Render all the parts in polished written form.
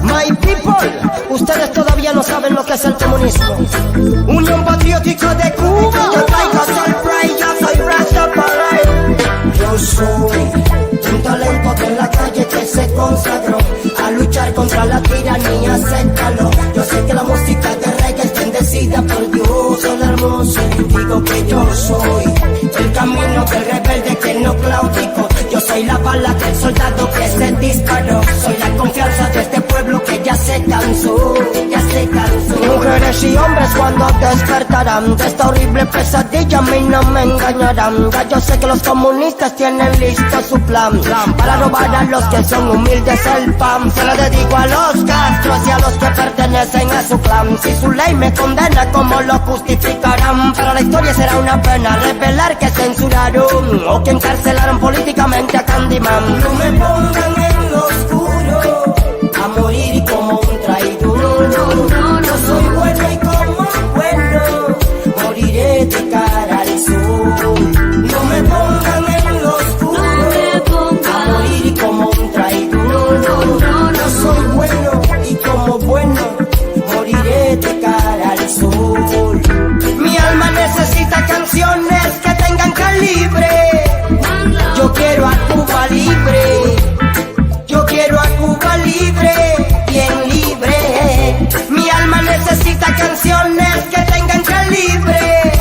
My people, ustedes todavía no saben lo que es el comunismo. Unión Patriótica de Cuba. Yo traigo surprise, yo soy Rastafari. Yo soy un talento de la calle que se consagró a luchar contra la tiranía, acéptalo. Yo sé que la música de reggae es bendecida por Dios, el hermoso. Digo que yo soy el camino del rebelde que no claudico. Yo soy la bala del soldado que se disparó. Soy la confianza de este pueblo que ya se cansó, ya se cansó. Mujeres y hombres cuando despertarán de esta horrible pesadilla, a mí no me engañarán. Ya yo sé que los comunistas tienen listo su plan para robar a los que son humildes el pan. Se lo dedico a los Castros y a los que pertenecen a su clan. Si su ley me condena, ¿cómo lo justificarán? Para la historia será una pena revelar que censuraron o que encarcelaron políticamente a Candyman. No me pongan en lo oscuro a morir como un traidor. No soy bueno y como bueno moriré de cara al sol. No me pongan en lo oscuro a morir como un traidor. No soy bueno y como bueno moriré de cara al sol. Mi alma necesita canciones que tengan calibre. Yo quiero a Cuba libre. Yo quiero a Cuba libre, bien libre. Mi alma necesita canciones que tengan calibre.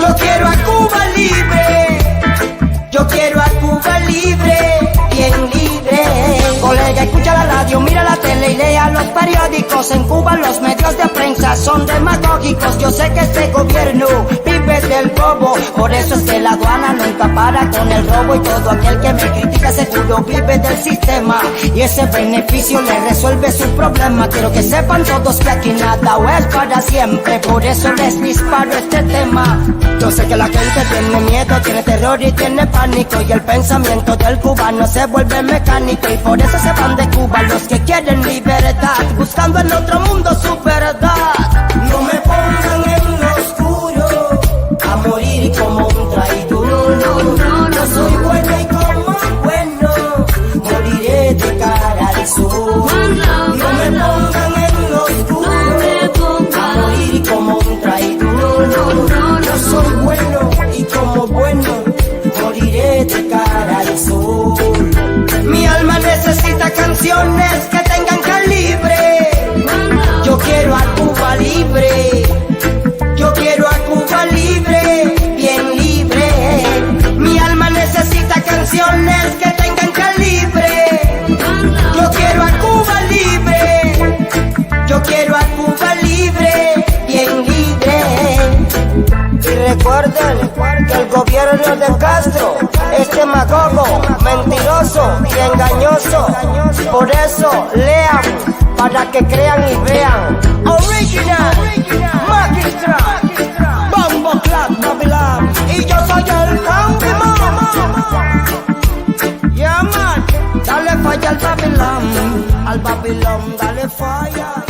Yo quiero a Cuba libre. Yo quiero a Cuba libre, bien libre. Colega, escucha la radio, mira la tele y lea los periódicos. En Cuba los medios de prensa son demagógicos. Yo sé que este gobierno vive del robo, por eso es que la aduana nunca para con el robo. Y todo aquel que me critica seguro vive del sistema, y ese beneficio le resuelve su problema. Quiero que sepan todos que aquí nada es para siempre, por eso les disparo este tema. Yo sé que la gente tiene miedo, tiene terror y tiene pánico, y el pensamiento del cubano se vuelve mecánico, y por eso se van de Cuba los que quieren libertad, buscando en otro mundo su verdad. No me pongan en lo oscuro a morir como un traidor. No soy bueno y como bueno moriré de cara al sol. No me pongan en lo oscuro a morir como un traidor. No soy bueno y como bueno moriré de cara al sol. Mi alma necesita canciones que tengan calibre. Yo quiero a Cuba libre. Yo quiero a Cuba libre, bien libre. Mi alma necesita canciones que tengan calibre. Yo quiero a Cuba libre. Yo quiero a Cuba libre, bien libre. Y recuerden que el gobierno de Castro es demagogo, mentiroso y engañoso. Por eso lean para que crean y vean. Original, Magistra, Bombo Clap, Babylon. Y yo soy el Candyman. Yeah, man. Dale falla al Babylon, dale falla.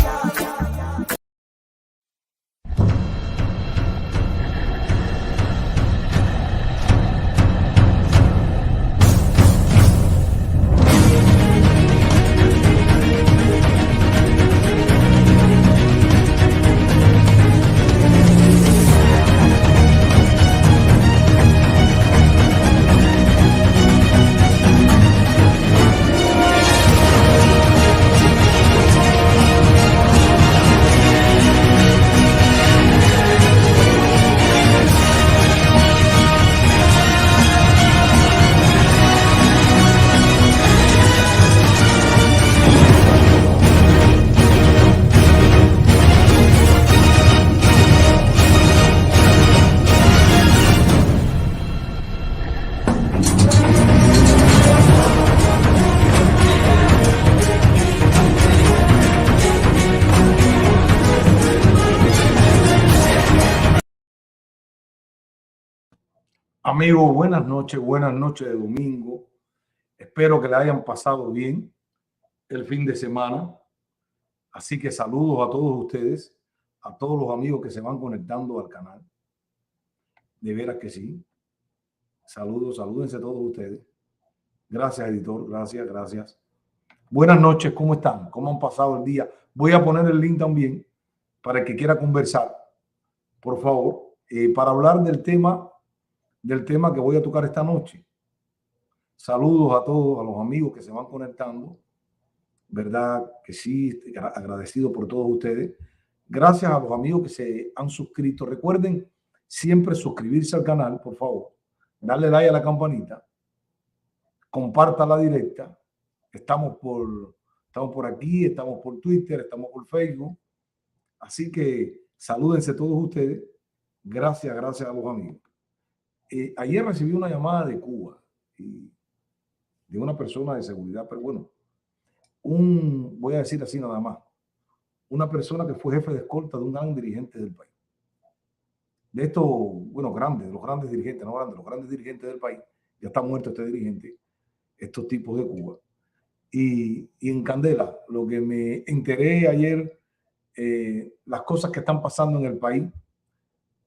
Amigos, buenas noches de domingo. Espero que le hayan pasado bien el fin de semana. Así que saludos a todos ustedes, a todos los amigos que se van conectando al canal. De veras que sí. Saludos, salúdense todos ustedes. Gracias, editor. Gracias. Buenas noches, ¿cómo están? ¿Cómo han pasado el día? Voy a poner el link también para el que quiera conversar, por favor, para hablar del tema que voy a tocar esta noche. Saludos a todos, a los amigos que se van conectando. Verdad que sí, agradecido por todos ustedes. Gracias a los amigos que se han suscrito. Recuerden siempre suscribirse al canal, por favor. Darle like a la campanita. Comparta la directa. Estamos por aquí, estamos por Twitter, estamos por Facebook. Así que salúdense todos ustedes. Gracias a los amigos. Ayer recibí una llamada de Cuba y de una persona de seguridad, pero bueno, voy a decir así nada más, una persona que fue jefe de escolta de un gran dirigente del país. De estos, bueno, grandes, de los grandes dirigentes, no grandes, los grandes dirigentes del país. Ya está muerto este dirigente, estos tipos de Cuba. Y en candela, lo que me enteré ayer, las cosas que están pasando en el país,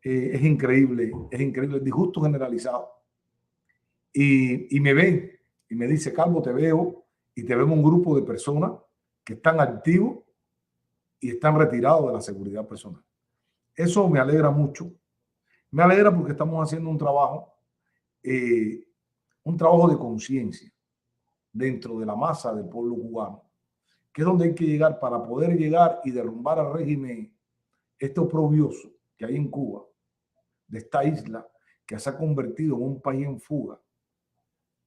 es increíble, el disgusto generalizado. Y me ve y me dice, Calvo, te veo y te vemos un grupo de personas que están activos y están retirados de la seguridad personal. Eso me alegra mucho. Me alegra porque estamos haciendo un trabajo de conciencia dentro de la masa del pueblo cubano, que es donde hay que llegar para poder llegar y derrumbar al régimen este oprobioso que hay en Cuba, de esta isla que se ha convertido en un país en fuga,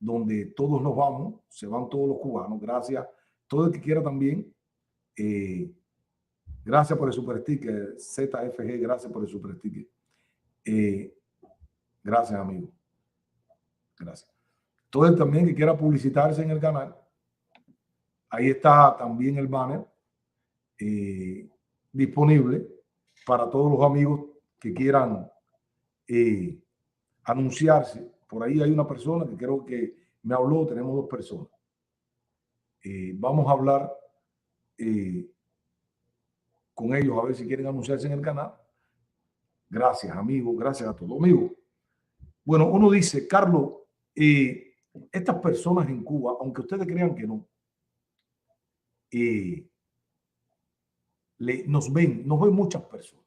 donde todos nos vamos, se van todos los cubanos. Gracias. Todo el que quiera también, gracias por el super sticker, ZFG, gracias por el super sticker. Gracias, amigo. Gracias. Todo el también que quiera publicitarse en el canal, ahí está también el banner disponible para todos los amigos que quieran anunciarse. Por ahí hay una persona que creo que me habló, tenemos dos personas. Vamos a hablar con ellos a ver si quieren anunciarse en el canal. Gracias, amigo, gracias a todos. Amigo, bueno, uno dice, Carlos, estas personas en Cuba, aunque ustedes crean que no, nos ven muchas personas.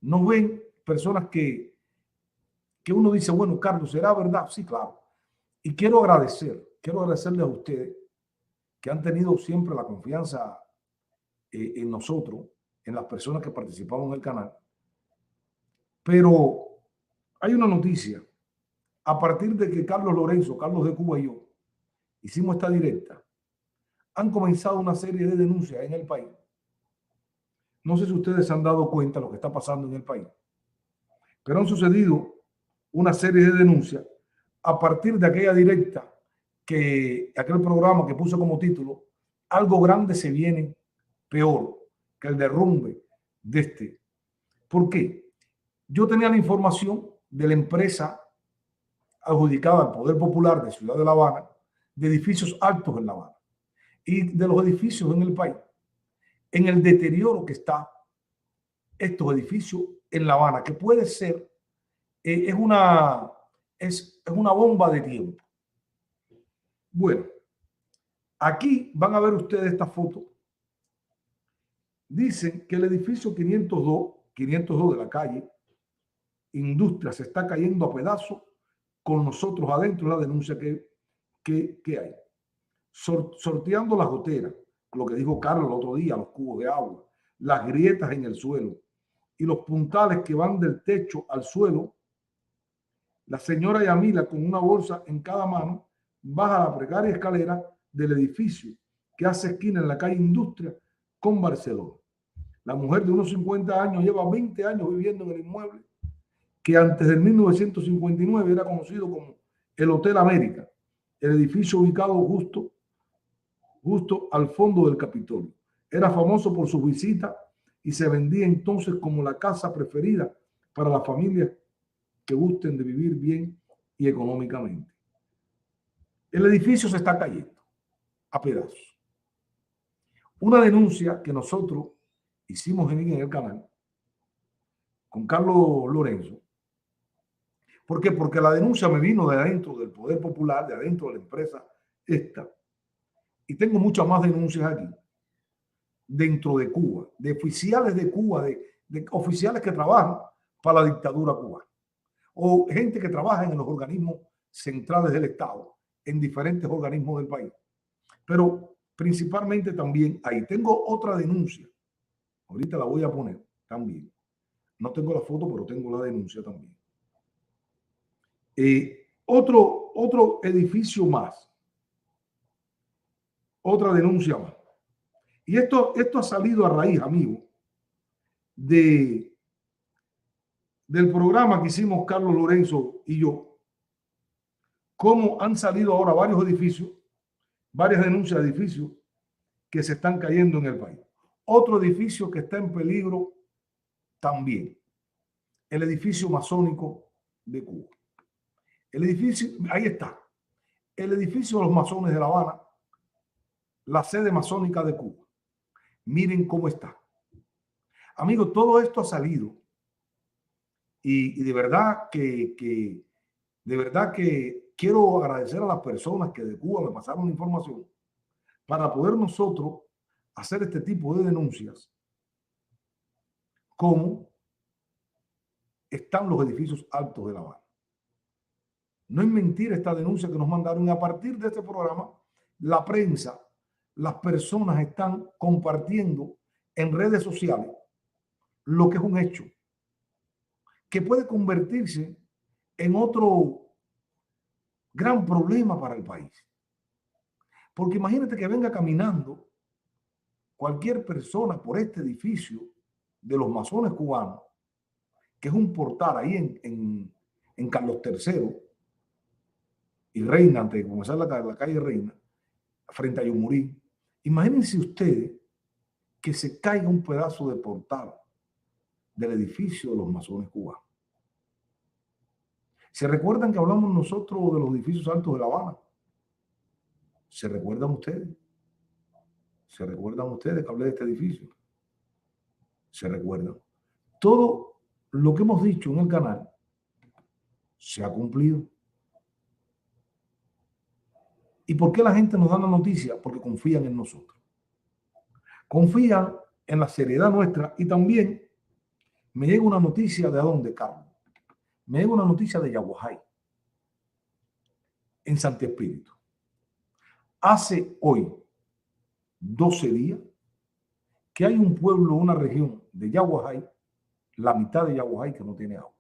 Nos ven personas que uno dice, bueno, Carlos, ¿será verdad? Sí, claro. Y quiero agradecerles a ustedes que han tenido siempre la confianza en nosotros, en las personas que participamos en el canal. Pero hay una noticia. A partir de que Carlos Lorenzo, Carlos de Cuba y yo hicimos esta directa, han comenzado una serie de denuncias en el país. No sé si ustedes se han dado cuenta de lo que está pasando en el país, pero han sucedido una serie de denuncias a partir de aquella directa, aquel programa que puso como título, algo grande se viene peor que el derrumbe de este. ¿Por qué? Yo tenía la información de la empresa adjudicada al Poder Popular de Ciudad de La Habana, de edificios altos en La Habana y de los edificios en el país, en el deterioro que está estos edificios en La Habana, que puede ser, es una bomba de tiempo. Bueno, aquí van a ver ustedes esta foto. Dicen que el edificio 502 de la calle Industria se está cayendo a pedazos con nosotros adentro, la denuncia que hay. Sorteando las goteras, lo que dijo Carlos el otro día, los cubos de agua, las grietas en el suelo y los puntales que van del techo al suelo. La señora Yamila, con una bolsa en cada mano, baja la precaria escalera del edificio que hace esquina en la calle Industria con Barcelona. La mujer de unos 50 años lleva 20 años viviendo en el inmueble que antes del 1959 era conocido como el Hotel América, el edificio ubicado justo al fondo del Capitolio. Era famoso por sus visitas y se vendía entonces como la casa preferida para las familias que gusten de vivir bien y económicamente. El edificio se está cayendo a pedazos. Una denuncia que nosotros hicimos en el canal con Carlos Lorenzo. ¿Por qué? Porque la denuncia me vino de adentro del Poder Popular, de adentro de la empresa esta. y tengo muchas más denuncias aquí, dentro de Cuba, de Cuba, de oficiales que trabajan para la dictadura cubana, o gente que trabaja en los organismos centrales del Estado, en diferentes organismos del país. Pero principalmente también ahí tengo otra denuncia. Ahorita la voy a poner también. No tengo la foto, pero tengo la denuncia también. Otro edificio más. Otra denuncia más. Y esto ha salido a raíz, amigo, del programa que hicimos Carlos Lorenzo y yo. Cómo han salido ahora varios edificios, varias denuncias de edificios que se están cayendo en el país. Otro edificio que está en peligro también, el edificio masónico de Cuba. El edificio, ahí está, el edificio de los masones de La Habana, la sede masónica de Cuba. Miren cómo está. Amigos, todo esto ha salido y de verdad que quiero agradecer a las personas que de Cuba me pasaron la información para poder nosotros hacer este tipo de denuncias, como están los edificios altos de La Habana. No es mentira esta denuncia que nos mandaron, y a partir de este programa, la prensa, las personas están compartiendo en redes sociales lo que es un hecho que puede convertirse en otro gran problema para el país. Porque imagínate que venga caminando cualquier persona por este edificio de los masones cubanos, que es un portal ahí en Carlos III y Reina, antes de comenzar la calle Reina, frente a Yumurí. Imagínense ustedes que se caiga un pedazo de portal del edificio de los masones cubanos. ¿Se recuerdan que hablamos nosotros de los edificios altos de La Habana? ¿Se recuerdan ustedes? ¿Se recuerdan ustedes que hablé de este edificio? ¿Se recuerdan? Todo lo que hemos dicho en el canal se ha cumplido. ¿Y por qué la gente nos da la noticia? Porque confían en nosotros. Confían en la seriedad nuestra. Y también me llega una noticia de dónde, Carlos. Me llega una noticia de Yaguajay, en Santi Espíritu. Hace hoy 12 días que hay un pueblo, una región de Yaguajay, la mitad de Yaguajay, que no tiene agua.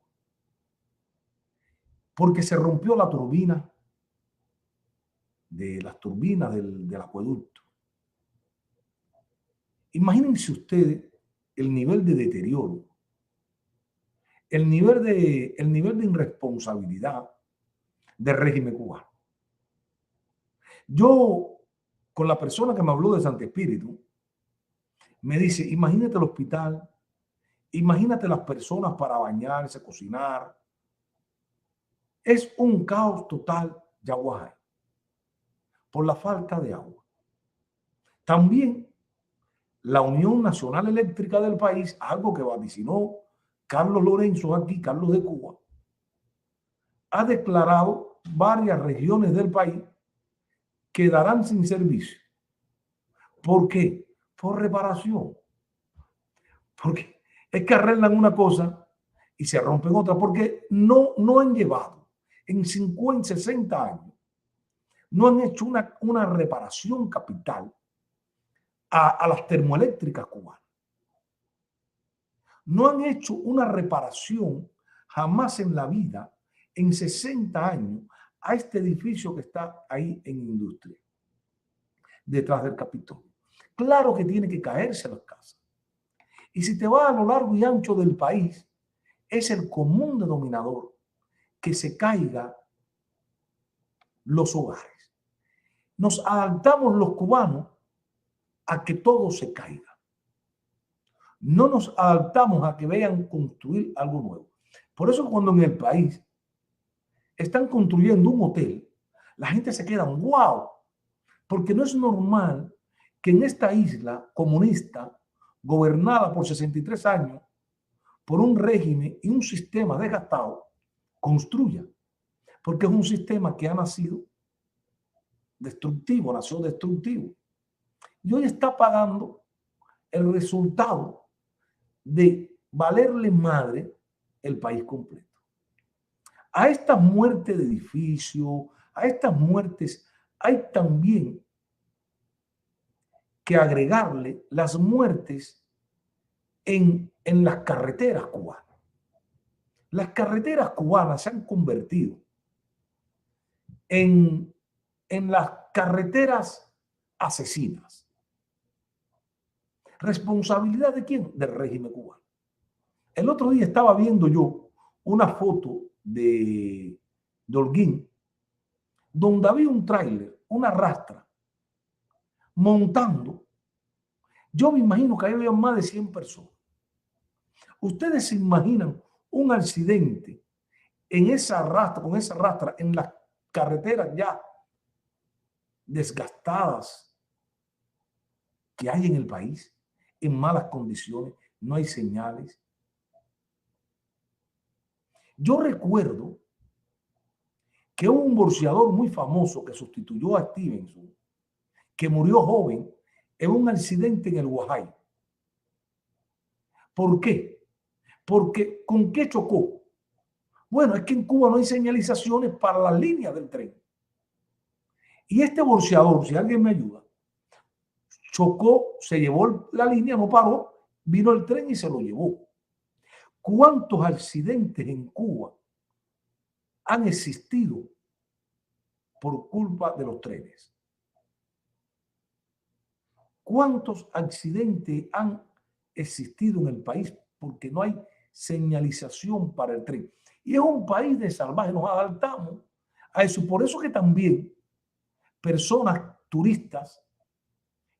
Porque se rompió la turbina de las turbinas del acueducto. Imagínense ustedes el nivel de deterioro, el nivel de irresponsabilidad del régimen cubano. Yo, con la persona que me habló de Santi Espíritu, me dice, imagínate el hospital, imagínate las personas para bañarse, cocinar. Es un caos total Yaguajay por la falta de agua. También la Unión Nacional Eléctrica del país, algo que vaticinó Carlos Lorenzo aquí, Carlos de Cuba, ha declarado varias regiones del país quedarán sin servicio. ¿Por qué? Por reparación. Porque es que arreglan una cosa y se rompen otra, porque no han llevado en 50, 60 años, no han hecho una reparación capital a las termoeléctricas cubanas. No han hecho una reparación jamás en la vida, en 60 años, a este edificio que está ahí en Industria, detrás del Capitolio. Claro que tiene que caerse las casas. Y si te vas a lo largo y ancho del país, es el común denominador que se caigan los hogares. Nos adaptamos los cubanos a que todo se caiga. No nos adaptamos a que vean construir algo nuevo. Por eso cuando en el país están construyendo un hotel, la gente se queda wow, porque no es normal que en esta isla comunista, gobernada por 63 años, por un régimen y un sistema desgastado, construya, porque es un sistema que ha nacido destructivo, nació destructivo. Y hoy está pagando el resultado de valerle madre el país completo. A estas muertes de edificios, a estas muertes, hay también que agregarle las muertes en las carreteras cubanas. Las carreteras cubanas se han convertido en las carreteras asesinas. ¿Responsabilidad de quién? Del régimen cubano. El otro día estaba viendo yo una foto de Holguín, donde había un tráiler, una rastra, montando. Yo me imagino que había más de 100 personas. ¿Ustedes se imaginan un accidente en esa rastra, con esa rastra, en las carreteras ya desgastadas que hay en el país, en malas condiciones, no hay señales? Yo recuerdo que hubo un boxeador muy famoso que sustituyó a Stevenson, que murió joven en un accidente en el Guajay. ¿Por qué? Porque ¿con qué chocó? Bueno, es que en Cuba no hay señalizaciones para las líneas del tren. Y este boxeador, si alguien me ayuda, chocó, se llevó la línea, no paró, vino el tren y se lo llevó. ¿Cuántos accidentes en Cuba han existido por culpa de los trenes? ¿Cuántos accidentes han existido en el país porque no hay señalización para el tren? Y es un país de salvajes, nos adaptamos a eso. Por eso que también personas turistas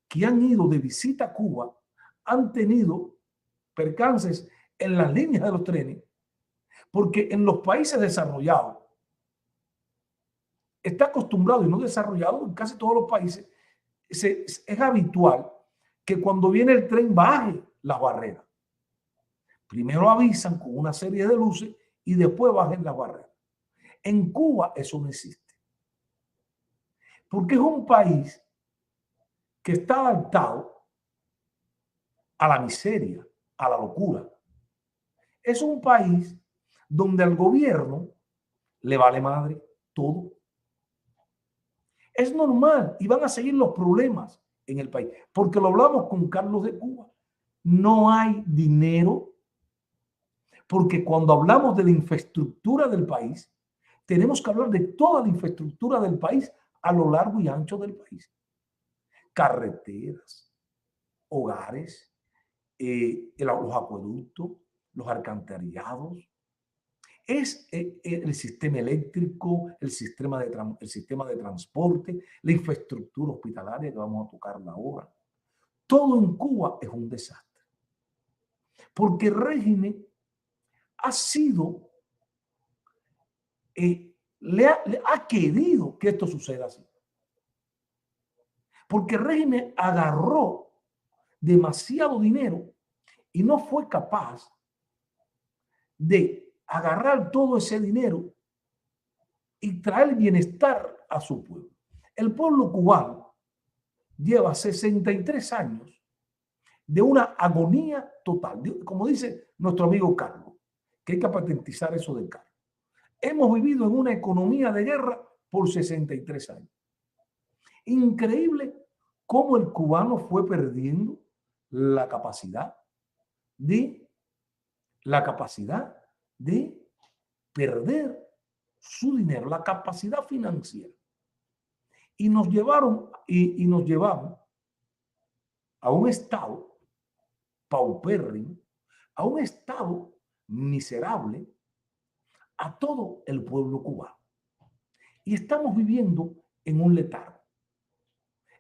que han ido de visita a Cuba han tenido percances en las líneas de los trenes, porque en los países desarrollados está acostumbrado, y no desarrollado, en casi todos los países es habitual que cuando viene el tren baje las barreras. Primero avisan con una serie de luces y después bajen las barreras. En Cuba eso no existe, porque es un país que está adaptado a la miseria, a la locura. Es un país donde al gobierno le vale madre todo. Es normal y van a seguir los problemas en el país, porque lo hablamos con Carlos de Cuba. No hay dinero, porque cuando hablamos de la infraestructura del país, tenemos que hablar de toda la infraestructura del país a lo largo y ancho del país. Carreteras, hogares, los acueductos, los alcantarillados, es el sistema eléctrico, el sistema de transporte, la infraestructura hospitalaria que vamos a tocar ahora. Todo en Cuba es un desastre, porque el régimen ha sido, le ha querido que esto suceda así, porque el régimen agarró demasiado dinero y no fue capaz de agarrar todo ese dinero y traer bienestar a su pueblo. El pueblo cubano lleva 63 años de una agonía total. Como dice nuestro amigo Carlos, que hay que patentizar eso del Carlos. Hemos vivido en una economía de guerra por 63 años. Increíble cómo el cubano fue perdiendo la capacidad de perder su dinero, la capacidad financiera. Y nos llevaron y nos llevamos a un estado paupérrimo, a un estado miserable, a todo el pueblo cubano. Y estamos viviendo en un letargo.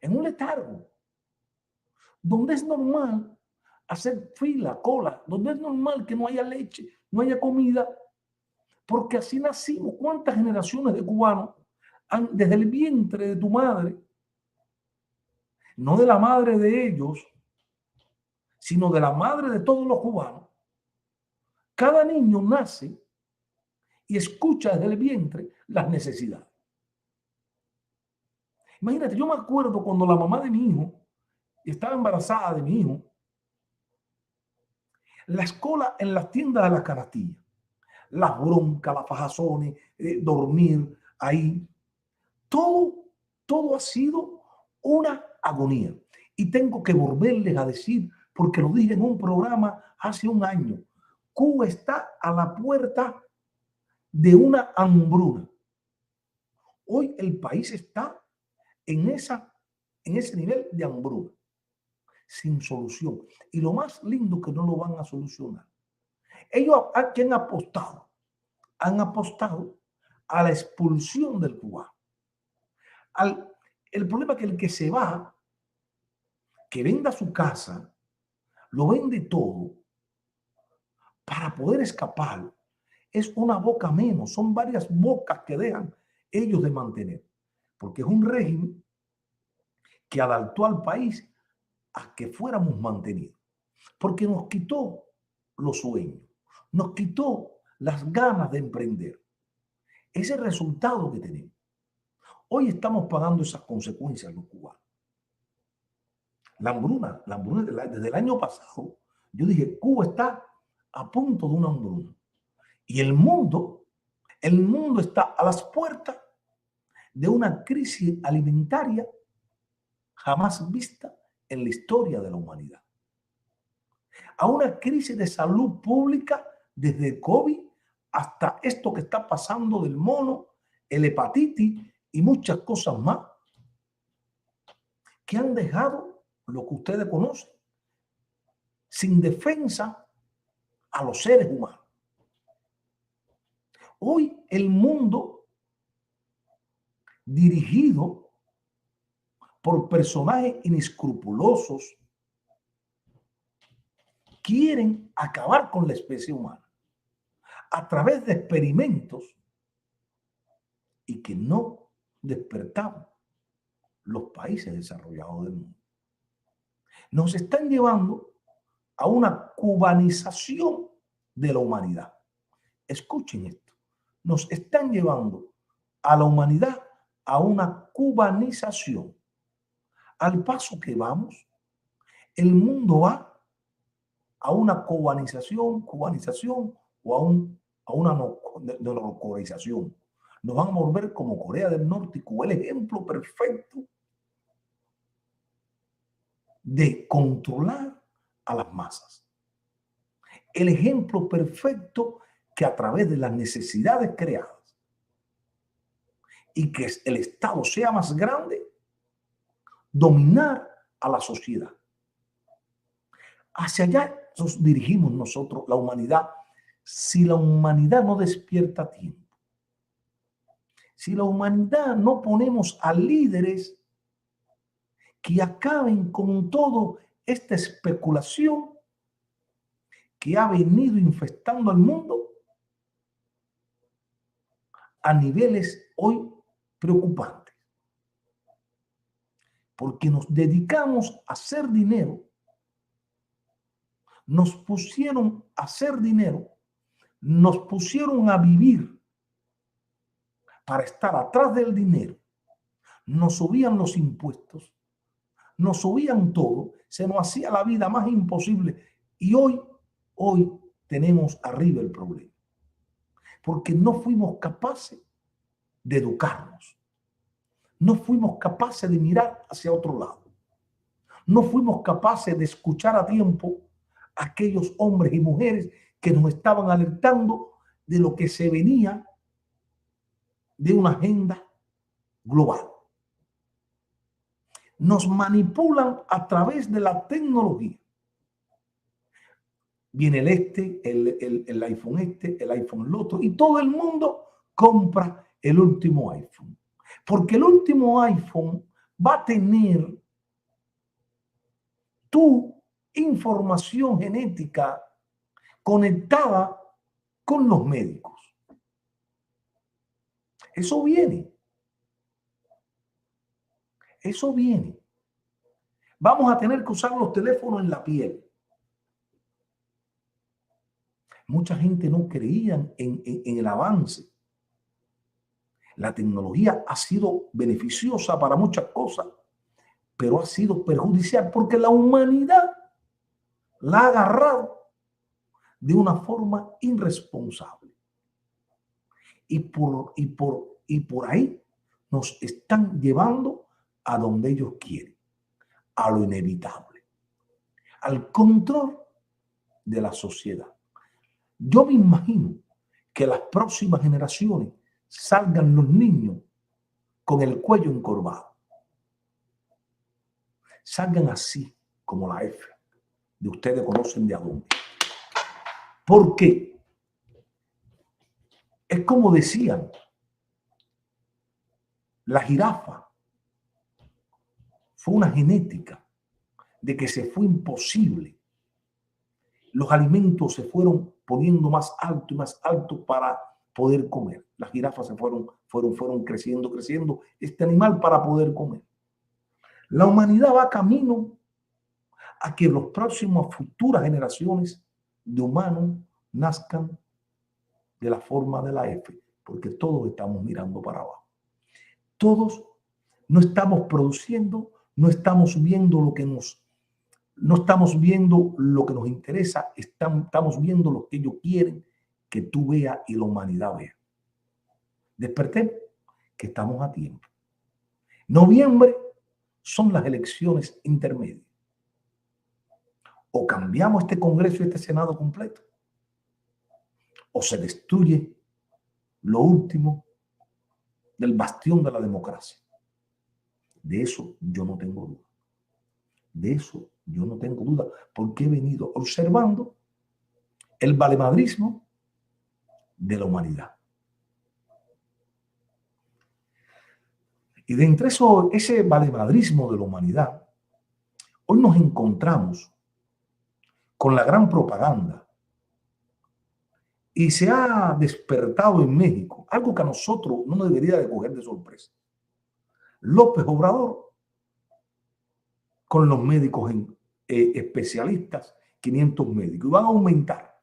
En un letargo donde es normal hacer fila, cola, donde es normal que no haya leche, no haya comida, porque así nacimos. ¿Cuántas generaciones de cubanos desde el vientre de tu madre, no de la madre de ellos, sino de la madre de todos los cubanos? Cada niño nace y escucha desde el vientre las necesidades. Imagínate, yo me acuerdo cuando la mamá de mi hijo estaba embarazada de mi hijo, la cola en las tiendas de las canastillas, las broncas, las fajazones, dormir ahí, todo, todo ha sido una agonía. Y tengo que volverles a decir, porque lo dije en un programa hace un año, Cuba está a la puerta de una hambruna. Hoy el país está en ese nivel de hambruna, sin solución. Y lo más lindo que no lo van a solucionar. Ellos a quien han apostado a la expulsión del cubano. El problema es que el que se va, que venda su casa, lo vende todo para poder escapar, es una boca menos, son varias bocas que dejan ellos de mantener, porque es un régimen que adaptó al país a que fuéramos mantenidos, porque nos quitó los sueños, nos quitó las ganas de emprender. Ese resultado que tenemos. Hoy estamos pagando esas consecuencias los cubanos. La hambruna desde el año pasado, yo dije, Cuba está a punto de una hambruna. Y el mundo está a las puertas de una crisis alimentaria jamás vista en la historia de la humanidad. A una crisis de salud pública desde el COVID hasta esto que está pasando del mono, el hepatitis y muchas cosas más que han dejado lo que ustedes conocen sin defensa a los seres humanos. Hoy el mundo dirigido por personajes inescrupulosos quieren acabar con la especie humana a través de experimentos y que no despertamos los países desarrollados del mundo. Nos están llevando a una cubanización de la humanidad. Escuchen esto. Nos están llevando a la humanidad a una cubanización. Al paso que vamos, el mundo va a una cubanización o a una colonización. Nos van a volver como Corea del Norte y Cuba, el ejemplo perfecto de controlar a las masas. El ejemplo perfecto que a través de las necesidades creadas y que el Estado sea más grande, dominar a la sociedad. Hacia allá nos dirigimos nosotros, la humanidad, si la humanidad no despierta a tiempo. Si la humanidad no ponemos a líderes que acaben con todo esta especulación que ha venido infestando al mundo a niveles hoy preocupantes. Porque nos dedicamos a hacer dinero, nos pusieron a hacer dinero, nos pusieron a vivir para estar atrás del dinero, nos subían los impuestos, nos subían todo, se nos hacía la vida más imposible y hoy tenemos arriba el problema, porque no fuimos capaces de educarnos, no fuimos capaces de mirar hacia otro lado, no fuimos capaces de escuchar a tiempo a aquellos hombres y mujeres que nos estaban alertando de lo que se venía de una agenda global. Nos manipulan a través de la tecnología. Viene el iPhone el iPhone el otro, y todo el mundo compra el último iPhone. Porque el último iPhone va a tener tu información genética conectada con los médicos. Eso viene. Eso viene. Vamos a tener que usar los teléfonos en la piel. Mucha gente no creía en el avance. La tecnología ha sido beneficiosa para muchas cosas, pero ha sido perjudicial porque la humanidad la ha agarrado de una forma irresponsable. Y por ahí nos están llevando a donde ellos quieren, a lo inevitable, al control de la sociedad. Yo me imagino que las próximas generaciones salgan los niños con el cuello encorvado. Salgan así como la F de ustedes conocen de a dónde. ¿Por qué? Es como decían, la jirafa fue una genética de que se fue imposible. Los alimentos se fueron poniendo más alto y más alto para poder comer. Las jirafas se fueron creciendo este animal para poder comer. La humanidad va camino a que las próximas futuras generaciones de humanos nazcan de la forma de la F, porque todos estamos mirando para abajo. Todos no estamos produciendo, no estamos viendo lo que nos interesa, estamos viendo lo que ellos quieren que tú veas y la humanidad vea. Despertemos, que estamos a tiempo. Noviembre son las elecciones intermedias. O cambiamos este Congreso y este Senado completo, o se destruye lo último del bastión de la democracia. De eso yo no tengo duda. De eso yo no tengo duda, porque he venido observando el valemadrismo de la humanidad. Y de entre ese valemadrismo de la humanidad, hoy nos encontramos con la gran propaganda. Y se ha despertado en México algo que a nosotros no nos debería de coger de sorpresa. López Obrador con los médicos especialistas, 500 médicos, y van a aumentar.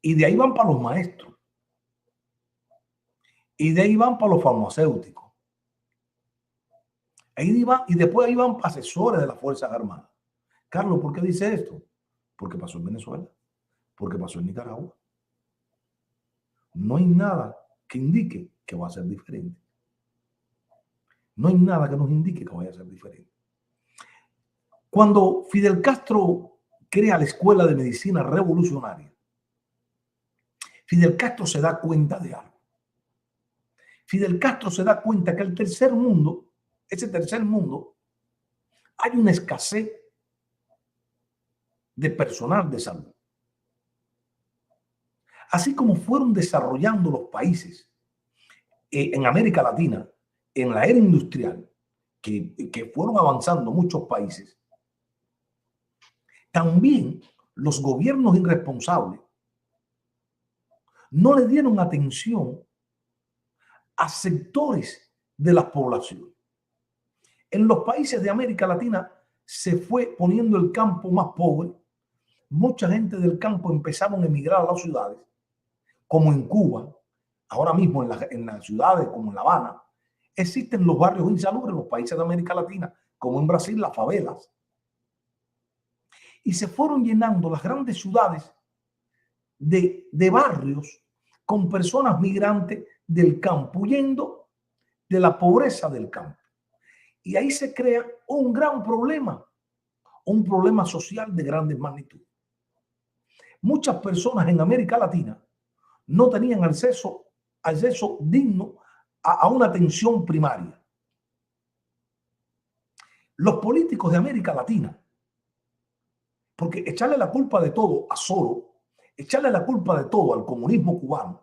Y de ahí van para los maestros. Y de ahí van para los farmacéuticos. Ahí van, y después ahí van para asesores de las Fuerzas Armadas. Carlos, ¿por qué dice esto? Porque pasó en Venezuela, porque pasó en Nicaragua. No hay nada que indique que va a ser diferente. No hay nada que nos indique que vaya a ser diferente. Cuando Fidel Castro crea la Escuela de Medicina Revolucionaria, Fidel Castro se da cuenta de algo. Fidel Castro se da cuenta que el tercer mundo, ese tercer mundo, hay una escasez de personal de salud. Así como fueron desarrollando los países en América Latina, en la era industrial, que fueron avanzando muchos países, también los gobiernos irresponsables no le dieron atención a sectores de la población. En los países de América Latina se fue poniendo el campo más pobre. Mucha gente del campo empezaron a emigrar a las ciudades, como en Cuba, ahora mismo en las ciudades como en La Habana. Existen los barrios insalubres en los países de América Latina, como en Brasil, las favelas. Y se fueron llenando las grandes ciudades de barrios con personas migrantes del campo, huyendo de la pobreza del campo. Y ahí se crea un gran problema, un problema social de grandes magnitudes. Muchas personas en América Latina no tenían acceso digno a una atención primaria. Los políticos de América Latina, porque echarle la culpa de todo a Soros, echarle la culpa de todo al comunismo cubano,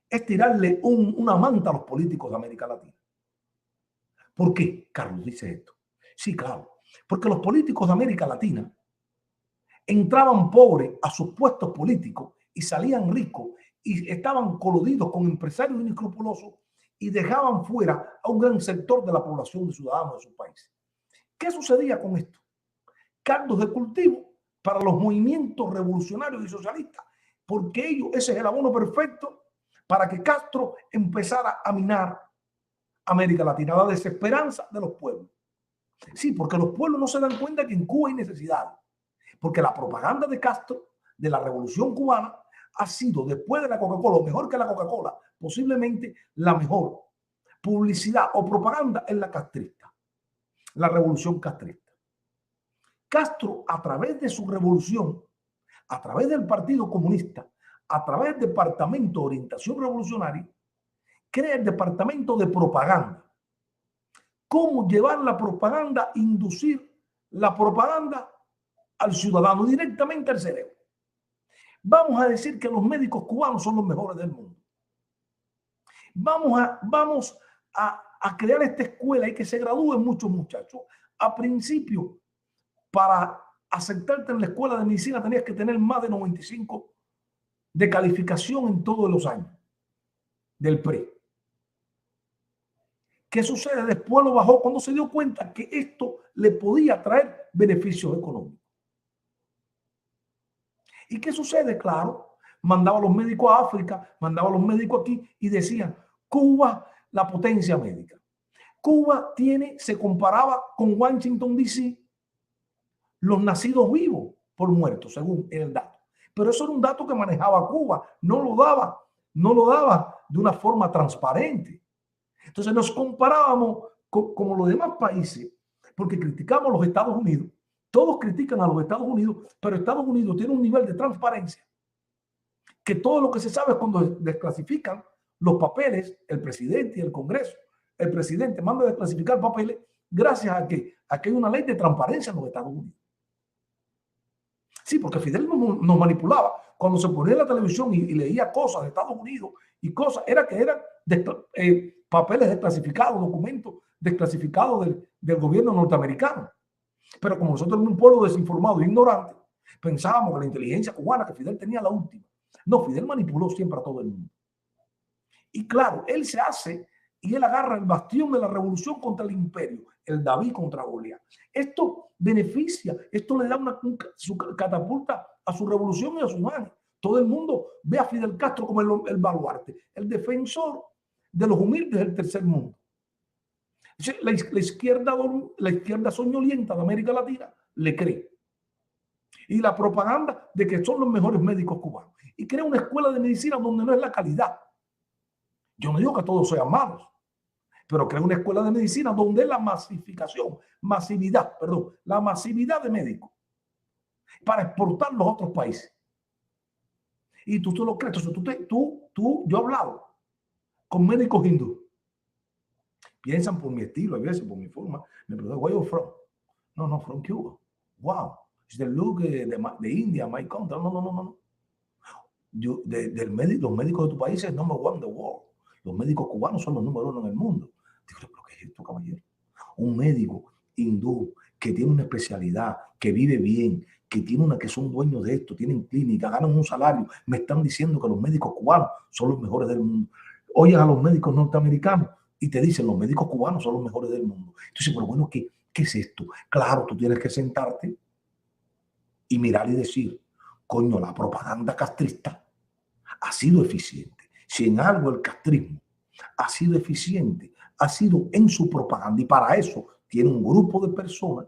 es tirarle una manta a los políticos de América Latina. ¿Por qué, Carlos, dice esto? Sí, claro, porque los políticos de América Latina entraban pobres a sus puestos políticos y salían ricos y estaban coludidos con empresarios inescrupulosos y dejaban fuera a un gran sector de la población de ciudadanos de sus países. ¿Qué sucedía con esto? Caldos de cultivo para los movimientos revolucionarios y socialistas, porque ellos, ese es el abono perfecto para que Castro empezara a minar América Latina, la desesperanza de los pueblos. Sí, porque los pueblos no se dan cuenta que en Cuba hay necesidad, porque la propaganda de Castro, de la revolución cubana, ha sido, después de la Coca-Cola, o mejor que la Coca-Cola, posiblemente la mejor publicidad o propaganda en la castrista, la revolución castrista. Castro, a través de su revolución, a través del Partido Comunista, a través del Departamento de Orientación Revolucionaria, crea el Departamento de Propaganda. ¿Cómo llevar la propaganda, inducir la propaganda al ciudadano, directamente al cerebro? Vamos a decir que los médicos cubanos son los mejores del mundo. Vamos a crear esta escuela y que se gradúen muchos muchachos. A principio, para aceptarte en la escuela de medicina tenías que tener más de 95 de calificación en todos los años del pre. ¿Qué sucede? Después lo bajó cuando se dio cuenta que esto le podía traer beneficios económicos. ¿Y qué sucede? Claro, mandaba a los médicos a África, mandaba a los médicos aquí y decían, Cuba, la potencia médica. Cuba se comparaba con Washington, D.C., los nacidos vivos por muertos, según el dato. Pero eso era un dato que manejaba Cuba, no lo daba de una forma transparente. Entonces nos comparábamos con los demás países, porque criticamos a los Estados Unidos. Todos critican a los Estados Unidos, pero Estados Unidos tiene un nivel de transparencia que todo lo que se sabe es cuando desclasifican los papeles, el presidente y el Congreso. El presidente manda a desclasificar papeles gracias a que hay una ley de transparencia en los Estados Unidos. Sí, porque Fidel nos manipulaba. Cuando se ponía en la televisión y leía cosas de Estados Unidos y cosas, eran papeles desclasificados, documentos desclasificados del gobierno norteamericano. Pero como nosotros somos un pueblo desinformado e ignorante, pensábamos que la inteligencia cubana, que Fidel tenía la última. No, Fidel manipuló siempre a todo el mundo. Y claro, él se hace y él agarra el bastión de la revolución contra el imperio, el David contra Goliat. Esto beneficia, esto le da su catapulta a su revolución y a su mano. Todo el mundo ve a Fidel Castro como el baluarte, el defensor de los humildes del tercer mundo. La izquierda soñolienta de América Latina le cree. Y la propaganda de que son los mejores médicos cubanos. Y crea una escuela de medicina donde no es la calidad. Yo no digo que todos sean malos, pero crea una escuela de medicina donde es la masividad de médicos para exportarlos a otros países. Y tú te lo crees. Entonces, yo he hablado con médicos hindúes. Piensan por mi estilo, a veces por mi forma. Me preguntan, where are you from? No, from Cuba. Wow. It's the look de India, my country. No. Los médicos de tu país es number one in the world. Los médicos cubanos son los número uno en el mundo. Digo, ¿pero qué es esto, caballero? Un médico hindú que tiene una especialidad, que vive bien, que son dueños de esto, tienen clínica, ganan un salario. Me están diciendo que los médicos cubanos son los mejores del mundo. Oyes a los médicos norteamericanos y te dicen los médicos cubanos son los mejores del mundo. Entonces, pero bueno, ¿qué es esto? Claro, tú tienes que sentarte y mirar y decir, coño, la propaganda castrista ha sido eficiente. Si en algo el castrismo ha sido eficiente, ha sido en su propaganda, y para eso tiene un grupo de personas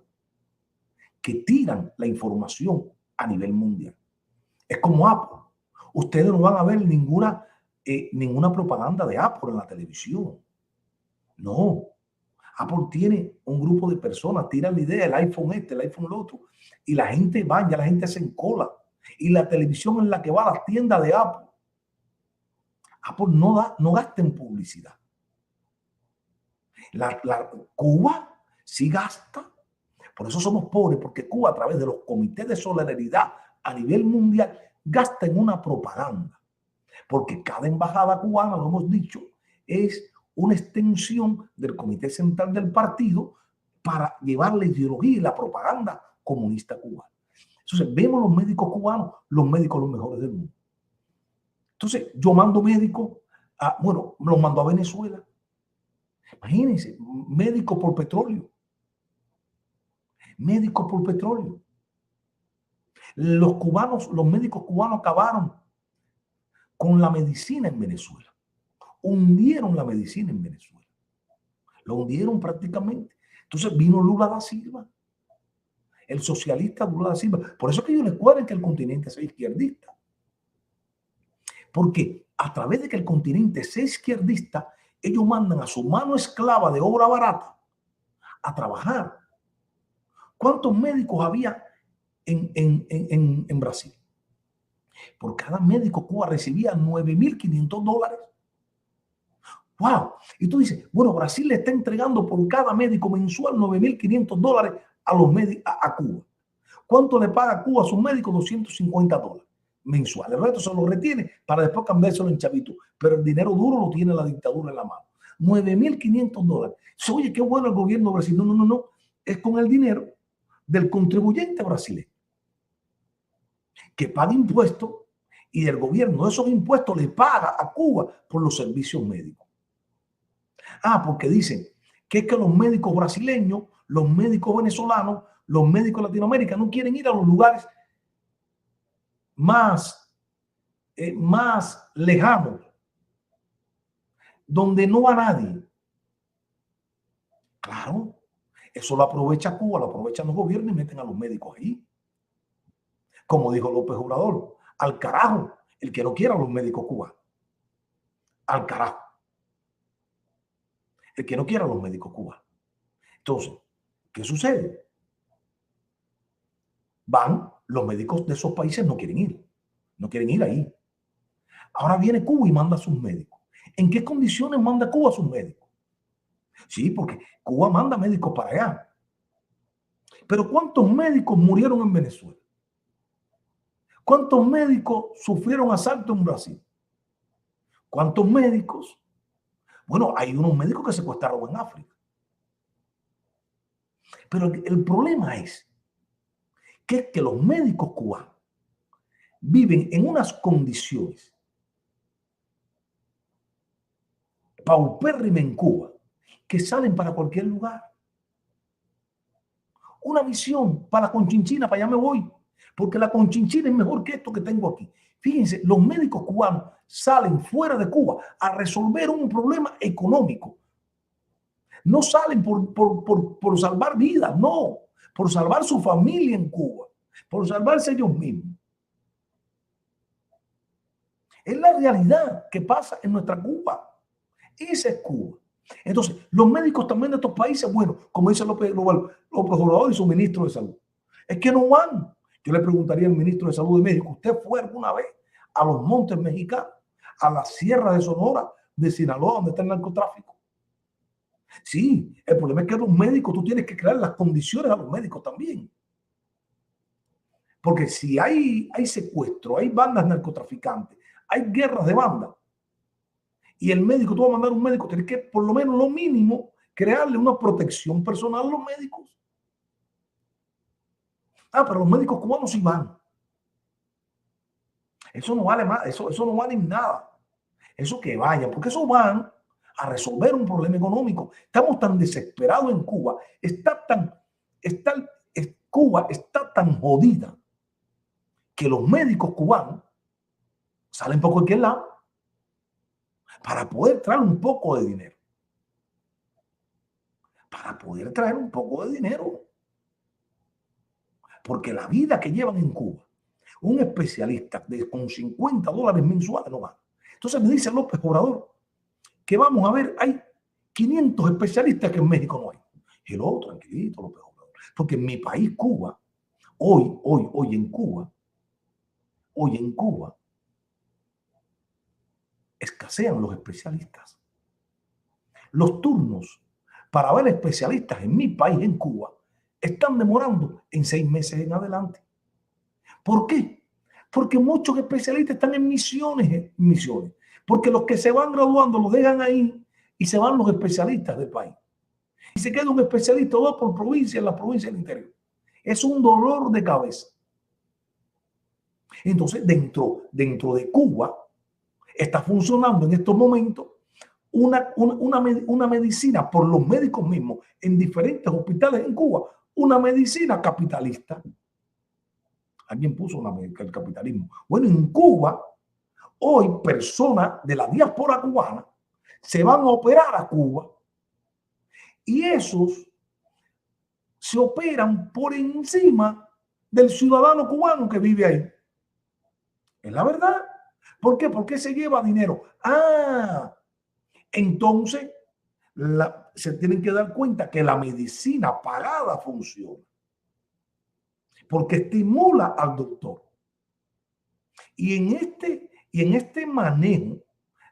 que tiran la información a nivel mundial. Es como Apple. Ustedes no van a ver ninguna propaganda de Apple en la televisión. No. Apple tiene un grupo de personas, tiran la idea, el iPhone el iPhone lo otro, y la gente va, ya la gente se encola. Y la televisión en la que va a las tiendas de Apple no gasta en publicidad. Cuba sí gasta. Por eso somos pobres, porque Cuba, a través de los comités de solidaridad a nivel mundial, gasta en una propaganda. Porque cada embajada cubana, lo hemos dicho, es una extensión del comité central del partido para llevar la ideología y la propaganda comunista cubana. Entonces, vemos los médicos cubanos, los médicos los mejores del mundo. Entonces, yo mando médicos, los mando a Venezuela. Imagínense, médicos por petróleo. Médicos por petróleo. Los médicos cubanos acabaron con la medicina en Venezuela. Hundieron la medicina en Venezuela. Lo hundieron prácticamente. Entonces vino Lula da Silva, el socialista Lula da Silva. Por eso es que ellos les cuadran que el continente sea izquierdista. Porque a través de que el continente sea izquierdista, ellos mandan a su mano esclava de obra barata a trabajar. ¿Cuántos médicos había en Brasil? Por cada médico Cuba recibía $9.500. ¡Wow! Y tú dices, bueno, Brasil le está entregando por cada médico mensual $9.500 a los a Cuba. ¿Cuánto le paga Cuba a sus médicos? $250 mensuales. El resto se lo retiene para después cambiárselo en chavito. Pero el dinero duro lo tiene la dictadura en la mano. $9.500. Oye, qué bueno el gobierno brasileño. No, no, no. Es con el dinero del contribuyente brasileño que paga impuestos y el gobierno de esos impuestos le paga a Cuba por los servicios médicos. Ah, porque dicen que es que los médicos brasileños, los médicos venezolanos, los médicos de Latinoamérica no quieren ir a los lugares más lejanos, donde no va nadie. Claro, eso lo aprovecha Cuba, lo aprovechan los gobiernos y meten a los médicos ahí. Como dijo López Obrador, al carajo el que no quiera a los médicos cubanos. Al carajo el que no quiera a los médicos cubanos. Entonces, ¿qué sucede? Van, los médicos de esos países no quieren ir ahí. Ahora viene Cuba y manda a sus médicos. ¿En qué condiciones manda Cuba a sus médicos? Sí, porque Cuba manda médicos para allá. Pero ¿cuántos médicos murieron en Venezuela? ¿Cuántos médicos sufrieron asalto en Brasil? ¿Cuántos médicos? Bueno, hay unos médicos que secuestraron en África. Pero el problema es que los médicos cubanos viven en unas condiciones paupérrimas en Cuba que salen para cualquier lugar. Una misión para la Conchinchina, para allá me voy, porque la Conchinchina es mejor que esto que tengo aquí. Fíjense, los médicos cubanos salen fuera de Cuba a resolver un problema económico. No salen por salvar vidas, no, por salvar su familia en Cuba, por salvarse ellos mismos. Es la realidad que pasa en nuestra Cuba. Esa es Cuba. Entonces, los médicos también de estos países, bueno, como dice López Obrador y su ministro de Salud, es que no van. Yo le preguntaría al ministro de Salud de México, ¿usted fue alguna vez a los montes mexicanos, a la sierra de Sonora, de Sinaloa, donde está el narcotráfico? Sí, el problema es que los médicos, tú tienes que crear las condiciones a los médicos también. Porque si hay secuestro, hay bandas narcotraficantes, hay guerras de bandas, y el médico, tú vas a mandar un médico, tienes que por lo menos lo mínimo crearle una protección personal a los médicos. Ah, pero los médicos cubanos sí van. Eso no vale más, eso no vale nada. Eso que vayan, porque eso van a resolver un problema económico. Estamos tan desesperados en Cuba, Cuba está tan jodida que los médicos cubanos salen por cualquier lado para poder traer un poco de dinero. Para poder traer un poco de dinero. Porque la vida que llevan en Cuba, un especialista con $50 mensuales no va. Entonces me dice López Obrador que vamos a ver, hay 500 especialistas que en México no hay. Y luego, tranquilito, López Obrador. Porque en mi país, Cuba, hoy en Cuba, escasean los especialistas. Los turnos para ver especialistas en mi país, en Cuba, están demorando en 6 meses en adelante. ¿Por qué? Porque muchos especialistas están en misiones. Porque los que se van graduando los dejan ahí y se van los especialistas del país. Y se queda un especialista o dos por provincia, en la provincia del interior. Es un dolor de cabeza. Entonces, dentro de Cuba, está funcionando en estos momentos una medicina por los médicos mismos en diferentes hospitales en Cuba, una medicina capitalista. Alguien puso el capitalismo. Bueno, en Cuba, Hoy personas de la diáspora cubana se van a operar a Cuba y esos se operan por encima del ciudadano cubano que vive ahí. Es la verdad. ¿Por qué? Porque se lleva dinero. Entonces se tienen que dar cuenta que la medicina pagada funciona. Porque estimula al doctor. Y en este manejo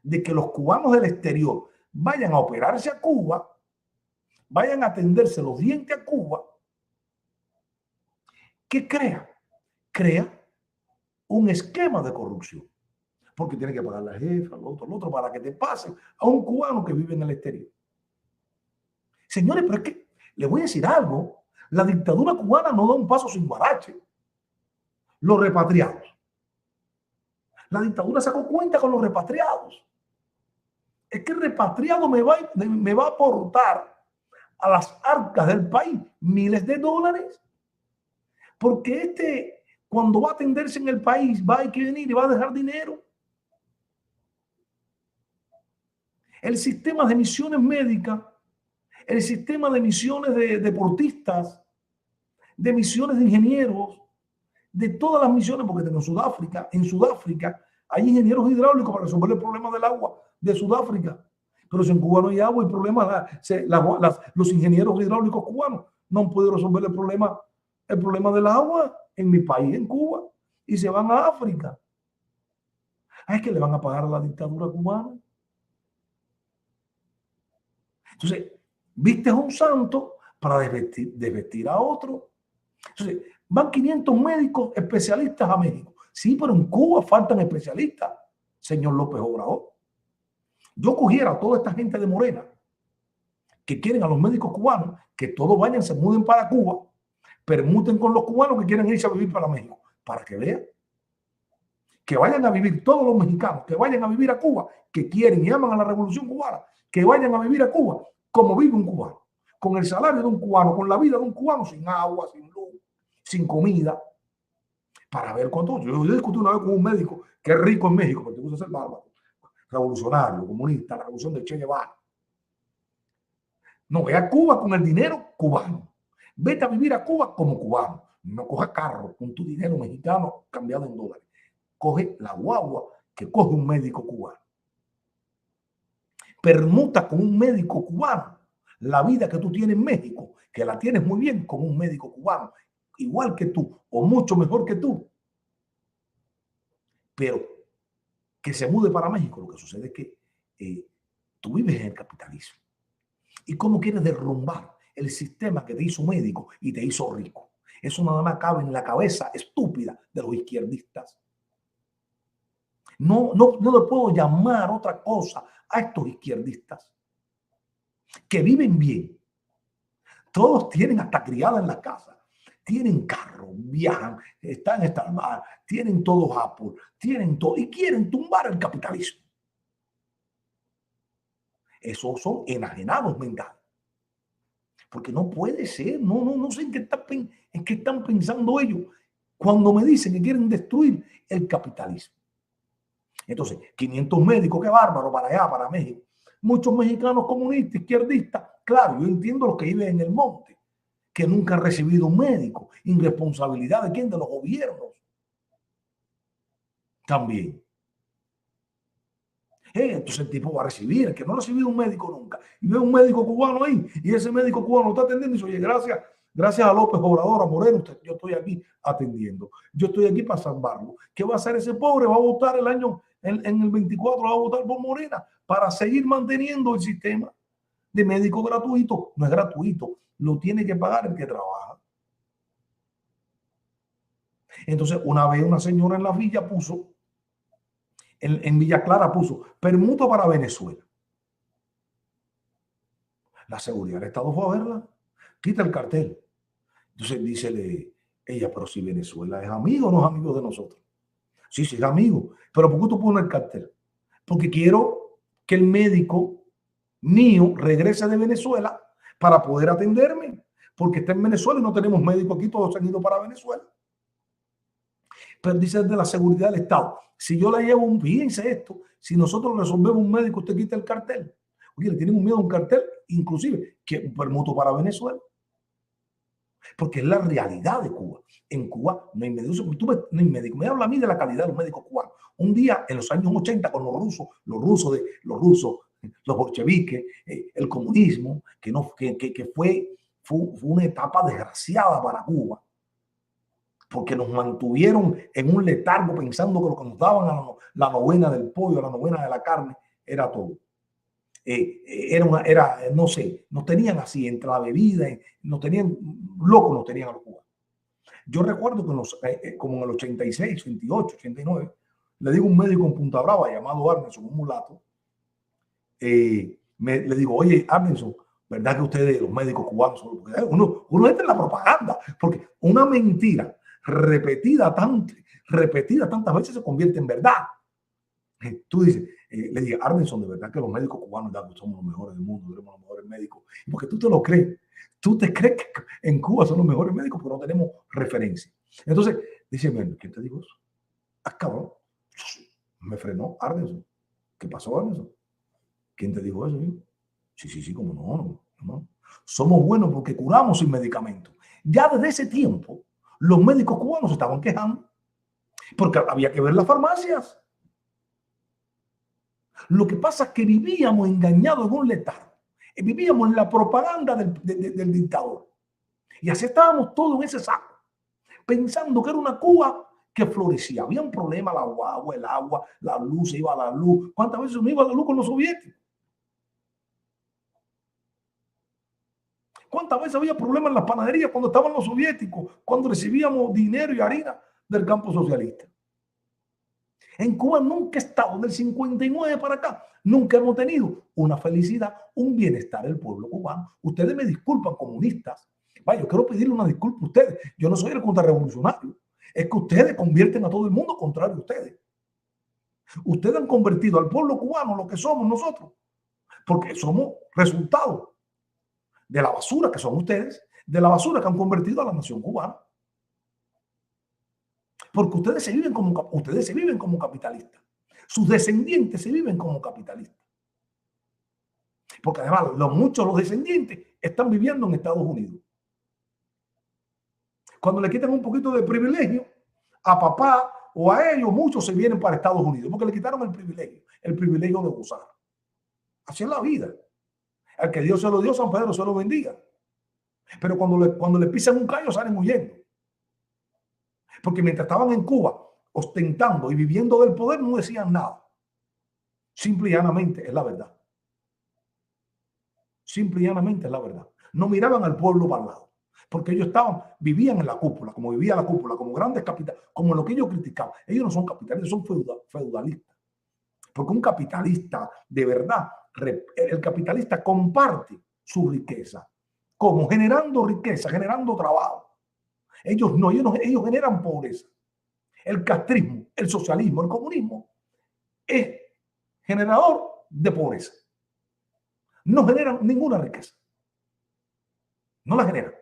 de que los cubanos del exterior vayan a operarse a Cuba, vayan a atenderse los dientes a Cuba, ¿qué crea? Crea un esquema de corrupción. Porque tiene que pagar la jefa, lo otro, para que te pasen a un cubano que vive en el exterior. Señores, pero es que les voy a decir algo. La dictadura cubana no da un paso sin guarache. Los repatriados. La dictadura sacó cuenta con los repatriados. Es que el repatriado me va a aportar a las arcas del país miles de dólares. Porque cuando va a atenderse en el país, va a venir y va a dejar dinero. El sistema de misiones médicas, el sistema de misiones de deportistas, de misiones de ingenieros, de todas las misiones, porque en Sudáfrica hay ingenieros hidráulicos para resolver el problema del agua de Sudáfrica. Pero si en Cuba no hay agua, el problema, los ingenieros hidráulicos cubanos no han podido resolver el problema del agua en mi país, en Cuba, y se van a África. Es que le van a pagar a la dictadura cubana. Entonces, viste a un santo para desvestir a otro. Entonces, van 500 médicos especialistas a México. Sí, pero en Cuba faltan especialistas, señor López Obrador. Yo cogiera a toda esta gente de Morena que quieren a los médicos cubanos, que todos vayan, se muden para Cuba, permuten con los cubanos que quieren irse a vivir para México, para que vean. Que vayan a vivir todos los mexicanos, que vayan a vivir a Cuba, que quieren y aman a la revolución cubana, que vayan a vivir a Cuba como vive un cubano, con el salario de un cubano, con la vida de un cubano, sin agua, sin luz, sin comida, para ver cuánto. Yo discutí una vez con un médico que es rico en México, porque te gusta ser bárbaro, revolucionario, comunista, la revolución de Che Guevara. No, ve a Cuba con el dinero cubano. Vete a vivir a Cuba como cubano. No coja carro con tu dinero mexicano cambiado en dólares. Coge la guagua que coge un médico cubano. Permuta con un médico cubano la vida que tú tienes en México, que la tienes muy bien con un médico cubano, igual que tú o mucho mejor que tú. Pero que se mude para México, lo que sucede es que tú vives en el capitalismo. ¿Y cómo quieres derrumbar el sistema que te hizo médico y te hizo rico? Eso nada más cabe en la cabeza estúpida de los izquierdistas. No le puedo llamar otra cosa a estos izquierdistas que viven bien. Todos tienen hasta criada en la casa. Tienen carro, viajan, están en Star Wars, tienen todos Apple, tienen todo y quieren tumbar el capitalismo. Esos son enajenados mentales. Porque no puede ser, no sé en qué están pensando ellos cuando me dicen que quieren destruir el capitalismo. Entonces, 500 médicos, qué bárbaro, para allá, para México. Muchos mexicanos comunistas, izquierdistas, claro, yo entiendo los que viven en el monte, que nunca han recibido un médico. Irresponsabilidad de quién, de los gobiernos. También. Entonces el tipo va a recibir, el que no ha recibido un médico nunca, y ve un médico cubano ahí, y ese médico cubano está atendiendo y dice, oye, gracias a López Obrador, a Moreno, yo estoy aquí atendiendo, yo estoy aquí para salvarlo. ¿Qué va a hacer ese pobre? Va a votar en el 24, va a votar por Morena para seguir manteniendo el sistema de médico gratuito. No es gratuito, lo tiene que pagar el que trabaja. Entonces, una vez una señora en la villa puso, en Villa Clara puso, permuta para Venezuela. La seguridad del Estado fue a verla, quita el cartel. Entonces dícele ella, pero si Venezuela es amigo o no es amigo de nosotros. Sí, es amigo, pero ¿por qué tú pones el cartel? Porque quiero que el médico mío regrese de Venezuela para poder atenderme, porque está en Venezuela y no tenemos médico aquí, todos se han ido para Venezuela. Pero dice de la seguridad del Estado. Si yo la llevo, fíjense esto, si nosotros resolvemos un médico, usted quita el cartel. Oye, le tienen un miedo a un cartel, inclusive, que un permuto para Venezuela. Porque es la realidad de Cuba. En Cuba no hay médicos. No hay médico. Me habla a mí de la calidad de los médicos cubanos. Un día, en los años 80, con los bolcheviques, el comunismo, que fue una etapa desgraciada para Cuba, porque nos mantuvieron en un letargo pensando que lo que nos daban a la novena del pollo, a la novena de la carne, era todo. No sé, nos tenían así entre la bebida, nos tenían locos, nos tenían a los cubanos. Yo recuerdo que como en el 86, 88, 89, le digo a un médico en Punta Brava llamado Arneson, un mulato, le digo, oye, Arneson, ¿verdad que ustedes, los médicos cubanos, uno entra en la propaganda? Porque una mentira repetida tantas veces se convierte en verdad. Tú dices, le dije, Arneson, de verdad que los médicos cubanos somos los mejores del mundo, tenemos los mejores médicos. Porque tú te lo crees. Tú te crees que en Cuba son los mejores médicos, pero no tenemos referencia. Entonces, dice, ¿quién te dijo eso? Ah, cabrón. Me frenó Arneson. ¿Qué pasó, Arneson? ¿Quién te dijo eso? Sí, como no. Somos buenos porque curamos sin medicamentos. Ya desde ese tiempo, los médicos cubanos estaban quejando porque había que ver las farmacias. Lo que pasa es que vivíamos engañados en un letargo. Vivíamos en la propaganda del dictador. Y así estábamos todos en ese saco, pensando que era una Cuba que florecía. Había un problema, el agua, la luz, se iba a la luz. ¿Cuántas veces no iba a la luz con los soviéticos? ¿Cuántas veces había problemas en las panaderías cuando estaban los soviéticos, cuando recibíamos dinero y harina del campo socialista? En Cuba nunca he estado, del 59 para acá, nunca hemos tenido una felicidad, un bienestar del pueblo cubano. Ustedes me disculpan, comunistas. Vaya, yo quiero pedirle una disculpa a ustedes. Yo no soy el contrarrevolucionario. Es que ustedes convierten a todo el mundo contrario a ustedes. Ustedes han convertido al pueblo cubano lo que somos nosotros, porque somos resultado de la basura que son ustedes, de la basura que han convertido a la nación cubana. Porque ustedes se viven como capitalistas. Sus descendientes se viven como capitalistas. Porque además, muchos de los descendientes están viviendo en Estados Unidos. Cuando le quitan un poquito de privilegio a papá o a ellos, muchos se vienen para Estados Unidos porque le quitaron el privilegio de gozar. Así es la vida. Al que Dios se lo dio, San Pedro se lo bendiga. Pero cuando le pisan un callo, salen huyendo. Porque mientras estaban en Cuba ostentando y viviendo del poder, no decían nada. Simple y llanamente es la verdad. Simple y llanamente es la verdad. No miraban al pueblo para el lado. Porque ellos vivían en la cúpula, como vivía la cúpula, como grandes capitales, como lo que ellos criticaban. Ellos no son capitalistas, son feudalistas. Porque un capitalista de verdad, el capitalista comparte su riqueza, como generando riqueza, generando trabajo. Ellos generan pobreza. El castrismo, el socialismo, el comunismo es generador de pobreza. No generan ninguna riqueza. No la generan.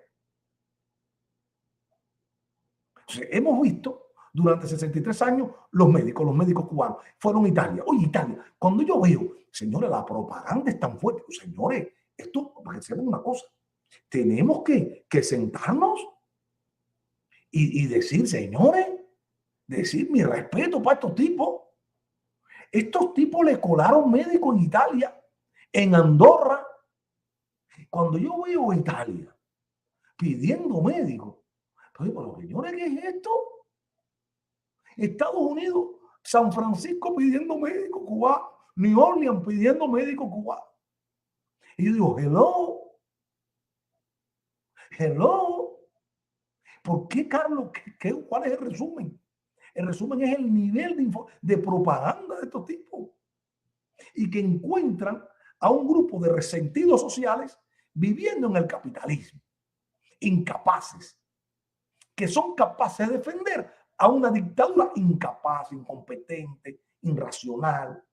Entonces, hemos visto durante 63 años los médicos cubanos fueron a Italia. Oye, Italia, cuando yo veo, señores, la propaganda es tan fuerte. Señores, esto, para que sepan una cosa, tenemos que sentarnos y decir, señores, decir mi respeto para estos tipos. Estos tipos le colaron médicos en Italia, en Andorra. Cuando yo veo a Italia pidiendo médicos, pero señores, ¿qué es esto? Estados Unidos, San Francisco pidiendo médicos cubanos, New Orleans pidiendo médicos cubanos. Y yo digo, hello. ¿Por qué, Carlos? ¿Cuál es el resumen? El resumen es el nivel de propaganda de estos tipos. Y que encuentran a un grupo de resentidos sociales viviendo en el capitalismo, incapaces, que son capaces de defender a una dictadura incapaz, incompetente, irracional,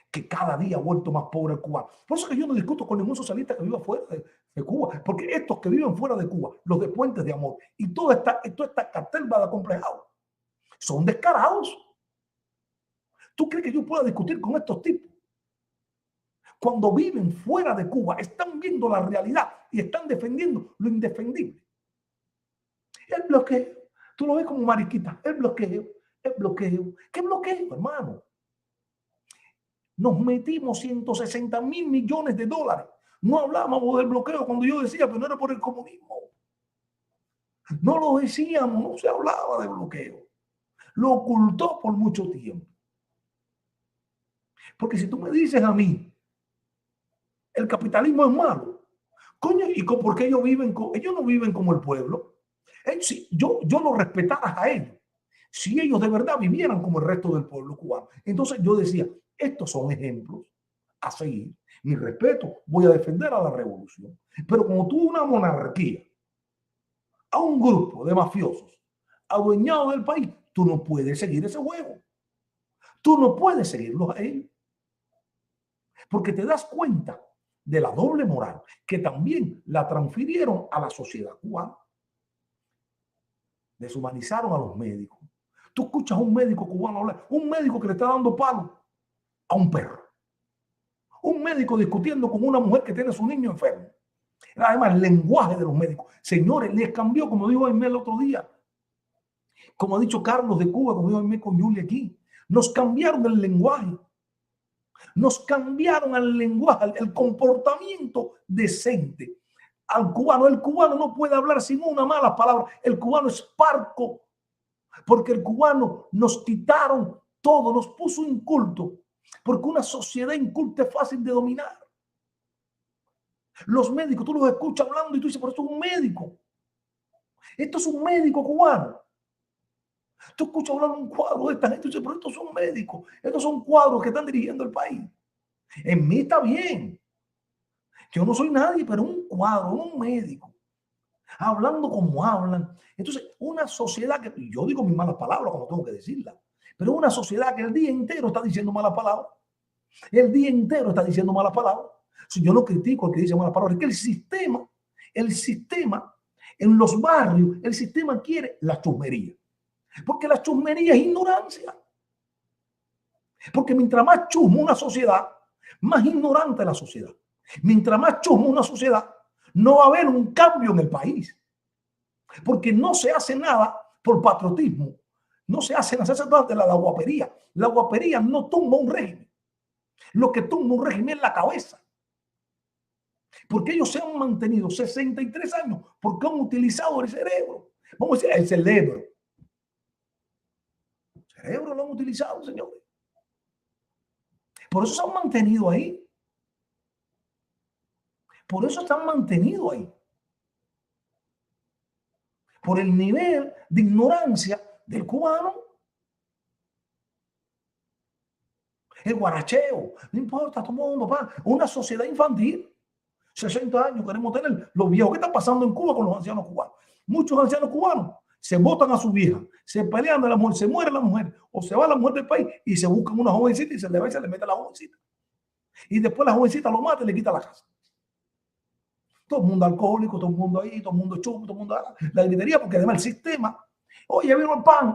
que cada día ha vuelto más pobre el cubano. Por eso que yo no discuto con ningún socialista que viva de Cuba, porque estos que viven fuera de Cuba, los de Puentes de Amor y toda esta cartelba de acomplejados, son descarados. ¿Tú crees que yo pueda discutir con estos tipos? Cuando viven fuera de Cuba, están viendo la realidad y están defendiendo lo indefendible. El bloqueo, tú lo ves como mariquita, el bloqueo, el bloqueo. ¿Qué bloqueo, hermano? Nos metimos 160.000 millones de dólares. No hablábamos del bloqueo cuando yo decía, pero no era por el comunismo. No lo decíamos, no se hablaba de bloqueo. Lo ocultó por mucho tiempo. Porque si tú me dices a mí, el capitalismo es malo, coño, ¿y por qué ellos no viven como el pueblo? Si yo los respetara a ellos, si ellos de verdad vivieran como el resto del pueblo cubano. Entonces yo decía, estos son ejemplos a seguir. Mi respeto, voy a defender a la revolución. Pero como tuvo una monarquía, a un grupo de mafiosos adueñados del país, tú no puedes seguir ese juego. Tú no puedes seguirlos a ellos. Porque te das cuenta de la doble moral que también la transfirieron a la sociedad cubana. Deshumanizaron a los médicos. Tú escuchas a un médico cubano hablar, un médico que le está dando palo a un perro. Un médico discutiendo con una mujer que tiene a su niño enfermo. Además, el lenguaje de los médicos. Señores, les cambió, como dijo Aimé el otro día. Como ha dicho Carlos de Cuba, como dijo Aimé con Julia aquí. Nos cambiaron el lenguaje. Nos cambiaron el lenguaje, el comportamiento decente. Al cubano, el cubano no puede hablar sin una mala palabra. El cubano es parco. Porque el cubano nos quitaron todo, nos puso inculto. Porque una sociedad inculta es fácil de dominar. Los médicos, tú los escuchas hablando y tú dices, pero esto es un médico. Esto es un médico cubano. Tú escuchas hablando un cuadro de esta gente y dices, pero estos son médicos. Estos son cuadros que están dirigiendo el país. En mí está bien. Yo no soy nadie, pero un cuadro, un médico. Hablando como hablan. Entonces, una sociedad que, yo digo mis malas palabras como tengo que decirlas, pero una sociedad que el día entero está diciendo malas palabras. El día entero está diciendo malas palabras. Si yo no critico al que dice malas palabras, es que el sistema en los barrios, el sistema quiere la chusmería. Porque la chusmería es ignorancia. Porque mientras más chusma una sociedad, más ignorante es la sociedad. Mientras más chusma una sociedad, no va a haber un cambio en el país. Porque no se hace nada por patriotismo. No se hace nada de la guapería. La guapería no tumba un régimen. Lo que tumba un régimen es la cabeza. Porque ellos se han mantenido 63 años porque han utilizado el cerebro. Vamos a decir, el cerebro. El cerebro lo han utilizado, señores. Por eso se han mantenido ahí. Por eso están mantenidos ahí. Por el nivel de ignorancia del cubano. El guaracheo. No importa, todo el mundo va. Una sociedad infantil. 60 años queremos tener. Los viejos, ¿qué está pasando en Cuba con los ancianos cubanos? Muchos ancianos cubanos se botan a su vieja, se pelean de la mujer, se muere la mujer, o se va la mujer del país y se buscan una jovencita y se le va y se le mete a la jovencita. Y después la jovencita lo mata y le quita la casa. Todo el mundo alcohólico, todo el mundo ahí, todo el mundo chupo, todo el mundo la gritería, porque además el sistema, oye, vino el pan,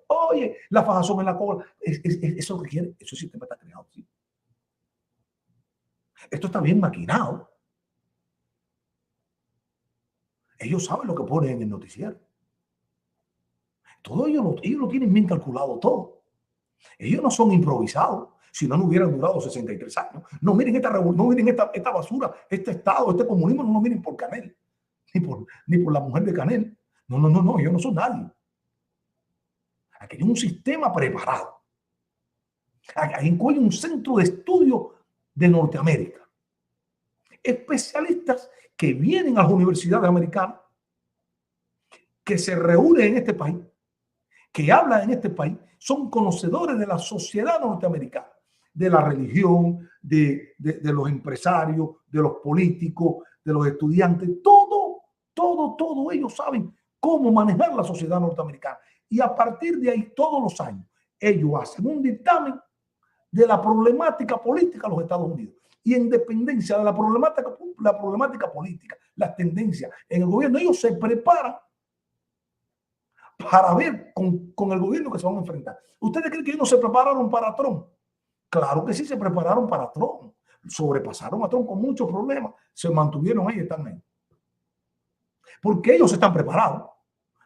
oye, la fajazón en la cola. Eso requiere, ese sistema está creado. ¿Sí? Esto está bien maquinado. Ellos saben lo que ponen en el noticiero. Todo ellos lo tienen bien calculado todo. Ellos no son improvisados. Si no, no hubieran durado 63 años. No miren esta revolución, no miren esta basura, este Estado, este comunismo, no lo miren por Canel, ni por la mujer de Canel. No, ellos no son nadie. Aquí hay un sistema preparado. Aquí hay un centro de estudio de Norteamérica. Especialistas que vienen a las universidades americanas, que se reúnen en este país, que hablan en este país, son conocedores de la sociedad norteamericana, de la religión, de los empresarios, de los políticos, de los estudiantes. Todo ellos saben cómo manejar la sociedad norteamericana. Y a partir de ahí, todos los años, ellos hacen un dictamen de la problemática política de los Estados Unidos. y en dependencia de la problemática política, las tendencias en el gobierno, ellos se preparan para ver con el gobierno que se van a enfrentar. ¿Ustedes creen que ellos no se prepararon para Trump? Claro que sí se prepararon para Trump. Sobrepasaron a Trump con muchos problemas. Se mantuvieron ahí, están ahí. Porque ellos están preparados.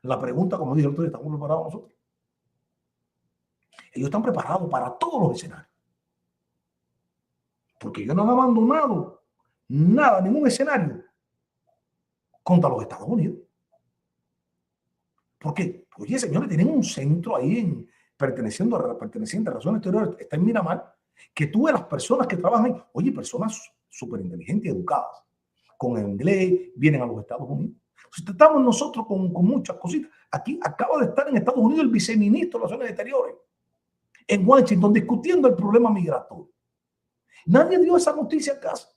La pregunta, como dije el otro día, ¿estamos preparados nosotros? Ellos están preparados para todos los escenarios. Porque ellos no han abandonado nada, ningún escenario contra los Estados Unidos. ¿Por qué? Oye, señores, tienen un centro ahí perteneciente a Relaciones Exteriores, está en Miramar, que tú ves las personas que trabajan ahí, oye, personas súper inteligentes y educadas, con el inglés, vienen a los Estados Unidos. Entonces, estamos nosotros con muchas cositas. Aquí acaba de estar en Estados Unidos el viceministro de Relaciones Exteriores, en Washington, discutiendo el problema migratorio. Nadie dio esa noticia a casa.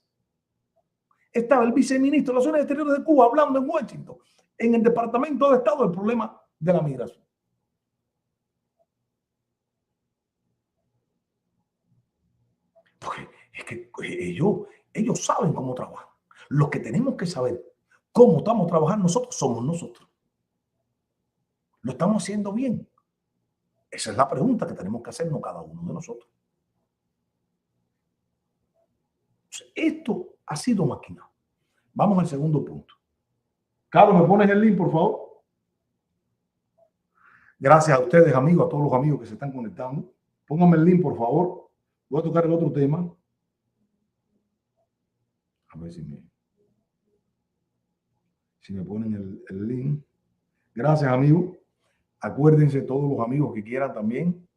Estaba el viceministro de Relaciones Exteriores de Cuba hablando en Washington, en el Departamento de Estado, del problema de la migración. Porque es que ellos saben cómo trabajan. Lo que tenemos que saber cómo estamos trabajando nosotros somos nosotros. ¿Lo estamos haciendo bien? Esa es la pregunta que tenemos que hacernos cada uno de nosotros. Esto ha sido maquinado. Vamos al segundo punto. Carlos, ¿me pones el link, por favor? Gracias a ustedes, amigos, a todos los amigos que se están conectando. Pónganme el link, por favor. Voy a tocar el otro tema. A ver si me ponen el link. Gracias, amigos. Acuérdense, todos los amigos que quieran también,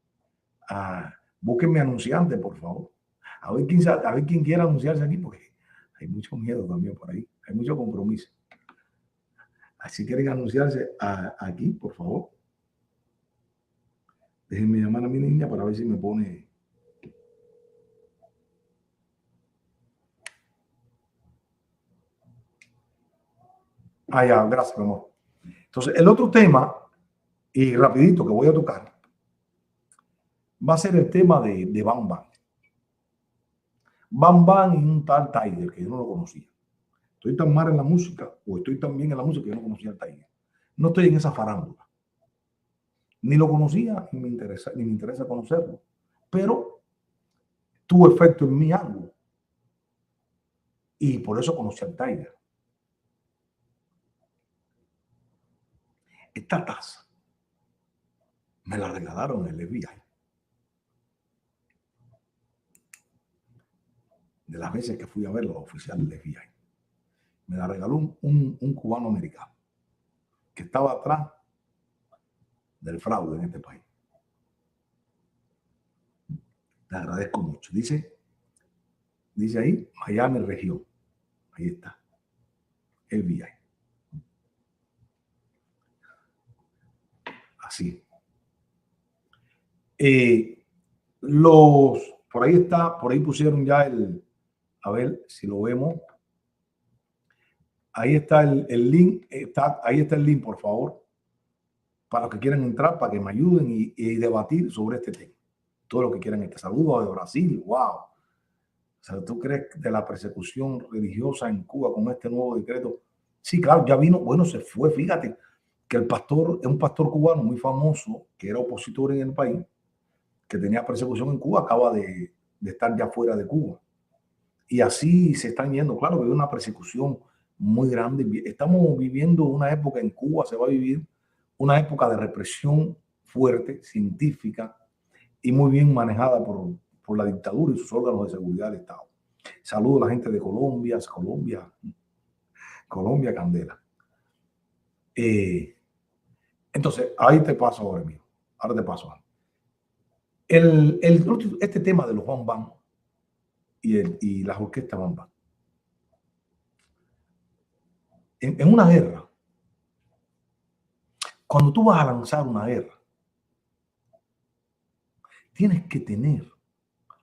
búsquenme anunciantes, por favor. A ver quién quiera anunciarse aquí, porque hay mucho miedo también por ahí. Hay mucho compromiso. Si quieren anunciarse aquí, por favor, déjenme llamar a mi niña para ver si me pone. Ya, gracias, mi amor. Entonces, el otro tema, y rapidito que voy a tocar, va a ser el tema de Bam Bam. Bam Bam y un tal Tiger, que yo no lo conocía. Estoy tan mal en la música, o estoy tan bien en la música que yo no conocía al Tiger. No estoy en esa farándula. Ni lo conocía, ni me interesa conocerlo. Pero tuvo efecto en mí algo. Y por eso conocí al Tiger. Esta taza me la regalaron en el FBI. De las veces que fui a ver a los oficiales del FBI. Me la regaló un cubano americano que estaba atrás del fraude en este país. Le agradezco mucho. Dice ahí, Miami región. Ahí está. FBI. Así. Por ahí está, por ahí pusieron ya a ver si lo vemos. Ahí está el link, ahí está el link, por favor, para los que quieran entrar, para que me ayuden y debatir sobre este tema. Todo lo que quieran. Saludos de Brasil, wow. O sea, ¿tú crees de la persecución religiosa en Cuba con este nuevo decreto? Sí, claro, ya vino, bueno, se fue. Fíjate que el pastor es un pastor cubano muy famoso, que era opositor en el país, que tenía persecución en Cuba, acaba de estar ya fuera de Cuba. Y así se están yendo. Claro que hay una persecución muy grande. Estamos viviendo una época en Cuba, se va a vivir una época de represión fuerte, científica y muy bien manejada por la dictadura y sus órganos de seguridad del Estado. Saludo a la gente de Colombia, Candela. Entonces, ahí te paso ahora, mío. Ahora te paso. Este tema de los Bam Bam y las orquestas Bam Bam. En una guerra, cuando tú vas a lanzar una guerra, tienes que tener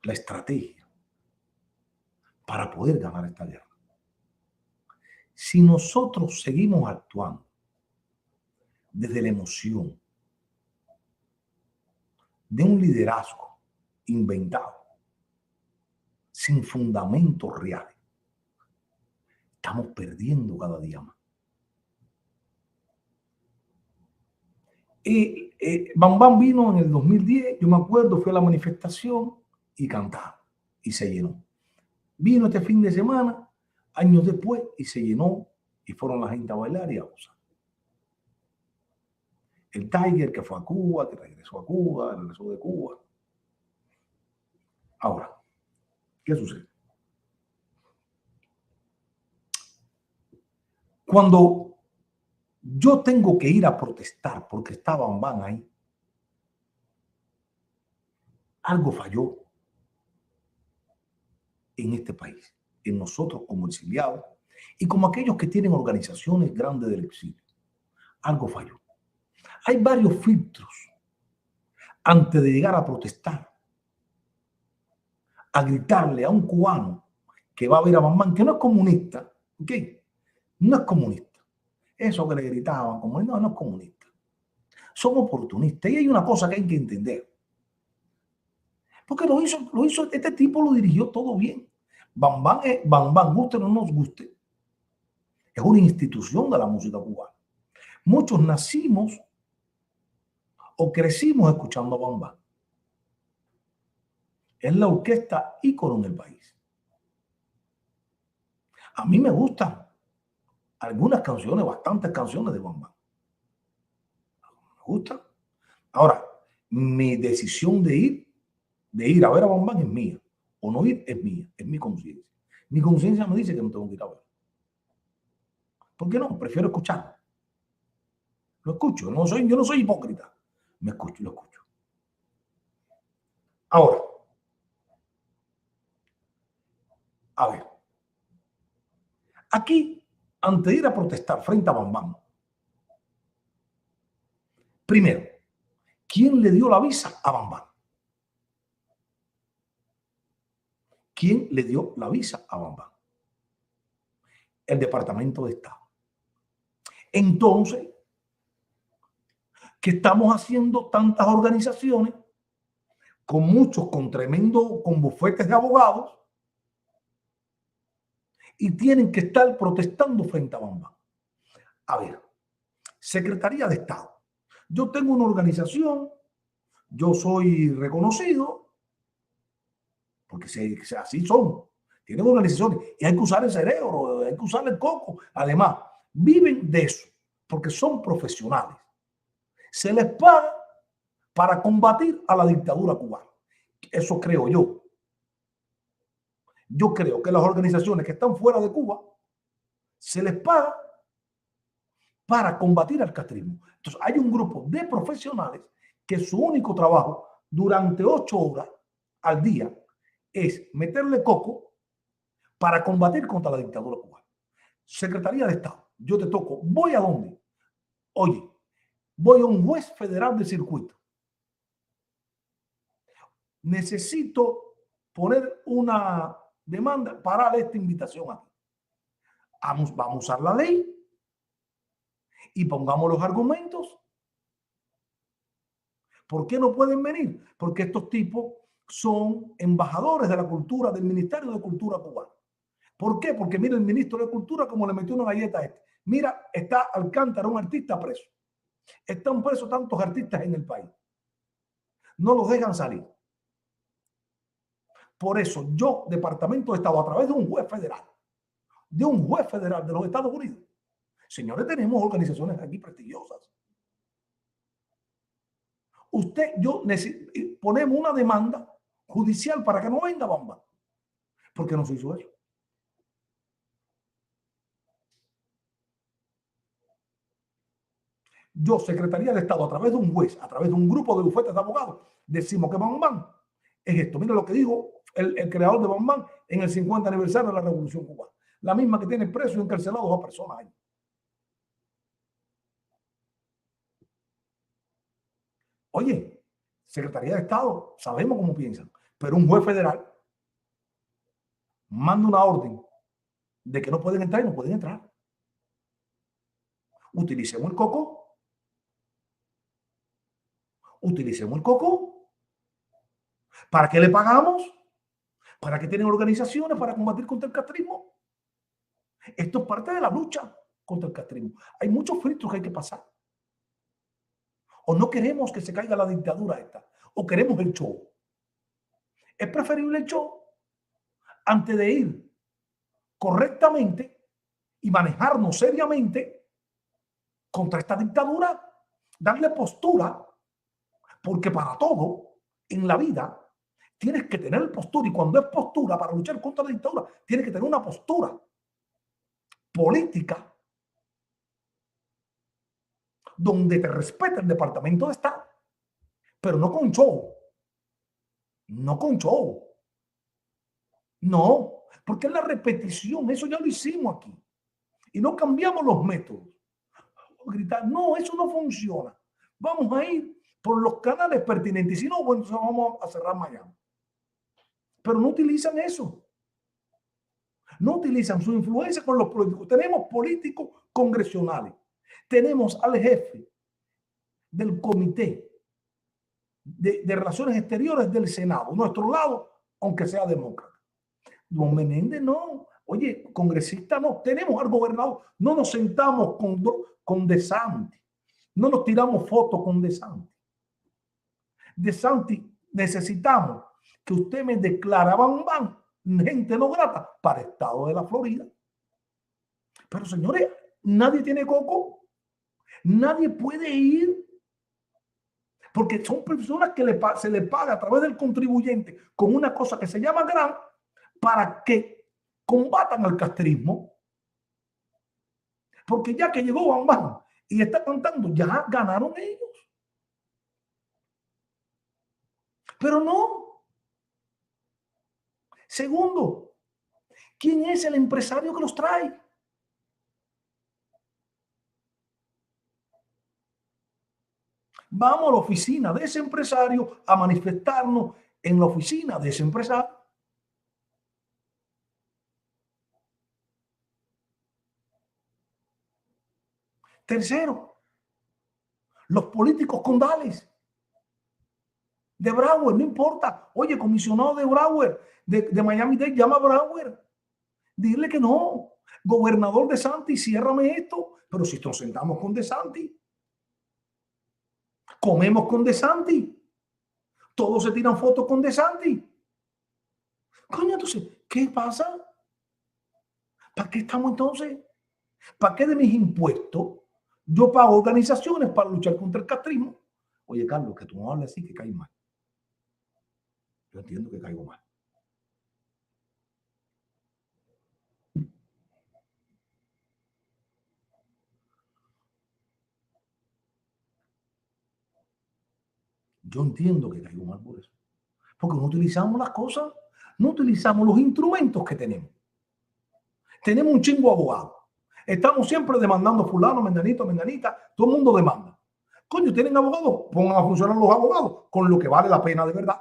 la estrategia para poder ganar esta guerra. Si nosotros seguimos actuando desde la emoción de un liderazgo inventado, sin fundamentos reales. Estamos perdiendo cada día más. Bam Bam vino en el 2010, yo me acuerdo, fue a la manifestación y cantaron y se llenó. Vino este fin de semana, años después, y se llenó y fueron la gente a bailar y a gozar. El Tiger que fue a Cuba, que regresó a Cuba, regresó de Cuba. Ahora, ¿qué sucede? Cuando yo tengo que ir a protestar porque está Bam Bam ahí, algo falló en este país, en nosotros como exiliados y como aquellos que tienen organizaciones grandes del exilio. Algo falló. Hay varios filtros antes de llegar a protestar, a gritarle a un cubano que va a ver a Bam Bam, que no es comunista, ¿ok? No es comunista. Eso que le gritaban, como no es comunista. Son oportunistas. Y hay una cosa que hay que entender. Porque lo hizo, este tipo lo dirigió todo bien. Bam Bam, guste o no nos guste, es una institución de la música cubana. Muchos nacimos o crecimos escuchando a Bam Bam. Es la orquesta ícono en el país. A mí me gustan algunas canciones, bastantes canciones de Bam Bam. Me gustan. Ahora, mi decisión de ir a ver a Bam Bam es mía. O no ir es mía, es mi conciencia. Mi conciencia me dice que no tengo que ir a ver. ¿Por qué no? Prefiero escucharlo. Lo escucho. Yo no soy hipócrita. Me escucho, lo escucho. Ahora, a ver. Aquí, antes de ir a protestar frente a Bam Bam, primero, ¿quién le dio la visa a Bam Bam? ¿Quién le dio la visa a Bam Bam? El Departamento de Estado. Entonces, ¿qué estamos haciendo tantas organizaciones con muchos, con bufetes de abogados y tienen que estar protestando frente a Bam Bam? A ver, Secretaría de Estado. Yo tengo una organización, yo soy reconocido, porque así son. Tienen organizaciones y hay que usar el cerebro, hay que usar el coco. Además, viven de eso, porque son profesionales. Se les paga para combatir a la dictadura cubana. Eso creo yo. Yo creo que las organizaciones que están fuera de Cuba se les paga para combatir al castrismo. Entonces, hay un grupo de profesionales que su único trabajo durante 8 horas al día es meterle coco para combatir contra la dictadura cubana. Secretaría de Estado, yo te toco, ¿voy a dónde? Oye, voy a un juez federal de circuito. Necesito poner una demanda para esta invitación aquí. Vamos a usar la ley y pongamos los argumentos. ¿Por qué no pueden venir? Porque estos tipos son embajadores de la cultura del Ministerio de Cultura cubano. ¿Por qué? Porque mira el ministro de Cultura como le metió una galleta a este. Mira, está Alcántara, un artista preso. Están presos tantos artistas en el país. No los dejan salir. Por eso yo, Departamento de Estado, a través de un juez federal de los Estados Unidos, señores, tenemos organizaciones aquí prestigiosas. Ponemos una demanda judicial para que no venga Bam Bam. ¿Por qué no se hizo eso? Yo, Secretaría de Estado, a través de un juez, a través de un grupo de bufetes de abogados, decimos que Bam Bam es esto. Mira lo que dijo el creador de Bam Bam en el 50 aniversario de la Revolución Cubana. La misma que tiene presos y encarcelados a personas ahí. Oye, Secretaría de Estado, sabemos cómo piensan, pero un juez federal manda una orden de que no pueden entrar y no pueden entrar. Utilicemos el coco. Utilicemos el coco. ¿Para qué le pagamos? ¿Para qué tienen organizaciones para combatir contra el castrismo? Esto es parte de la lucha contra el castrismo. Hay muchos filtros que hay que pasar. O no queremos que se caiga la dictadura esta, o queremos el show. Es preferible el show antes de ir correctamente y manejarnos seriamente contra esta dictadura, darle postura, porque para todo en la vida tienes que tener postura, y cuando es postura para luchar contra la dictadura, tienes que tener una postura política donde te respete el Departamento de Estado, pero no con show. No con show. No, porque es la repetición, eso ya lo hicimos aquí. Y no cambiamos los métodos. Gritar, no, eso no funciona. Vamos a ir por los canales pertinentes. Y si no, bueno, entonces vamos a cerrar Miami. Pero no utilizan eso. No utilizan su influencia con los políticos. Tenemos políticos congresionales. Tenemos al jefe del comité de Relaciones Exteriores del Senado, nuestro lado, aunque sea demócrata. Don Menéndez no. Oye, congresista no. Tenemos al gobernador. No nos sentamos con DeSantis. No nos tiramos fotos con DeSantis. DeSantis, necesitamos que usted me declara Bambán, gente no grata, para el estado de la Florida. Pero señores, nadie tiene coco. Nadie puede ir. Porque son personas que se le paga a través del contribuyente con una cosa que se llama grant para que combatan al castrismo. Porque ya que llegó Bambán y está cantando, ya ganaron ellos. Pero no. Segundo, ¿quién es el empresario que los trae? Vamos a la oficina de ese empresario a manifestarnos en la oficina de ese empresario. Tercero, los políticos condales de Broward, no importa. Oye, comisionado de Broward, de Miami-Dade, llama a Broward. Dile que no. Gobernador DeSantis, ciérrame esto. Pero si nos sentamos con DeSantis, comemos con DeSantis, todos se tiran fotos con DeSantis. Coño, entonces, ¿qué pasa? ¿Para qué estamos entonces? ¿Para qué de mis impuestos yo pago organizaciones para luchar contra el castrismo? Oye, Carlos, que tú no hables así, que caes mal. Yo entiendo que caigo mal. Yo entiendo que caigo mal por eso. Porque no utilizamos las cosas, no utilizamos los instrumentos que tenemos. Tenemos un chingo de abogados. Estamos siempre demandando fulano, menganito, menganita. Todo el mundo demanda. Coño, ¿tienen abogados? Pongan a funcionar los abogados con lo que vale la pena de verdad.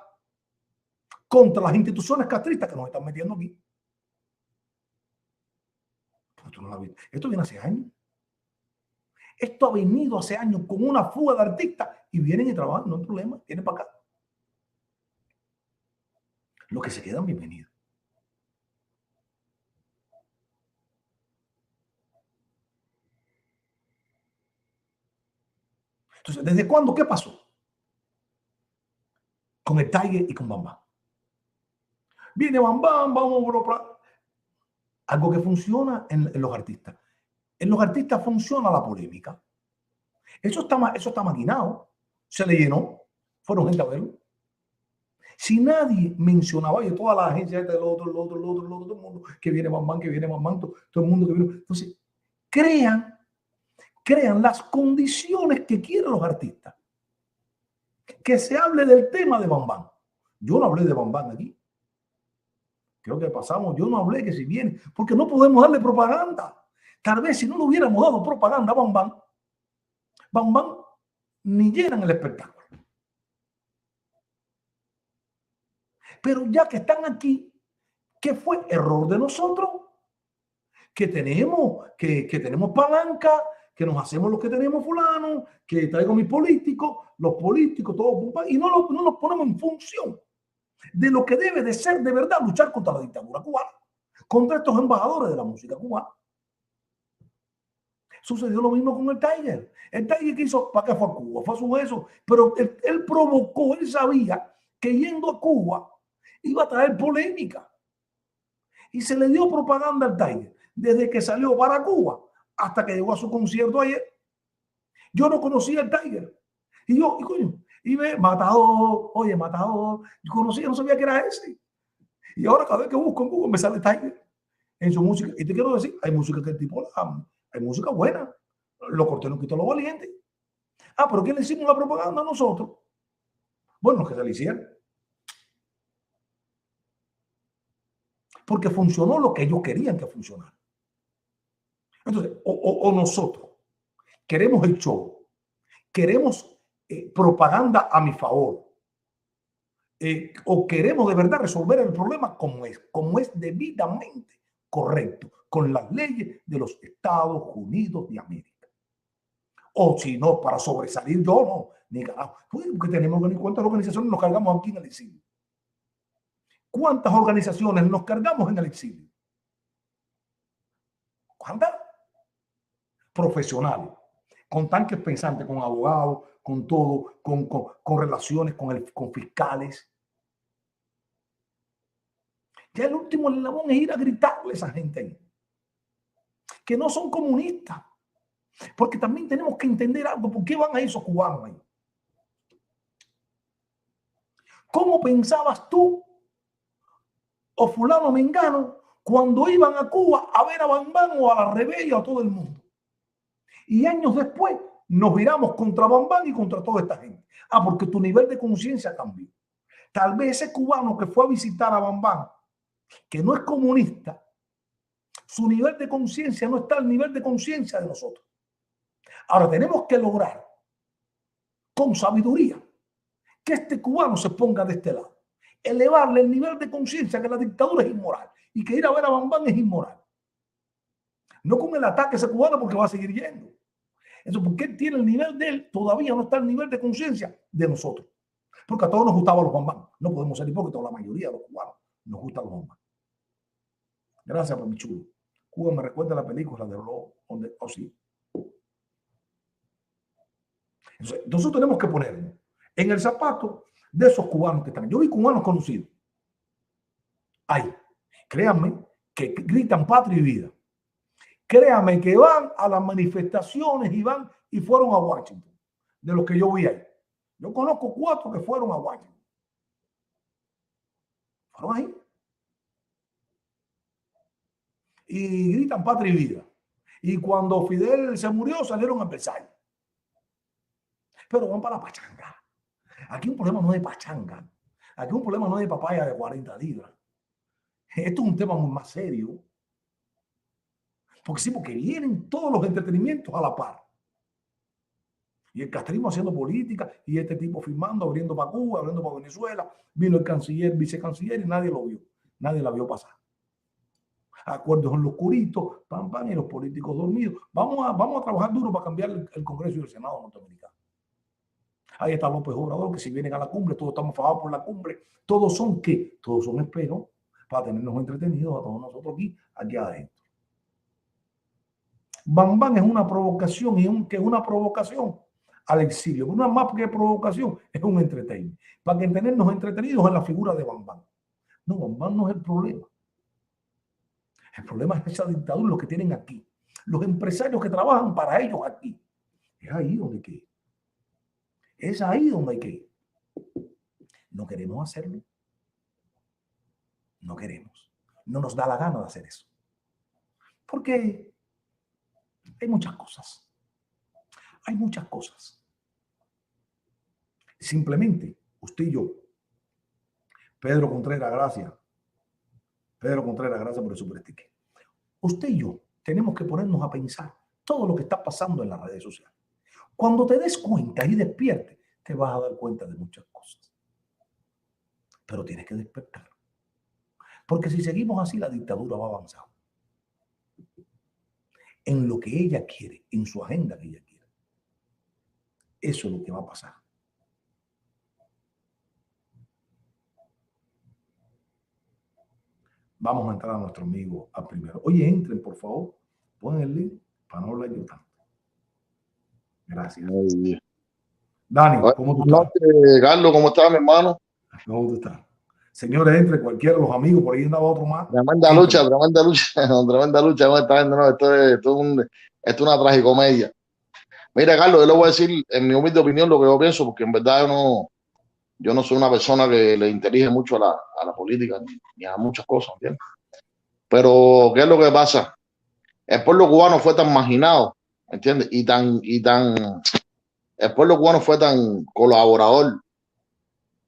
Contra las instituciones castristas que nos están metiendo aquí. Esto viene hace años. Esto ha venido hace años con una fuga de artistas y vienen y trabajan, no hay problema, vienen para acá. Los que se quedan, bienvenidos. Entonces, ¿desde cuándo? ¿Qué pasó? Con el Tiger y con Bambán. Viene Bambán, vamos a algo que funciona en los artistas. En los artistas funciona la polémica. Eso está maquinado. Se le llenó. Fueron gente a verlo. Si nadie mencionaba, oye, toda la agencia del otro, todo el mundo, que viene Bambán, todo el mundo que viene. Entonces, crean las condiciones que quieren los artistas. Que se hable del tema de Bambán. Yo no hablé de Bambán aquí. Creo que pasamos, yo no hablé que si viene, porque no podemos darle propaganda. Tal vez si no le hubiéramos dado propaganda a Bambán ni llenan el espectáculo. Pero ya que están aquí, ¿qué fue? Error de nosotros. Que tenemos palanca, que nos hacemos lo que tenemos fulano, que traigo mis políticos, los políticos, todos, y no nos ponemos en función de lo que debe de ser de verdad luchar contra la dictadura cubana, contra estos embajadores de la música cubana. Sucedió lo mismo con el Tiger. El Tiger quiso, ¿para qué fue a Cuba? Fue a su eso, pero él provocó, él sabía que yendo a Cuba iba a traer polémica. Y se le dio propaganda al Tiger desde que salió para Cuba hasta que llegó a su concierto ayer. Yo no conocía al Tiger. Y coño, y ve, Matador, oye, Matador. Yo conocía, no sabía que era ese. Y ahora cada vez que busco en Google me sale Tiger en su música. Y te quiero decir, hay música que el tipo la ama. Hay música buena. Lo corté, no quitó lo valiente. Ah, pero ¿quién le hicimos la propaganda a nosotros? Bueno, los que se le hicieron. Porque funcionó lo que ellos querían que funcionara. Entonces, o nosotros queremos el show, queremos propaganda a mi favor, o queremos de verdad resolver el problema como es debidamente correcto, con las leyes de los Estados Unidos de América. O si no, para sobresalir yo no, ni carajo, porque tenemos que ver cuántas organizaciones nos cargamos aquí en el exilio. ¿Cuántas organizaciones nos cargamos en el exilio? ¿Cuántas? Profesionales, con tanques pensantes, con abogados, con todo, con relaciones con fiscales. Ya el último eslabón es ir a gritarle a esa gente ahí, que no son comunistas, porque también tenemos que entender algo. ¿Por qué van a esos cubanos ahí? ¿Cómo pensabas tú o fulano mengano cuando iban a Cuba a ver a Bambán o a la Rebella o a todo el mundo? Y años después nos viramos contra Bambán y contra toda esta gente. Ah, porque tu nivel de conciencia cambió. Tal vez ese cubano que fue a visitar a Bambán, que no es comunista, su nivel de conciencia no está al nivel de conciencia de nosotros. Ahora tenemos que lograr con sabiduría que este cubano se ponga de este lado, elevarle el nivel de conciencia que la dictadura es inmoral y que ir a ver a Bambán es inmoral. No con el ataque a ese cubano, porque va a seguir yendo. Eso porque él tiene el nivel de él, todavía no está el nivel de conciencia de nosotros. Porque a todos nos gustaban los Bambán. No podemos ser hipócritas, la mayoría de los cubanos nos gustan los Bambán. Gracias por mi chulo. Cuba me recuerda la película de donde, sí. Entonces, nosotros tenemos que ponernos en el zapato de esos cubanos que están. Yo vi cubanos conocidos. Hay, créanme, que gritan patria y vida. Créanme que van a las manifestaciones y fueron a Washington, de los que yo vi ahí. Yo conozco 4 que fueron a Washington. Fueron ahí. Y gritan patria y vida. Y cuando Fidel se murió, salieron a Versalles. Pero van para la pachanga. Aquí un problema no es de pachanga. Aquí un problema no es de papaya de 40 libras. Esto es un tema muy más serio. Porque sí, porque vienen todos los entretenimientos a la par. Y el castrismo haciendo política, y este tipo firmando, abriendo para Cuba, abriendo para Venezuela. Vino el canciller, vicecanciller, y nadie lo vio. Nadie la vio pasar. Acuerdos en lo oscurito, pam, pam, y los políticos dormidos. Vamos a trabajar duro para cambiar el Congreso y el Senado norteamericano. Ahí está López Obrador, que si vienen a la cumbre, todos estamos fajados por la cumbre. Todos son ¿qué? Todos son espejos para tenernos entretenidos a todos nosotros aquí adentro. Bambán es una provocación, y que es una provocación al exilio. Una más que provocación es un entertainment. Para que tenernos entretenidos en la figura de Bambán. No, Bambán no es el problema. El problema es esa dictadura, los que tienen aquí. Los empresarios que trabajan para ellos aquí. Es ahí donde hay que ir. Es ahí donde hay que ir. No queremos hacerlo. No queremos. No nos da la gana de hacer eso. Porque hay muchas cosas. Hay muchas cosas. Simplemente, usted y yo, Pedro Contreras, gracias. Pedro Contreras, gracias por el supersticker. Usted y yo tenemos que ponernos a pensar todo lo que está pasando en las redes sociales. Cuando te des cuenta y despiertes, te vas a dar cuenta de muchas cosas. Pero tienes que despertar. Porque si seguimos así, la dictadura va a avanzar. En lo que ella quiere, en su agenda que ella quiere. Eso es lo que va a pasar. Vamos a entrar a nuestro amigo a primero. Oye, entren, por favor. Ponen el link para no hablar yo tanto. Gracias. Muy bien. Dani, ¿cómo tú estás? Carlos, ¿cómo estás, mi hermano? ¿Cómo tú estás? Señores, entre cualquiera de los amigos, por ahí andaba otro más. Tremenda lucha, tremenda lucha, tremenda lucha. ¿Cómo estás viendo? No, esto es una tragicomedia. Mira, Carlos, yo le voy a decir, en mi humilde opinión, lo que yo pienso, porque en verdad yo no soy una persona que le interese mucho a la política ni a muchas cosas, ¿entiendes? Pero, ¿qué es lo que pasa? El pueblo cubano fue tan marginado, ¿entiendes? El pueblo cubano fue tan colaborador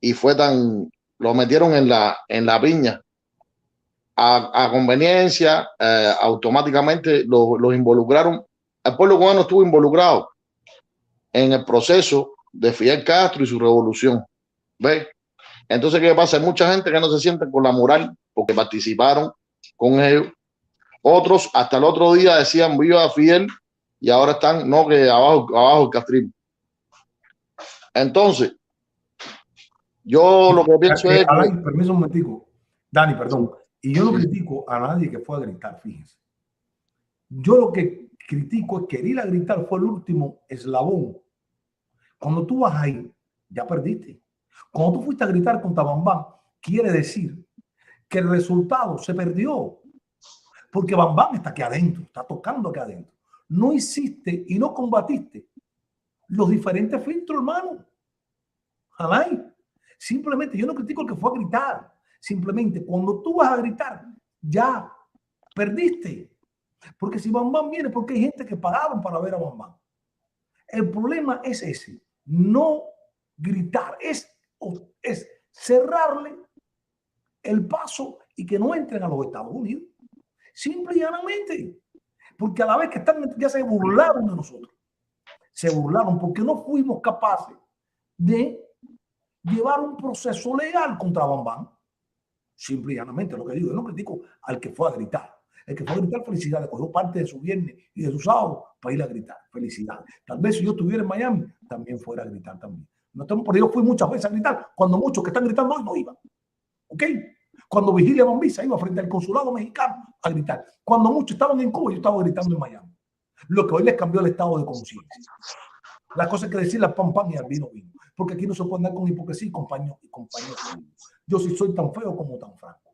y lo metieron en la piña a conveniencia, automáticamente los involucraron. El pueblo cubano estuvo involucrado en el proceso de Fidel Castro y su revolución. ¿Ves? Entonces, ¿qué pasa? Hay mucha gente que no se siente con la moral porque participaron con ellos. Otros hasta el otro día decían viva Fidel y ahora están, no, que abajo el castrismo. Entonces, yo lo que pienso es que... Permiso un momentico. Dani, perdón. Y yo no critico a nadie que fue a gritar, fíjense. Yo lo que critico es que ir a gritar fue el último eslabón. Cuando tú vas ahí, ya perdiste. Cuando tú fuiste a gritar contra Bambán, quiere decir que el resultado se perdió. Porque Bambán está aquí adentro, está tocando aquí adentro. No hiciste y no combatiste los diferentes filtros, hermano. Jamás. Simplemente, yo no critico el que fue a gritar. Simplemente, cuando tú vas a gritar, ya perdiste. Porque si Bambán viene, porque hay gente que pagaron para ver a Bambán. El problema es ese. No gritar. Es cerrarle el paso y que no entren a los Estados Unidos. Simple y llanamente. Porque a la vez que están, ya se burlaron de nosotros. Se burlaron porque no fuimos capaces de llevar un proceso legal contra Bambán. Simple y llanamente lo que digo. Yo no critico al que fue a gritar. El que fue a gritar, felicidades. Cogió parte de su viernes y de su sábado para ir a gritar. Felicidades. Tal vez si yo estuviera en Miami, también fuera a gritar también. No estamos, por yo fui muchas veces a gritar, cuando muchos que están gritando hoy no iban. ¿Ok? Cuando Vigilia Bambisa iba frente al consulado mexicano a gritar. Cuando muchos estaban en Cuba, yo estaba gritando en Miami. Lo que hoy les cambió el estado de conciencia. Las cosas que decir las pan y al vino vino. Porque aquí no se puede andar con hipocresía y compañeros. Yo sí soy tan feo como tan franco.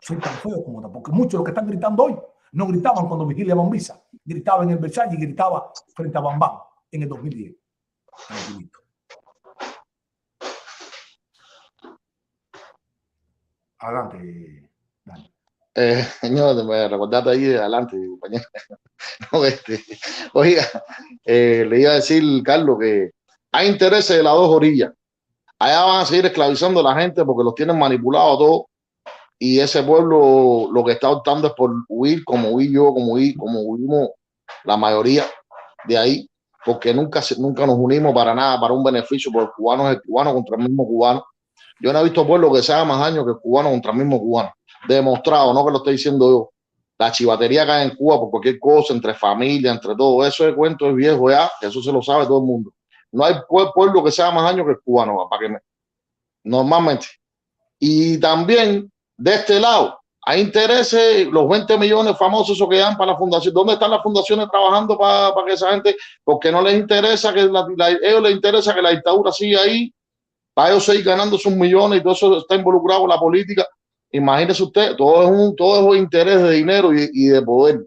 Soy tan feo como tan. Porque muchos de los que están gritando hoy no gritaban cuando Vigilia Bambisa gritaba en el Versalles y gritaba frente a Bambán en el 2010. Tranquilito. Adelante, Dani. Señor, me recordaste ahí adelante, compañero. No, oiga, le iba a decir, Carlos, que hay intereses de las dos orillas. Allá van a seguir esclavizando a la gente porque los tienen manipulados todos. Y ese pueblo lo que está optando es por huir, como huí yo, como huimos la mayoría de ahí, porque nunca nos unimos para nada, para un beneficio, porque el cubano es el cubano contra el mismo cubano. Yo no he visto pueblo que sea más daño que el cubano contra el mismo cubano. Demostrado, no que lo estoy diciendo yo. La chivatería que hay en Cuba por cualquier cosa, entre familia, entre todo eso, de cuento es viejo ya, eso se lo sabe todo el mundo. No hay pueblo que sea más daño que el cubano, para que normalmente. Y también de este lado hay intereses, los 20 millones famosos esos que dan para la fundación. ¿Dónde están las fundaciones trabajando para que esa gente? Porque no les interesa que ellos les interesa que la dictadura siga ahí, para ellos seguir ganando sus millones y todo eso está involucrado en la política. Imagínese usted, todo es interés de dinero y de poder.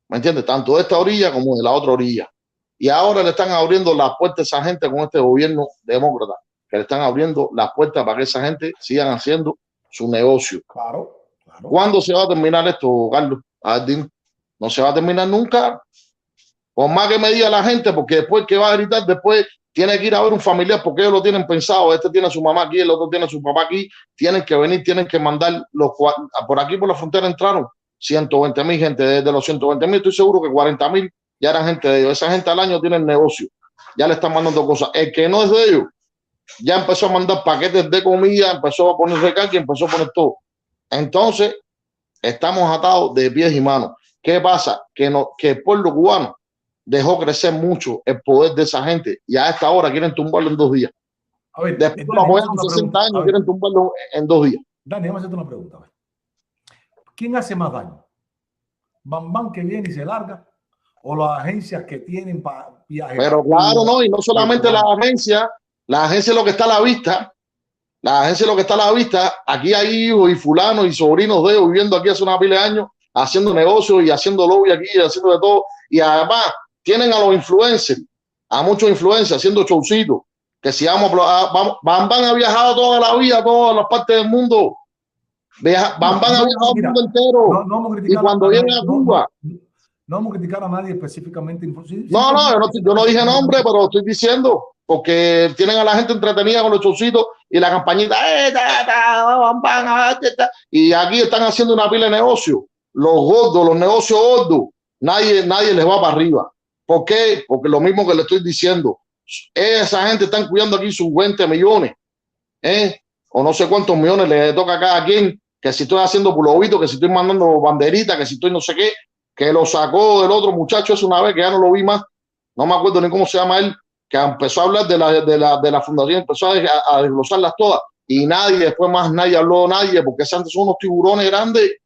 ¿Me entiende? Tanto de esta orilla como de la otra orilla. Y ahora le están abriendo las puertas a esa gente con este gobierno demócrata, que le están abriendo las puertas para que esa gente sigan haciendo su negocio. Claro. ¿Cuándo se va a terminar esto, Carlos? No se va a terminar nunca. Por más que me diga la gente, porque después que va a gritar, después tiene que ir a ver un familiar porque ellos lo tienen pensado. Este tiene a su mamá aquí, el otro tiene a su papá aquí. Tienen que venir, tienen que mandar por aquí por la frontera entraron 120,000 gente. Desde los 120,000 estoy seguro que 40,000 ya eran gente de ellos. Esa gente al año tiene el negocio. Ya le están mandando cosas. El que no es de ellos ya empezó a mandar paquetes de comida, empezó a poner recarga, empezó a poner todo. Entonces, estamos atados de pies y manos. ¿Qué pasa? Que el pueblo cubano dejó crecer mucho el poder de esa gente y a esta hora quieren tumbarlo en 2 días. A ver, después de los 60 años quieren tumbarlo en 2 días. Dani, vamos a hacerte una pregunta. A ver. ¿Quién hace más daño? ¿Bambán que viene y se larga? ¿O las agencias que tienen viajes? Pero claro, no, y no solamente la agencia es lo que está a la vista. La agencia es lo que está a la vista. Aquí hay hijos y fulanos y sobrinos de ellos viviendo aquí hace una pila de años, haciendo negocios y haciendo lobby aquí, y haciendo de todo. Y además tienen a los influencers, a muchos influencers haciendo showcitos. Que si Bambán ha viajado toda la vida a todas las partes del mundo. Bambán ha viajado el mundo entero. Y cuando viene a Cuba. No vamos a criticar a nadie específicamente. Yo no dije nombre, pero estoy diciendo, porque tienen a la gente entretenida con los showcitos y la campañita, y aquí están haciendo una pila de negocios. Los gordos, los negocios gordos, nadie les va para arriba. ¿Por qué? Porque lo mismo que le estoy diciendo, esa gente están cuidando aquí sus 20 millones, o no sé cuántos millones le toca a cada quien, que si estoy haciendo pulovito, que si estoy mandando banderitas, que si estoy no sé qué, que lo sacó del otro muchacho es una vez que ya no lo vi más, no me acuerdo ni cómo se llama él, que empezó a hablar de la fundación, empezó a desglosarlas todas y después más nadie habló, porque antes son unos tiburones grandes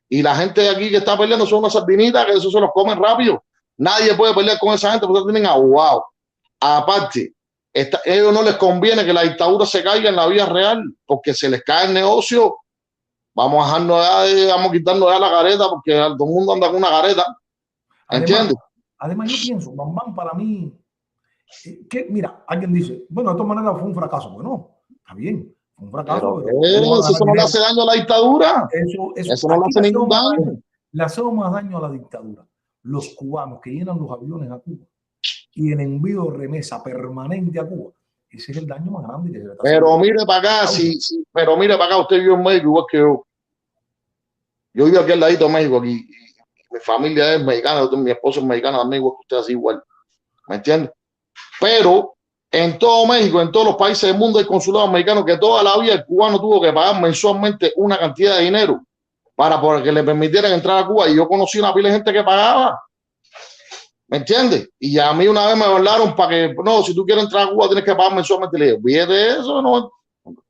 y la gente de aquí que está peleando son unas sardinitas que eso se los comen rápido. Nadie puede pelear con esa gente porque tienen abogados. Aparte, ellos no les conviene que la dictadura se caiga en la vida real porque se les cae el negocio. Vamos a quitarnos ya la careta porque todo el mundo anda con una careta. ¿Entiendes? Además, yo pienso, Bambán para mí, que mira, alguien dice, bueno, de todas maneras fue un fracaso. Bueno, está bien, fue un fracaso. Pero eso no le hace daño a la dictadura. Eso no le hace ningún daño. Le hacemos más daño a la dictadura. Los cubanos que llenan los aviones a Cuba y el envío de remesa permanente a Cuba. Ese es el daño más grande que se le está haciendo. Pero mire para acá, pero mire para acá, usted vive en México igual que yo. Yo vivo aquí al ladito de México, aquí. Mi familia es mexicana, mi esposo es mexicano también, igual que usted, así igual. ¿Me entiende? Pero en todo México, en todos los países del mundo hay consulados mexicanos que toda la vida el cubano tuvo que pagar mensualmente una cantidad de dinero para que le permitieran entrar a Cuba. Y yo conocí una pila de gente que pagaba. ¿Me entiendes? Y a mí una vez me hablaron para que, no, si tú quieres entrar a Cuba tienes que pagar mensualmente. Le dije, fíjate eso, no,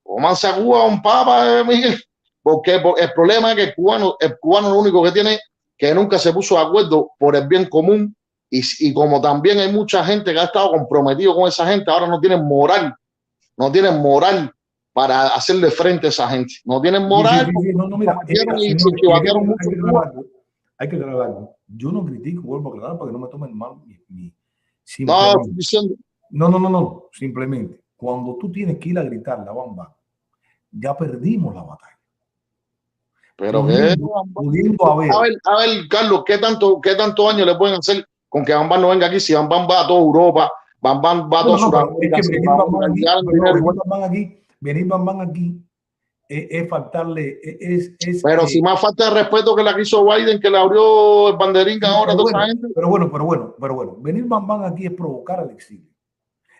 comanse a Cuba un papa, Miguel. Porque el problema es que el cubano lo único que tiene que nunca se puso de acuerdo por el bien común. Y como también hay mucha gente que ha estado comprometido con esa gente, ahora no tienen moral para hacerle frente a esa gente. No tienen moral. Mira, hay que aclarar algo. Yo no critico, vuelvo a aclarar para que no me tomen mal. No. Simplemente, cuando tú tienes que ir a gritar la Bamba, ya perdimos la batalla. Pero a ver, Carlos, ¿qué tanto daño le pueden hacer con que Bambán no venga aquí? Si Bambán va a toda Europa, Bambán va a toda Sudamérica. Venir Bambán aquí es faltarle. Pero si más falta de respeto que la que hizo Biden, que le abrió el banderín ahora a toda esa gente. Pero bueno. Venir Bambán aquí es provocar al exilio.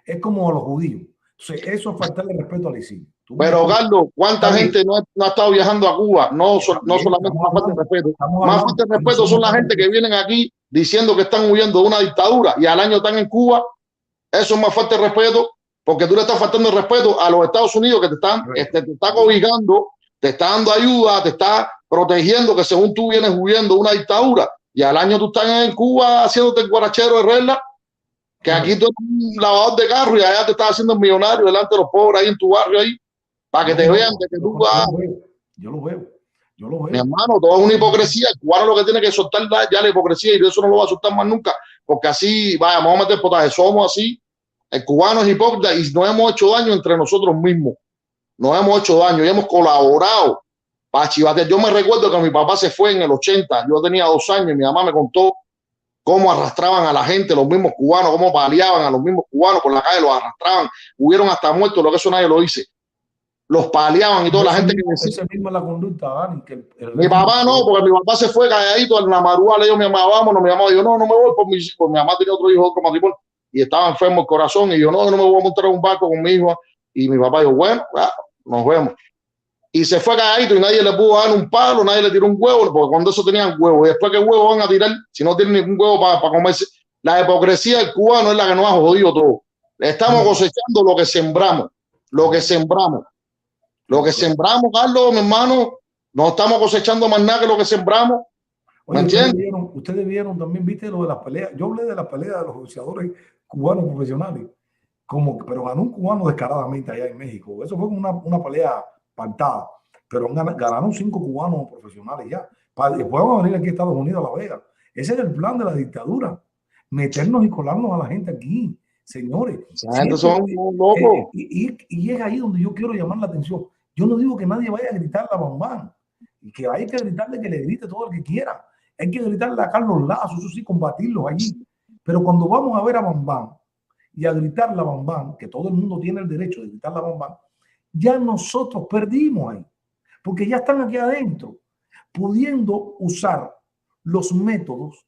Es como a los judíos. Entonces, eso es faltarle respeto al exilio. Pero, Carlos, ¿cuánta gente no ha estado viajando a Cuba? No solamente más falta de respeto. Más falta de respeto son la gente que vienen aquí diciendo que están huyendo de una dictadura y al año están en Cuba. Eso es más falta de respeto, porque tú le estás faltando el respeto a los Estados Unidos que te está cobijando, te está dando ayuda, te está protegiendo, que según tú vienes huyendo de una dictadura y al año tú estás en Cuba haciéndote el guarachero de regla, que aquí tú eres un lavador de carro y allá te estás haciendo el millonario delante de los pobres ahí en tu barrio ahí. Para que te vean de que tú vas. Yo lo veo. Mi hermano, todo es una hipocresía. El cubano lo que tiene que soltar ya la hipocresía y de eso no lo va a soltar más nunca. Porque así, vamos a meter potaje. Somos así. El cubano es hipócrita y nos hemos hecho daño entre nosotros mismos. Nos hemos hecho daño y hemos colaborado para chivatear. Yo me recuerdo que mi papá se fue en el 80. Yo tenía 2 años y mi mamá me contó cómo arrastraban a la gente, los mismos cubanos, cómo paliaban a los mismos cubanos por la calle, los arrastraban. Hubieron hasta muertos, lo que eso nadie lo dice. Los paleaban y toda la gente que decía. Esa misma la conducta, Dani. Mi papá no, porque mi papá se fue calladito en la madrugada, le dijo a mi mamá, vámonos, mi mamá dijo, no me voy por mis hijos. Mi mamá tenía otro hijo, otro matrimonio, y estaba enfermo el corazón, y yo, no me voy a montar en un barco con mi hijo. Y mi papá dijo, bueno, nos vemos. Y se fue calladito y nadie le pudo dar un palo, nadie le tiró un huevo, porque cuando eso tenían huevo, y después qué huevo van a tirar si no tienen ningún huevo para comerse. La hipocresía del cubano es la que nos ha jodido todo. Estamos cosechando lo que sembramos. Lo que sembramos, Carlos, mi hermano, no estamos cosechando más nada que lo que sembramos. ¿Me Oye, entiendes? ustedes vieron también, viste lo de las peleas. Yo hablé de las peleas de los boxeadores cubanos profesionales, pero ganó un cubano descaradamente allá en México. Eso fue una pelea pactada, pero ganaron 5 cubanos profesionales ya. Después van a venir aquí a Estados Unidos, a La Vega. Ese es el plan de la dictadura, meternos y colarnos a la gente aquí, señores. Esa gente son locos. Y es ahí donde yo quiero llamar la atención. Yo no digo que nadie vaya a gritar la bambán, y que hay que gritarle, que le grite todo el que quiera. Hay que gritarle a Carlos Lazo, eso sí, combatirlos allí. Pero cuando vamos a ver a Bambán y a gritar la Bambán, que todo el mundo tiene el derecho de gritar la Bambán, ya nosotros perdimos ahí, porque ya están aquí adentro, pudiendo usar los métodos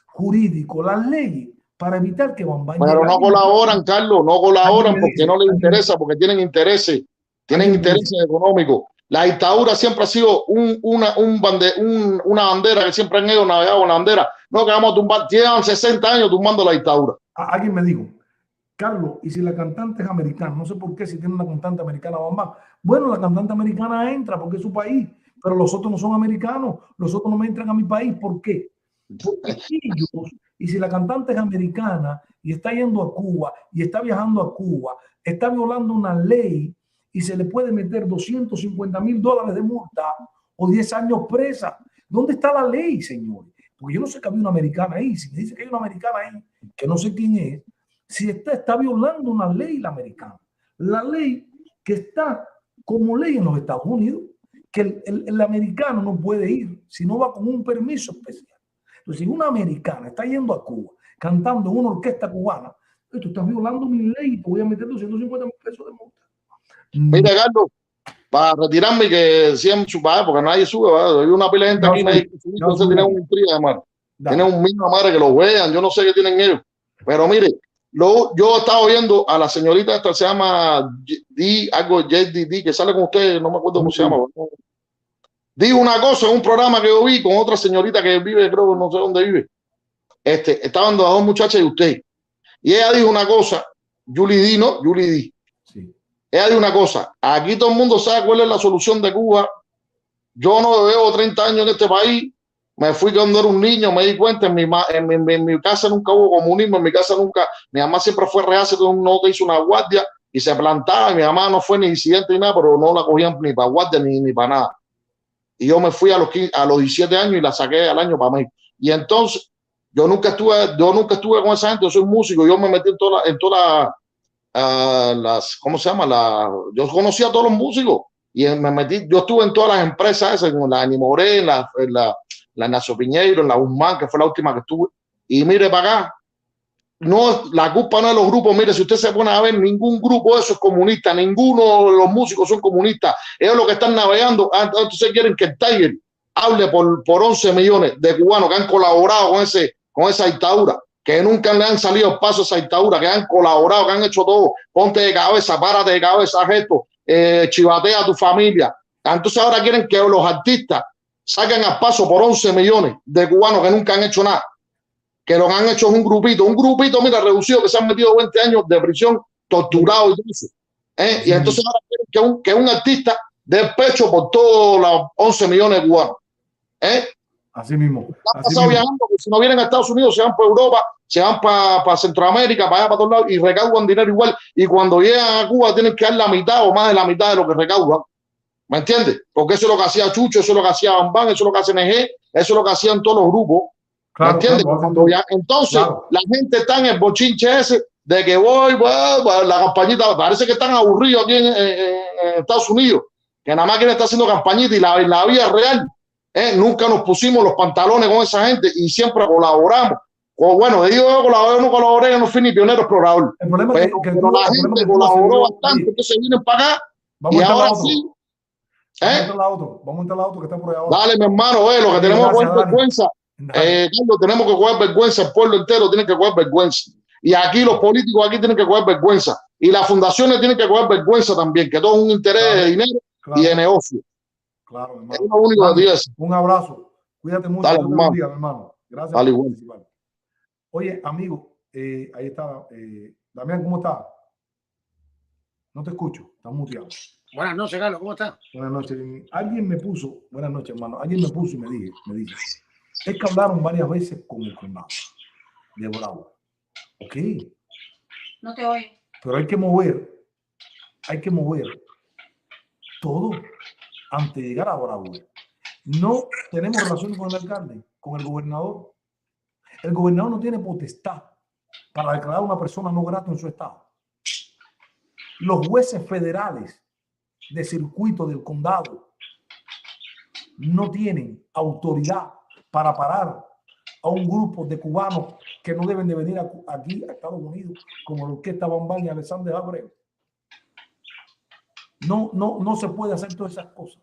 jurídicos, las leyes, para evitar que Bambán Pero no colaboran, Carlos, no colaboran porque no les interesa, porque tienen intereses económicos. La dictadura siempre ha sido una bandera que siempre han ido navegado con la bandera. No, que vamos a tumbar, llevan 60 años tumbando la dictadura. Alguien me dijo, Carlos, y si la cantante es americana, no sé por qué, si tiene una cantante americana Bambán. Bueno, la cantante americana entra porque es su país, pero los otros no son americanos, los otros no me entran a mi país. ¿Por qué? Porque ellos, y si la cantante es americana y está yendo a Cuba y está viajando a Cuba, está violando una ley y se le puede meter $250,000 de multa o 10 años presa. ¿Dónde está la ley, señores? Porque yo no sé que había una americana ahí. Si me dice que hay una americana ahí, que no sé quién es, si está violando una ley la americana. La ley que está como ley en los Estados Unidos, que el americano no puede ir si no va con un permiso especial. Entonces, si una americana está yendo a Cuba cantando en una orquesta cubana, tú estás violando mi ley y te voy a meter $250,000 de multa. Mira, Carlos, para retirarme, que siempre suba, porque nadie sube, ¿verdad? Hay una pila de gente aquí, entonces tienen una intriga, hermano. Tienen un mismo madre que los vean, yo no sé qué tienen ellos. Pero mire, yo estaba oyendo a la señorita esta, se llama algo JDD, que sale con usted, no me acuerdo cómo se llama. Dijo una cosa en un programa que yo vi con otra señorita que vive, creo que no sé dónde vive. Estaban las dos muchachas y usted. Y ella dijo una cosa, Julie D, ¿no? Julie D. Sí. Ella dijo una cosa, aquí todo el mundo sabe cuál es la solución de Cuba. Yo no llevo 30 años en este país, me fui cuando era un niño, me di cuenta, en mi casa nunca hubo comunismo, en mi casa nunca, mi mamá siempre fue reacia, no te hizo una guardia y se plantaba, y mi mamá no fue ni disidente ni nada, pero no la cogían ni para guardia ni para nada. Y yo me fui a los 17 años y la saqué al año para México. Y entonces, yo nunca estuve con esa gente, yo soy músico, yo me metí en todas las, ¿cómo se llama? Yo conocí a todos los músicos y me metí, yo estuve en todas las empresas esas, en la Animoré, en la Ignacio Piñeiro, en la Guzmán, que fue la última que estuve. Y mire para acá, no, la culpa no es de los grupos. Mire, si usted se pone a ver, ningún grupo de esos es comunista, ninguno de los músicos son comunistas. Ellos lo que están navegando, entonces quieren que el Tiger hable por 11 millones de cubanos que han colaborado con esa dictadura, que nunca le han salido al paso a esa dictadura, que han colaborado, que han hecho todo. Ponte de cabeza, párate de cabeza, gesto, chivatea a tu familia. Entonces ahora quieren que los artistas saquen al paso por 11 millones de cubanos que nunca han hecho nada, que lo han hecho es un grupito, mira, reducido, que se han metido 20 años de prisión, torturado y todo eso. Y entonces ahora quieren que un artista dé pecho por todos los 11 millones de cubanos. Así mismo. Están pasado viajando, porque si no vienen a Estados Unidos, se van para Europa, se van para Centroamérica, para allá, para todos lados, y recaudan dinero igual. Y cuando llegan a Cuba tienen que dar la mitad o más de la mitad de lo que recaudan. ¿Me entiendes? Porque eso es lo que hacía Chucho, eso es lo que hacía Bambán, eso es lo que hace NG, eso es lo que hacían todos los grupos. Claro, ¿me entiendes? Claro, entonces, la gente está en el bochinche ese de que la campañita, parece que están aburridos aquí en Estados Unidos, que nada más quieren estar haciendo campañita y la vida real. Nunca nos pusimos los pantalones con esa gente y siempre colaboramos. Bueno, yo no colaboré, yo no fui ni pionero explorador. El problema pero la gente colaboró bastante, entonces vienen para acá y ahora sí. Vamos a entrar a otro que está por ahí abajo. Dale, mi hermano, lo que tenemos que coger vergüenza. Carlos, tenemos que coger vergüenza, el pueblo entero tiene que coger vergüenza. Y aquí los políticos aquí tienen que coger vergüenza. Y las fundaciones tienen que coger vergüenza también, que todo es un interés de dinero y de negocio. Claro, hermano. Es lo único que digo. Un abrazo. Cuídate mucho. Dale, hermano. Día, hermano. Gracias Dale, por participar. Oye, amigo, ahí está. Damián, ¿cómo está? No te escucho, estás muteado. Buenas noches, Carlos, ¿cómo estás? Buenas noches. Alguien me puso, buenas noches, hermano. Alguien me puso y me dice, es que hablaron varias veces con el condado de Broward. Ok. No te oigo. Pero hay que mover todo antes de llegar a Broward. No tenemos relación con el alcalde, con el gobernador. El gobernador no tiene potestad para declarar a una persona no grata en su estado. Los jueces federales de circuito del condado no tienen autoridad para parar a un grupo de cubanos que no deben de venir aquí a Estados Unidos, como la Orquesta Bambán y Alexander Abreu. No se puede hacer todas esas cosas.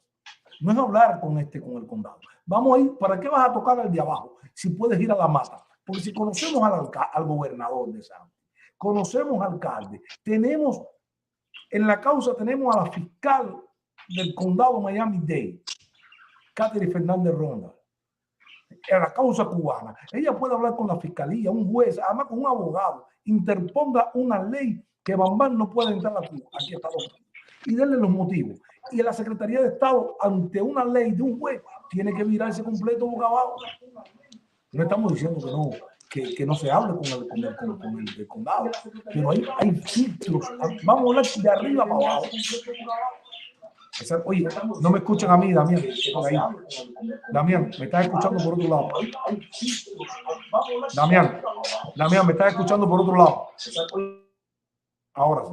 No es hablar con el condado. Vamos a ir, ¿para qué vas a tocar al de abajo? Si puedes ir a la mata. Porque si conocemos al gobernador de Santi, conocemos al alcalde, tenemos en la causa, tenemos a la fiscal del condado Miami-Dade, Catherine Fernández Ronda, en la causa cubana. Ella puede hablar con la fiscalía, un juez, además con un abogado, interponga una ley que Bambán no puede entrar a Cuba, aquí a Estados Unidos, y darle los motivos. Y la Secretaría de Estado, ante una ley de un juez, tiene que virarse completo boca abajo. No estamos diciendo que no se hable con el condado, pero hay filtros. Vamos a hablar de arriba para abajo. Oye, no me escuchan a mí, Damián. Damián, me estás escuchando por otro lado. Damián, me estás escuchando por otro lado. Ahora sí.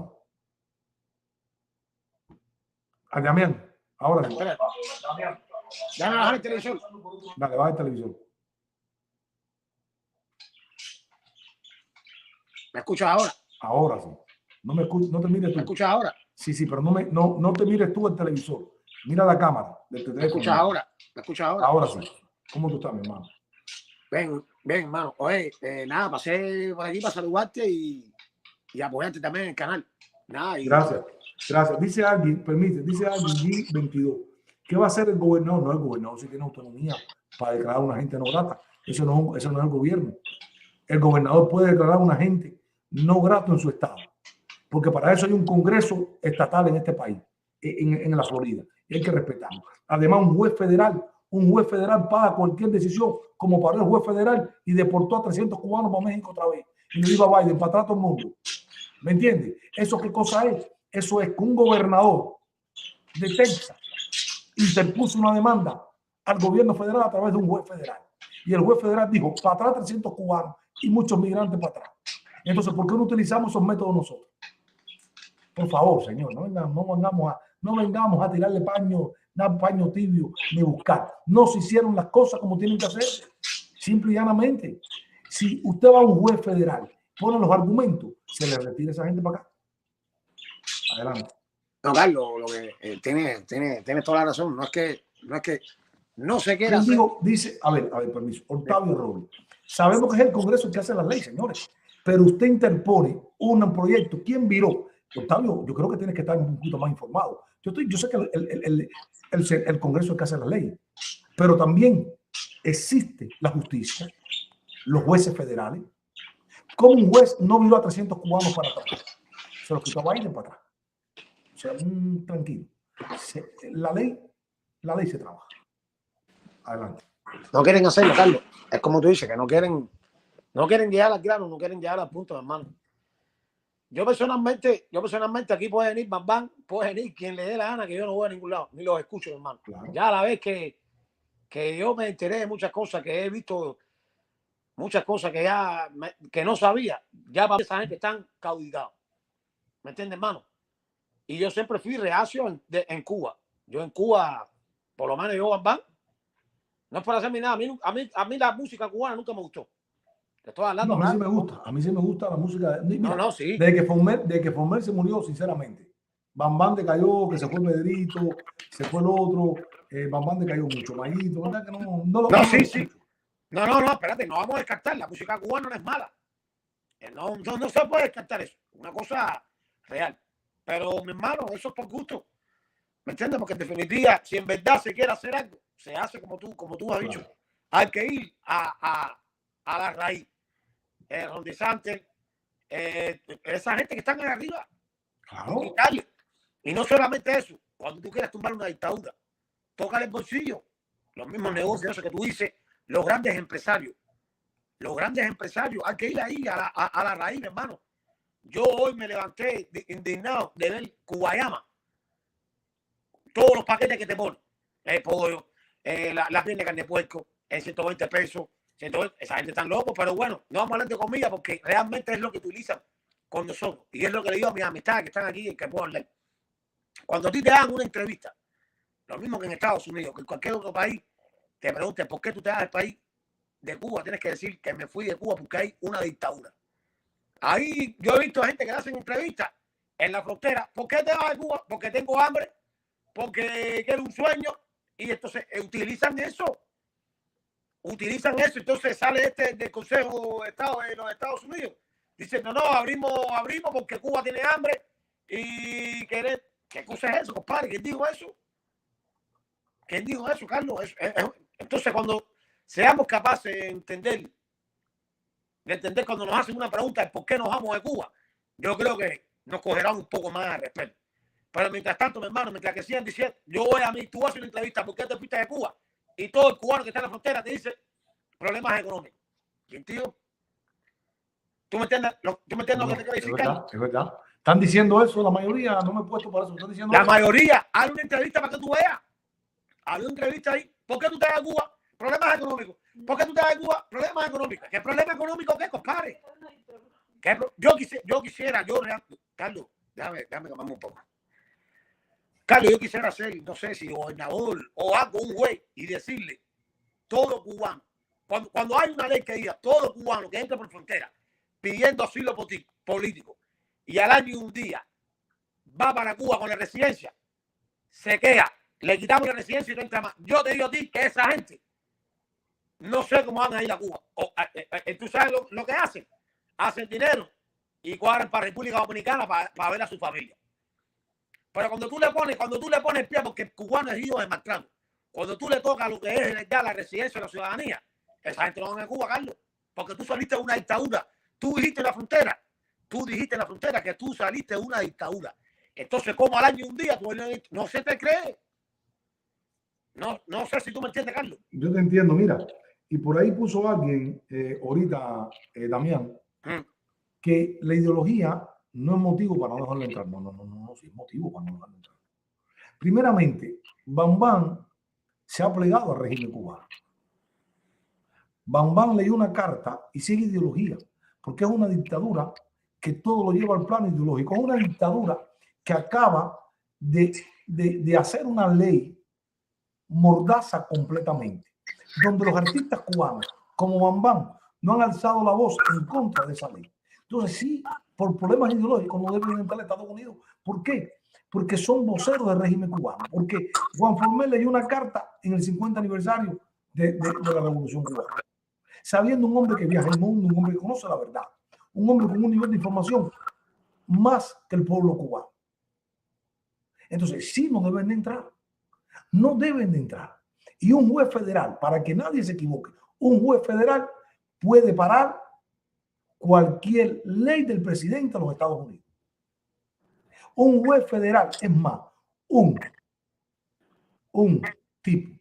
Damián, ahora sí. Dame bajar el televisor. Dale, baja el televisor. ¿Me escuchas ahora? Ahora sí. No te mires tú. ¿Me escuchas ahora? Sí, pero no te mires tú el televisor. Mira la cámara del teléfono. ¿Me escuchas ahora? ¿Me escuchas ahora? Ahora sí. ¿Cómo tú estás, mi hermano? Bien, hermano. Oye, nada, pasé por aquí para saludarte y apoyarte también en el canal. Nada, Gracias. Dice alguien, G22, ¿qué va a hacer el gobernador? No, el gobernador sí tiene autonomía para declarar a una gente no grata. Eso no es el gobierno. El gobernador puede declarar a una gente no grato en su estado, porque para eso hay un congreso estatal en este país, en la Florida, y hay que respetarlo. Además, un juez federal paga cualquier decisión, como paró el juez federal y deportó a 300 cubanos para México otra vez, y le dijo a Biden, para atrás todo el mundo. ¿Me entiendes? ¿Eso qué cosa es? Eso es que un gobernador de Texas interpuso una demanda al gobierno federal a través de un juez federal. Y el juez federal dijo, para atrás 300 cubanos y muchos migrantes para atrás. Entonces, ¿por qué no utilizamos esos métodos nosotros? Por favor, señor, no vengamos a tirarle paño tibio ni buscar. No se hicieron las cosas como tienen que hacer. Simple y llanamente. Si usted va a un juez federal, pone los argumentos, se le retira a esa gente para acá. Adelante. No, Carlos, lo que tienes toda la razón. No es que no se quiera hacer. Dice, a ver, permiso. Octavio Robles. Sabemos que es el Congreso el que hace las leyes, señores. Pero usted interpone un proyecto. ¿Quién viró? Octavio, yo creo que tienes que estar un poquito más informado. Yo sé que el Congreso es el que hace las leyes. Pero también existe la justicia, los jueces federales. ¿Cómo un juez no viró a 300 cubanos para atrás? Se los quitó a Biden para atrás. O sea, tranquilo. La ley se trabaja. Adelante. No quieren hacerlo, Carlos. Es como tú dices, que no quieren llegar al grano, no quieren llegar al punto, hermano. Yo personalmente aquí puede venir Bambán, puede venir quien le dé la gana, que yo no voy a ningún lado, ni los escucho, hermano. Claro. Ya a la vez que yo me enteré de muchas cosas, que he visto muchas cosas que no sabía, ya para esa gente están caudicados. ¿Me entiendes, hermano? Y yo siempre fui reacio en Cuba. Yo en Cuba, por lo menos yo, Bambán, no es por hacerme nada. A mí la música cubana nunca me gustó. Te estoy hablando. No, a mí sí me gusta la música. Mira, sí. Desde que Formel se murió, sinceramente. Bambán decayó, que se fue Pedrito, se fue el otro. Bambán decayó mucho. Mayito, ¿verdad que no sí. No, espérate, no vamos a descartar. La música cubana no es mala. No se puede descartar eso. Una cosa real. Pero, mi hermano, eso es por gusto. ¿Me entiendes? Porque en definitiva, si en verdad se quiere hacer algo, se hace como tú has dicho. Hay que ir a la raíz. Ron DeSantis, esa gente que están ahí arriba, Claro. Y no solamente eso, cuando tú quieres tumbar una dictadura, tócale el bolsillo. Los mismos negocios, eso que tú dices, los grandes empresarios, hay que ir ahí a la raíz, hermano. Yo hoy me levanté indignado de ver Cubayama, todos los paquetes que te ponen, el pollo, la pierna de carne de puerco, en 120 pesos, 120, esa gente está loco, pero bueno, no vamos a hablar de comida porque realmente es lo que utilizan con nosotros. Y es lo que le digo a mis amistades que están aquí y que puedo hablar. Cuando a ti te dan una entrevista, lo mismo que en Estados Unidos, que en cualquier otro país, te pregunten por qué tú te das del país de Cuba, tienes que decir que me fui de Cuba porque hay una dictadura. Ahí yo he visto gente que hacen entrevistas en la frontera. ¿Por qué te vas de Cuba? Porque tengo hambre, porque quiero un sueño. Y entonces utilizan eso. Entonces sale del Consejo de Estado de los Estados Unidos diciendo, no, abrimos porque Cuba tiene hambre y querer. ¿Qué cosa es eso, compadre? ¿Quién dijo eso? Carlos? Entonces, cuando seamos capaces de entender cuando nos hacen una pregunta de por qué nos vamos de Cuba, yo creo que nos cogerán un poco más de respeto. Pero mientras tanto, mi hermano, mientras que sigan diciendo, yo voy a mí, tú haces una entrevista, ¿por qué te fuiste de Cuba? Y todo el cubano que está en la frontera te dice problemas económicos. ¿Quién, tío? ¿Tú me entiendes lo que te quiero decir, Carlos? Es verdad. Están diciendo eso, la mayoría, no me he puesto para eso. Están diciendo La eso. mayoría, hay una entrevista para que tú veas. Hay una entrevista ahí. ¿Por qué tú te vas a Cuba? Problemas económicos. ¿Por qué tú te vas a Cuba? Problemas económicos. ¿Qué problema económico qué, compadre? Yo quisiera, Carlos, déjame calmarme un poco. Carlos, yo quisiera ser, no sé si gobernador o algo, un juez, y decirle, todo cubano, cuando hay una ley que diga, todo cubano que entre por frontera pidiendo asilo político y al año y un día va para Cuba con la residencia, se queda, le quitamos la residencia y no entra más. Yo te digo a ti que esa gente no sé cómo van a ir a Cuba. Tú sabes lo que hacen. Hacen dinero y cuadran para República Dominicana para ver a su familia. Pero cuando tú le pones pie, porque el cubano es hijo de maltrato, cuando tú le tocas lo que es ya la residencia de la ciudadanía, esa gente no va a Cuba, Carlos, porque tú saliste de una dictadura. Tú dijiste en la frontera que tú saliste de una dictadura. Entonces, ¿cómo al año y un día? No se te cree. No sé si tú me entiendes, Carlos. Yo te entiendo, mira. Y por ahí puso alguien, ahorita, Damián, que la ideología no es motivo para no dejarlo entrar. No, sí es motivo para no dejarlo entrar. Primeramente, Bambán se ha plegado al régimen cubano. Bambán leyó una carta y sigue ideología, porque es una dictadura que todo lo lleva al plano ideológico. Es una dictadura que acaba de hacer una ley mordaza completamente, donde los artistas cubanos, como Bambán, no han alzado la voz en contra de esa ley. Entonces, sí, por problemas ideológicos no deben entrar a Estados Unidos. ¿Por qué? Porque son voceros del régimen cubano. Porque Juan Formel leyó una carta en el 50 aniversario de la Revolución Cubana, sabiendo un hombre que viaja el mundo, un hombre que conoce la verdad, un hombre con un nivel de información más que el pueblo cubano. Entonces, sí, no deben de entrar. No deben de entrar. Y un juez federal, para que nadie se equivoque, un juez federal puede parar cualquier ley del presidente de los Estados Unidos. Un juez federal, es más, un tipo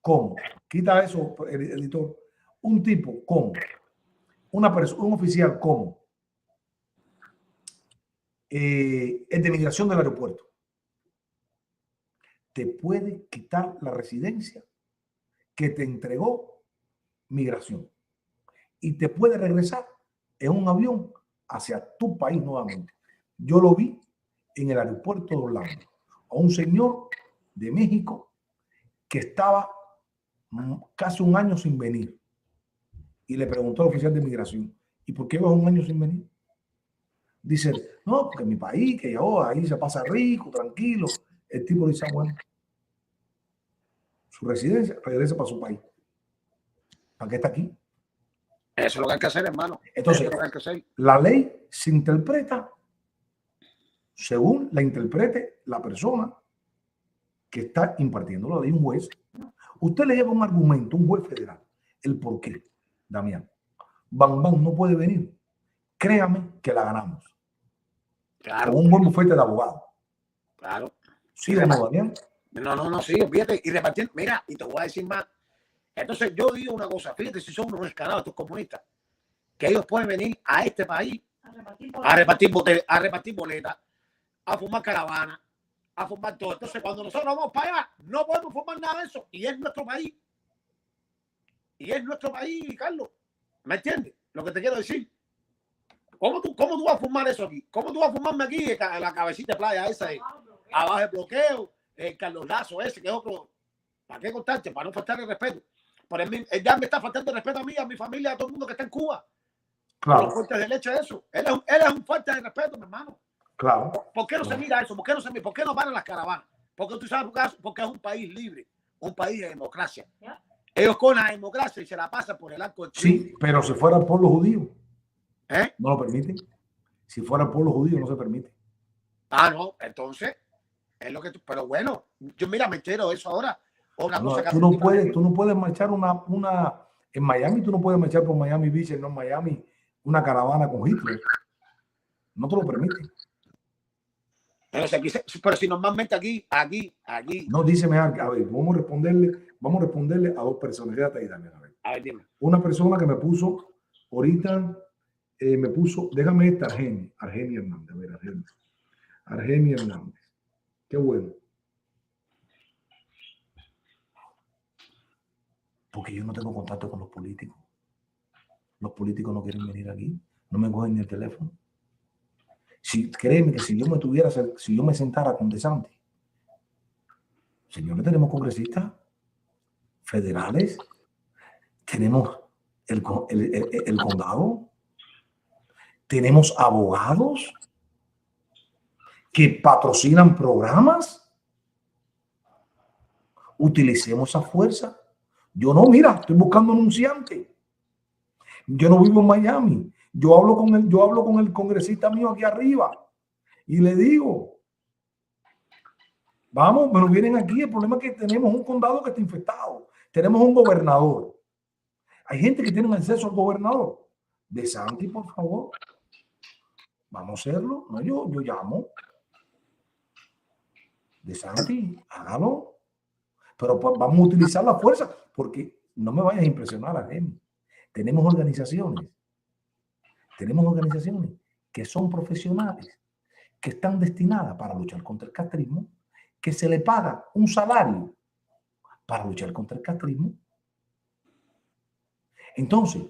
como, quita eso, editor, un tipo como, una persona, un oficial como el de migración del aeropuerto, te puede quitar la residencia que te entregó migración y te puede regresar en un avión hacia tu país nuevamente. Yo lo vi en el aeropuerto de Orlando, a un señor de México que estaba casi un año sin venir y le preguntó al oficial de migración, ¿y por qué vas un año sin venir? Dice, no, porque en mi país, que yo ahí se pasa rico, tranquilo. El tipo dice, bueno, su residencia, regresa para su país. ¿Para qué está aquí? Eso es lo que hay que hacer, hermano. Entonces, la ley se interpreta según la interprete la persona que está impartiendo la ley, un juez. Usted le lleva un argumento, un juez federal, el por qué, Damián. Bambán no puede venir. Créame que la ganamos. Claro, con un buen bufete de abogados. claro. ¿Sí o no, Daniel? No, sí, fíjate, y repartir, mira, y te voy a decir más. Entonces yo digo una cosa, fíjate si son unos escalados estos comunistas, que ellos pueden venir a este país a repartir boletas, a formar caravanas, a formar todo. Entonces cuando nosotros vamos para allá, no podemos formar nada de eso, y es nuestro país. Y es nuestro país, Carlos. ¿Me entiendes? Lo que te quiero decir. ¿Cómo tú vas a formar eso aquí? ¿Cómo tú vas a formarme aquí en la cabecita de playa esa, abajo el bloqueo, el Carlos Lazo ese, que es otro? ¿Para qué contarte? Para no faltarle respeto. Por él ya me está faltando el respeto a mí, a mi familia, a todo el mundo que está en Cuba. Por los Claro, cortes de leche, eso. Él es un falta de respeto, mi hermano. claro. ¿Por qué no se mira eso? ¿Por qué no van las caravanas? Porque tú sabes, porque es un país libre, un país de democracia. Ellos con la democracia y se la pasan por el arco del triunfo. Sí, pero si fuera el pueblo judío, ¿Eh? no lo permiten. Si fuera el pueblo judío, no se permite. Ah, no, entonces, es lo que tú, pero bueno, yo mira, me entero de eso ahora. Una No, cosa que tú no puedes marchar en Miami, tú no puedes marchar por Miami Beach, no en Miami, una caravana con Hitler. No te lo permiten. pero si normalmente aquí. No, díceme, a ver, vamos a responderle a dos personas. Quédate ahí, Daniel. A ver, dime. Una persona que me puso ahorita, déjame esta, Argenia Hernández, a ver, Argenia Hernández. Qué bueno. Porque yo no tengo contacto con los políticos. Los políticos no quieren venir aquí, no me cogen ni el teléfono. Créeme que si yo me sentara con DeSantis, señores, tenemos congresistas federales, tenemos el condado, tenemos abogados que patrocinan programas. Utilicemos esa fuerza. Yo no, mira, estoy buscando anunciantes. Yo no vivo en Miami. Yo hablo con el congresista mío aquí arriba y le digo, vamos, pero vienen aquí. El problema es que tenemos un condado que está infectado. Tenemos un gobernador. Hay gente que tiene acceso al gobernador. DeSantis, por favor. Vamos a hacerlo. No, yo llamo. DeSantis, hágalo. Pero pues, vamos a utilizar la fuerza porque no me vayas a impresionar a Jenny. Tenemos organizaciones que son profesionales, que están destinadas para luchar contra el castrismo, que se le paga un salario para luchar contra el castrismo. Entonces,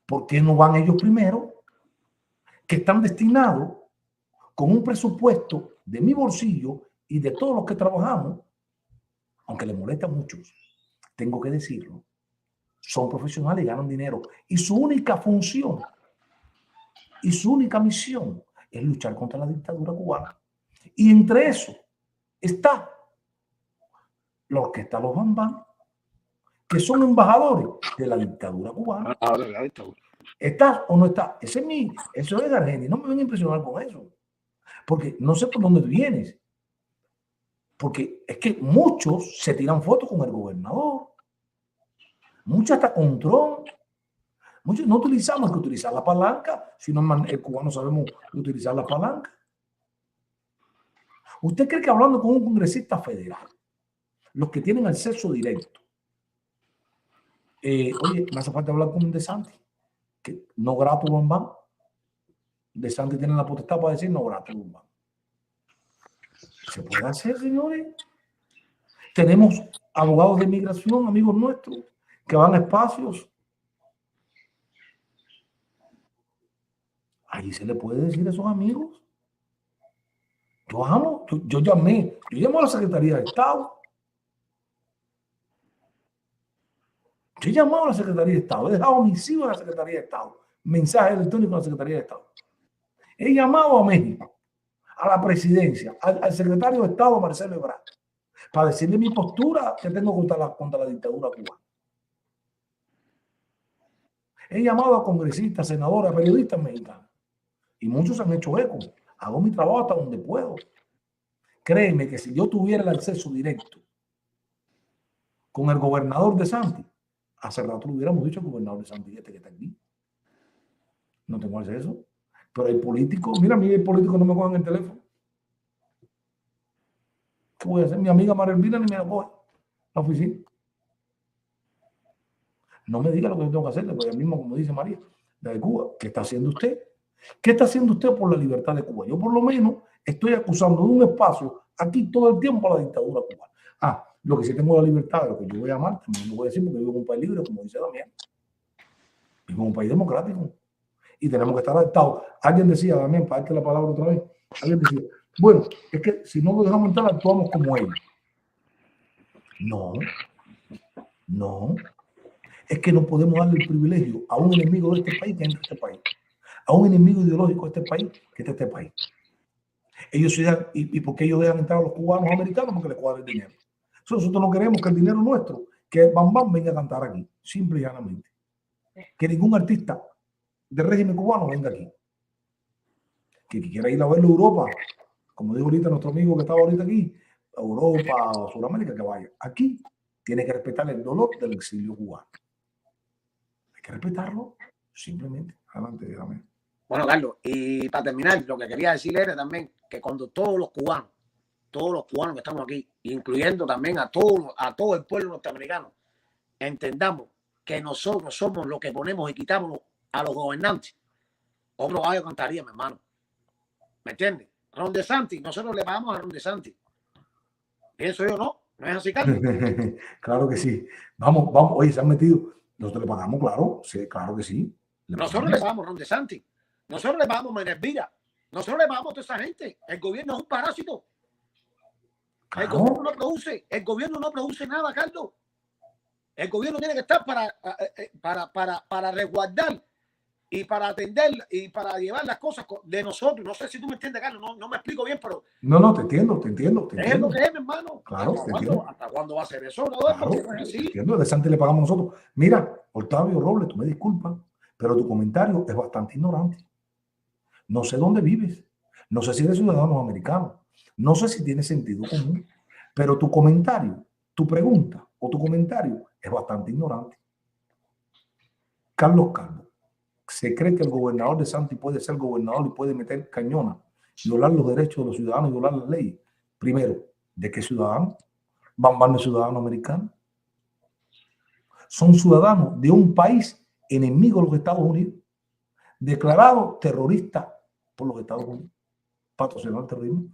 ¿por qué no van ellos primero? Que están destinados con un presupuesto de mi bolsillo y de todos los que trabajamos, aunque les molesta a muchos, tengo que decirlo, son profesionales y ganan dinero. Y su única función y su única misión es luchar contra la dictadura cubana. Y entre eso está la orquesta Los Bambam, que son embajadores de la dictadura cubana. ¿Estás o no estás? Eso es Argenia. No me ven a impresionar con eso. Porque no sé por dónde vienes. Porque es que muchos se tiran fotos con el gobernador. Muchos hasta con Trump. Muchos no utilizamos que utilizar la palanca. Si no, el cubano sabemos utilizar la palanca. ¿Usted cree que hablando con un congresista federal, los que tienen acceso directo, oye, me hace falta hablar con un DeSantis, que no grato Bambam? DeSantis tiene la potestad para decir no grato Bambam. ¿Se puede hacer, señores? Tenemos abogados de inmigración, amigos nuestros, que van a espacios. Allí se le puede decir a esos amigos. Yo llamo a la Secretaría de Estado. Yo he llamado a la Secretaría de Estado, he dejado misivo a la Secretaría de Estado, mensaje electrónico a la Secretaría de Estado. He llamado a México, a la presidencia, al secretario de Estado, Marcelo Ebrard, para decirle mi postura que tengo contra la dictadura cubana. He llamado a congresistas, senadores, a periodistas mexicanos, y muchos han hecho eco. Hago mi trabajo hasta donde puedo. Créeme que si yo tuviera el acceso directo con el gobernador DeSantis, hace rato le hubiéramos dicho al gobernador DeSantis, este que está aquí. No tengo acceso. Pero hay políticos, mira, a mí hay políticos no me cogen el teléfono. ¿Qué voy a hacer? Mi amiga María Elvira ni me la coge la oficina. No me diga lo que yo tengo que hacer, porque ella mismo, como dice María, la de Cuba, ¿qué está haciendo usted? ¿Qué está haciendo usted por la libertad de Cuba? Yo por lo menos estoy acusando de un espacio aquí todo el tiempo a la dictadura cubana. Ah, lo que sí tengo la libertad de lo que yo voy a amar, también lo voy a decir porque vivo en un país libre, como dice Damián. Vivo en un país democrático. Y tenemos que estar adaptados. Alguien decía, Damián, para darte la palabra otra vez, alguien decía, bueno, es que si no lo dejamos entrar, actuamos como ellos. No, no. Es que no podemos darle el privilegio a un enemigo de este país que entre a este país. A un enemigo ideológico de este país que esté en este país. Ellos se dan, ¿y por qué ellos dejan entrar a los cubanos americanos? Porque les cuadra el dinero. Nosotros no queremos que el dinero nuestro, que Bam Bam venga a cantar aquí, simple y llanamente. Que ningún artista del régimen cubano venga aquí. Que quiera ir a verlo a Europa, como dijo ahorita nuestro amigo que estaba ahorita aquí, a Europa o Sudamérica, que vaya. Aquí tiene que respetar el dolor del exilio cubano. Hay que respetarlo, simplemente. Adelante, dígame. Bueno, Carlos, y para terminar, lo que quería decir era también que cuando todos los cubanos que estamos aquí, incluyendo también a todo el pueblo norteamericano, entendamos que nosotros somos los que ponemos y quitamos a los gobernantes, otro gallo cantaría, mi hermano. ¿Me entiendes? Ron DeSantis, nosotros le pagamos a Ron DeSantis. Pienso yo, ¿no? ¿No es así, Carlos? Claro que sí. Vamos, oye, se han metido. Nosotros le pagamos, claro, sí, claro que sí. Nosotros le pagamos a Ron DeSantis. Nosotros le pagamos a María Elvira. Nosotros le pagamos a toda esa gente. El gobierno es un parásito. El gobierno no produce. El gobierno no produce nada, Carlos. El gobierno tiene que estar para resguardar y para atender y para llevar las cosas de nosotros. No sé si tú me entiendes, Carlos. No me explico bien, pero... No, te entiendo. Es lo que es, mi hermano. Claro, ¿Hasta cuándo va a ser eso? Claro, no es así. Entiendo, de Santi le pagamos nosotros. Mira, Octavio Robles, tú me disculpas, pero tu comentario es bastante ignorante. No sé dónde vives. No sé si eres ciudadano americano. No sé si tiene sentido común. Pero tu comentario, tu pregunta o tu comentario es bastante ignorante. Carlos Calvo, ¿se cree que el gobernador de Santi puede ser gobernador y puede meter cañona, violar los derechos de los ciudadanos y violar las leyes? Primero, ¿de qué ciudadano? ¿Van de ciudadano americano? Son ciudadanos de un país enemigo de los Estados Unidos, declarado terrorista por los Estados Unidos, patrocinado el terrorismo.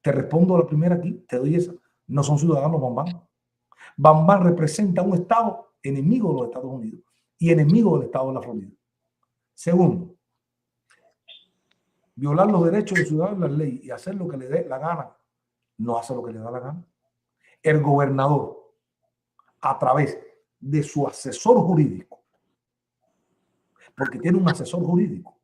Te respondo a la primera aquí, te doy esa. No son ciudadanos Bam Bam. Bam Bam representa un estado enemigo de los Estados Unidos y enemigo del estado de la Florida. Segundo, violar los derechos de los ciudadanos y las leyes y hacer lo que le dé la gana, no hace lo que le da la gana. El gobernador, a través de su asesor jurídico, porque tiene un asesor jurídico,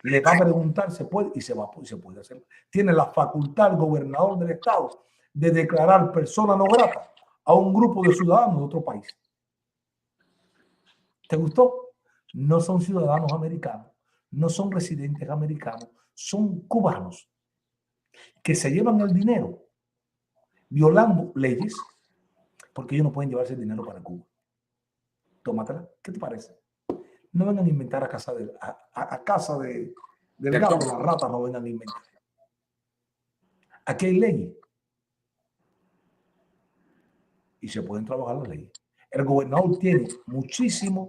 le va a preguntar, se puede y se puede hacer. Tiene la facultad el gobernador del estado de declarar persona no grata a un grupo de ciudadanos de otro país. ¿Te gustó? No son ciudadanos americanos, no son residentes americanos, son cubanos que se llevan el dinero violando leyes porque ellos no pueden llevarse el dinero para Cuba. Tómatela. ¿Qué te parece? No vengan a inventar a casa del gato, las ratas no vengan a inventar. Aquí hay leyes y se pueden trabajar las leyes. El gobernador tiene muchísima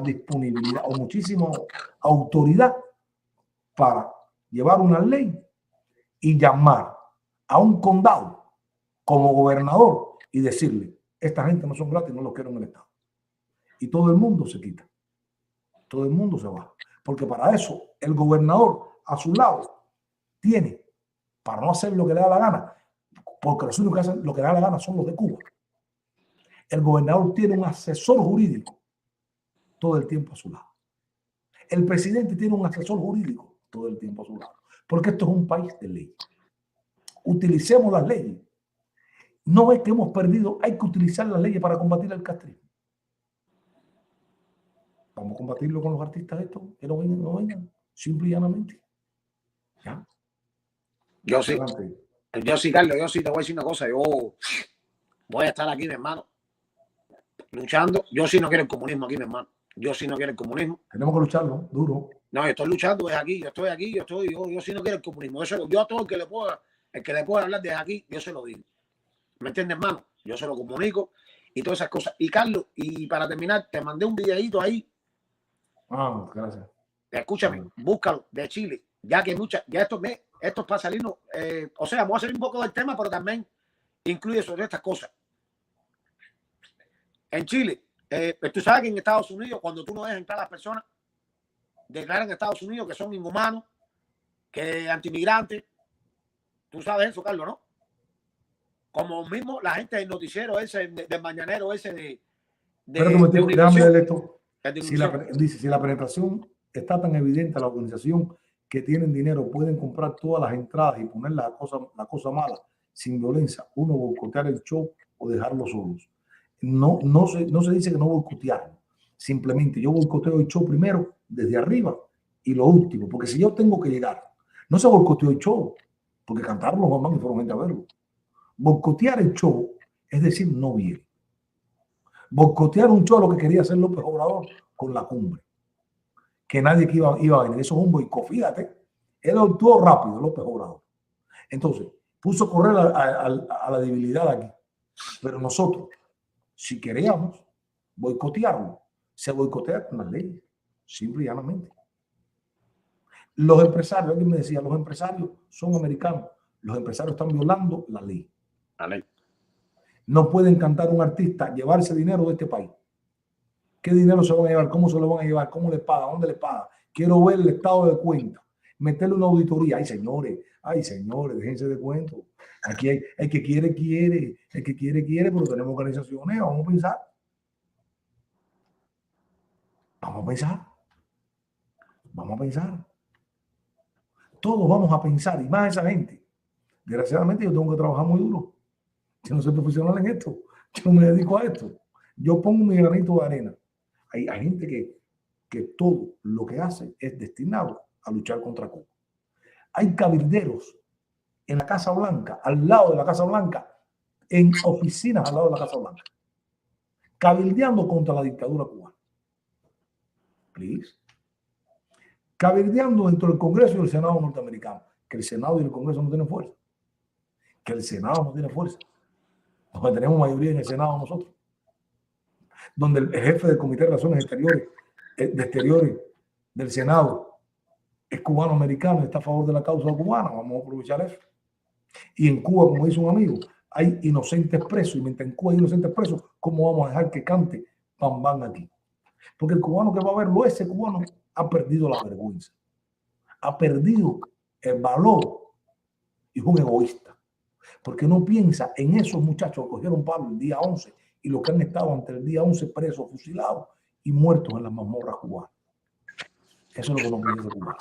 disponibilidad o muchísima autoridad para llevar una ley y llamar a un condado como gobernador y decirle, esta gente no son gratis, no los quiero en el estado. Y todo el mundo se quita. Todo el mundo se va. Porque para eso el gobernador a su lado tiene, para no hacer lo que le da la gana, porque los únicos que hacen lo que le da la gana son los de Cuba. El gobernador tiene un asesor jurídico todo el tiempo a su lado. El presidente tiene un asesor jurídico todo el tiempo a su lado. Porque esto es un país de ley. Utilicemos las leyes. No es que hemos perdido, hay que utilizar las leyes para combatir el castrismo. Vamos a combatirlo con los artistas estos, que no vengan, simple y llanamente. ¿Ya? Yo sí, Carlos, yo sí te voy a decir una cosa, yo voy a estar aquí, mi hermano, luchando. Yo sí no quiero el comunismo aquí, mi hermano. Yo sí no quiero el comunismo. Tenemos que lucharlo, duro. No, yo estoy luchando desde aquí, yo si no quiero el comunismo, yo a todo el que le pueda hablar desde aquí, yo se lo digo. ¿Me entiendes, hermano? Yo se lo comunico y todas esas cosas. Y Carlos, y para terminar, te mandé un videíto ahí. Ah, gracias. Escúchame, búscalo, de Chile, ya que ya esto es para salirnos, o sea, vamos a salir un poco del tema, pero también incluye sobre estas cosas. En Chile, tú sabes que en Estados Unidos, cuando tú no dejas entrar a las personas, declaran en Estados Unidos que son inhumanos, que antimigrantes. Tú sabes eso, Carlos, ¿no? Como mismo la gente del noticiero ese, del mañanero ese Pero déjame leer esto. de Dice, si la penetración está tan evidente a la organización que tienen dinero, pueden comprar todas las entradas y poner la cosa mala sin violencia, uno boicotear el show o dejarlo solos. No se dice que no boicotear. Simplemente yo boicoteo el show primero, desde arriba, y lo último, porque si yo tengo que llegar, no se boicoteó el show, porque cantaron los mamás y fueron gente a verlo. Boicotear el show es decir, no viene. Boicotear un show lo que quería hacer López Obrador con la cumbre, que nadie que iba a venir. Eso es un boicot, fíjate. Él actuó rápido, López Obrador. Entonces, puso a correr a la debilidad aquí. Pero nosotros, si queríamos boicotearlo, se boicotea con las leyes, simple y llanamente. Los empresarios, alguien me decía, los empresarios son americanos. Los empresarios están violando la ley. la ley. No pueden cantar un artista, llevarse dinero de este país. ¿Qué dinero se van a llevar? ¿Cómo se lo van a llevar? ¿Cómo le pagan? ¿Dónde le pagan? Quiero ver el estado de cuenta. Meterle una auditoría. Ay, señores, déjense de cuento. Aquí hay el que quiere, el que quiere, pero tenemos organizaciones. Vamos a pensar. Todos vamos a pensar, y más esa gente. Desgraciadamente yo tengo que trabajar muy duro. Yo no soy profesional en esto. Yo no me dedico a esto. Yo pongo mi granito de arena. Hay gente que todo lo que hace es destinado a luchar contra Cuba. Hay cabilderos en la Casa Blanca, al lado de la Casa Blanca, en oficinas al lado de la Casa Blanca, cabildeando contra la dictadura cubana. Please. Cabildeando dentro del Congreso y el Senado norteamericano, que el Senado y el Congreso no tienen fuerza. Donde tenemos mayoría en el Senado nosotros. Donde el jefe del Comité de Relaciones Exteriores del Senado es cubano-americano y está a favor de la causa cubana. Vamos a aprovechar eso. Y en Cuba, como dice un amigo, hay inocentes presos. Y mientras en Cuba hay inocentes presos, ¿cómo vamos a dejar que cante Bam Bam aquí? Porque el cubano que va a verlo, ese cubano ha perdido la vergüenza. Ha perdido el valor y es un egoísta. Porque no piensa en esos muchachos que cogieron palo el día 11 y los que han estado ante el día 11 presos, fusilados y muertos en las mazmorras cubanas. Eso es lo que no piensa el cubano.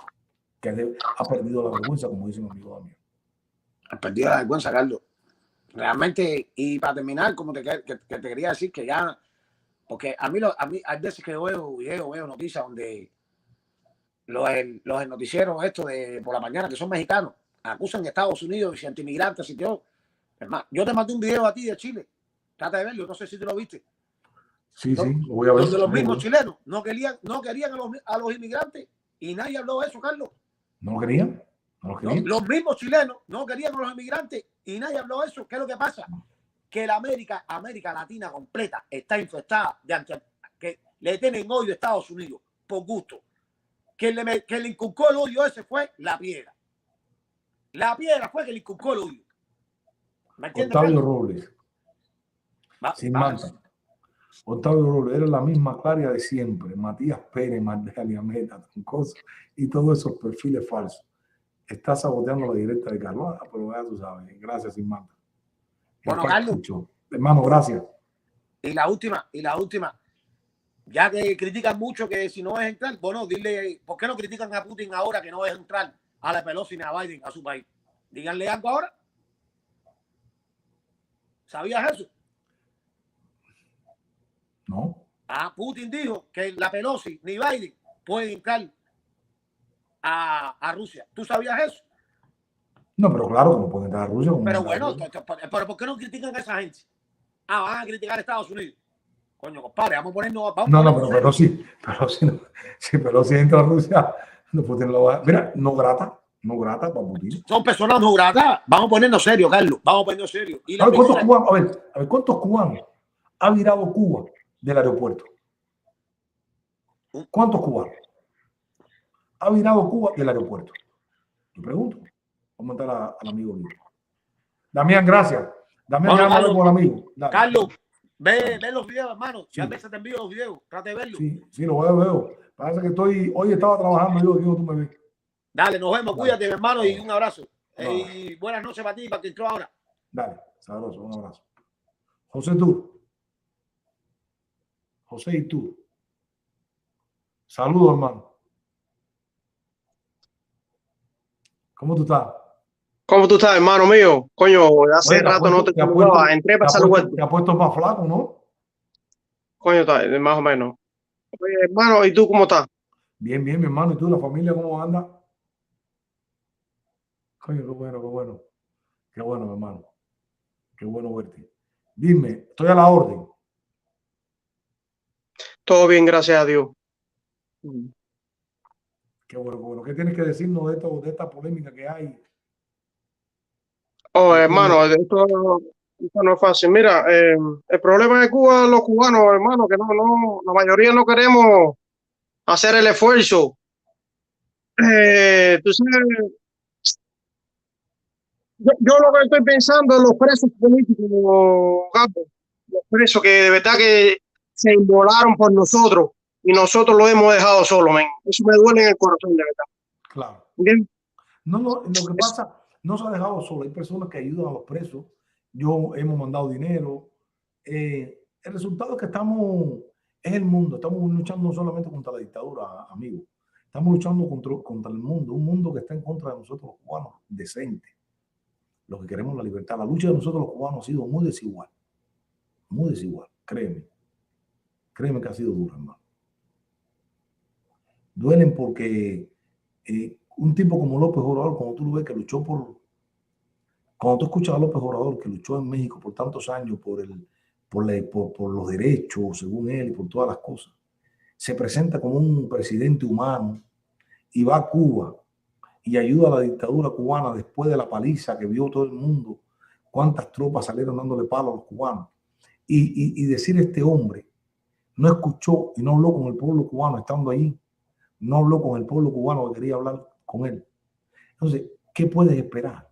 Que ha perdido la vergüenza, como dice mi amigo Damián. Ha perdido la vergüenza, Carlos. Realmente, y para terminar, como te quería decir que ya, porque a mí hay veces que veo noticias donde los noticieros estos de por la mañana, que son mexicanos, acusan a Estados Unidos y antimigrantes y todo. Hermano, yo te mandé un video a ti de Chile. Trata de verlo, no sé si tú lo viste. Sí, lo voy a ver. Donde los mismos chilenos no querían a los inmigrantes y nadie habló de eso, Carlos. ¿No lo querían? Los mismos chilenos no querían a los inmigrantes y nadie habló de eso. ¿Qué es lo que pasa? Que la América Latina completa está infestada que le tienen odio a Estados Unidos por gusto. Que le inculcó el odio ese fue la piedra. La piedra fue que le inculcó el odio. ¿Me entiendes? Octavio Robles. Sin manta. Octavio Robles era la misma clara de siempre. Matías Pérez, Mardelia Meta, Troncoso y todos esos perfiles falsos. Está saboteando la directa de Carlos. Pero ya tú sabes. Gracias, Sin manta. Bueno, Carlos. Hermano, gracias. Y la última. Ya que critican mucho que si no es entrar, bueno, dile, ¿por qué no critican a Putin ahora que no es entrar a la Pelosi ni a Biden a su país? Díganle algo ahora. ¿Sabías eso? No. Putin dijo que la Pelosi ni Biden pueden entrar a Rusia. ¿Tú sabías eso? No, pero claro que no pueden entrar a Rusia. Pero bueno, pero ¿por qué no critican a esa gente? Van a criticar a Estados Unidos. Coño, compadre, vamos a ponernos. Pero sí entra a Rusia. Después tiene la hoja. Mira, no grata para Putin. Son personas no gratas. Vamos a ponernos serios, Carlos. Vamos a ponernos serios. Y la A ver, ¿cuántos primera- cubanos, a ver, ¿cuántos cubanos ha virado Cuba del aeropuerto? ¿Cuántos cubanos ha virado Cuba del aeropuerto? Yo pregunto. Vamos a mandar al amigo mío. Damián, gracias. Damián, Bueno, ya Carlos, con el amigo. Dale. Carlos, ve los videos, hermano. Sí. Ya a veces te envío los videos. Trate de verlos. Sí, lo veo. Parece que hoy estaba trabajando, yo digo, tú me ves. Dale, nos vemos. Dale. Cuídate, mi hermano, y un abrazo. Dale. Y buenas noches para ti, para que entró ahora. Dale, sabroso, un abrazo. José tú. José y tú. Saludos, hermano. ¿Cómo tú estás? ¿Cómo tú estás, hermano mío? Coño, hace Oye, rato no te te ha saludaba. Entré para saludarte. te ha puesto más flaco, ¿no? Coño, más o menos. Oye, hermano, ¿y tú cómo estás? Bien, mi hermano. ¿Y tú, la familia, cómo anda? Coño, qué bueno, qué bueno. Qué bueno, mi hermano. Qué bueno verte. Dime, estoy a la orden. Todo bien, gracias a Dios. Qué bueno, qué bueno. ¿Qué tienes que decirnos de esta polémica que hay? Oh, hermano, esto no es fácil. Mira, el problema de Cuba, los cubanos, hermano, que la mayoría no queremos hacer el esfuerzo. Tú sabes, yo lo que estoy pensando en los presos políticos, Gabo, los presos que de verdad que se inmolaron por nosotros y nosotros lo hemos dejado solo, men. Eso me duele en el corazón, de verdad. Claro. ¿Entiendes? No, lo que pasa, no se ha dejado solo. Hay personas que ayudan a los presos. Hemos mandado dinero. El resultado es que es el mundo. Estamos luchando no solamente contra la dictadura, amigos. Estamos luchando contra el mundo. Un mundo que está en contra de nosotros los cubanos, decente. Los que queremos la libertad. La lucha de nosotros los cubanos ha sido muy desigual. Muy desigual. Créeme. Créeme que ha sido dura, hermano. Duelen porque un tipo como López Obrador, cuando tú lo ves que luchó cuando tú escuchas a López Obrador que luchó en México por tantos años por los derechos, según él, y por todas las cosas, se presenta como un presidente humano y va a Cuba y ayuda a la dictadura cubana después de la paliza que vio todo el mundo, cuántas tropas salieron dándole palo a los cubanos. Y decir este hombre no escuchó y no habló con el pueblo cubano estando allí, no habló con el pueblo cubano que quería hablar con él. Entonces, ¿qué puedes esperar?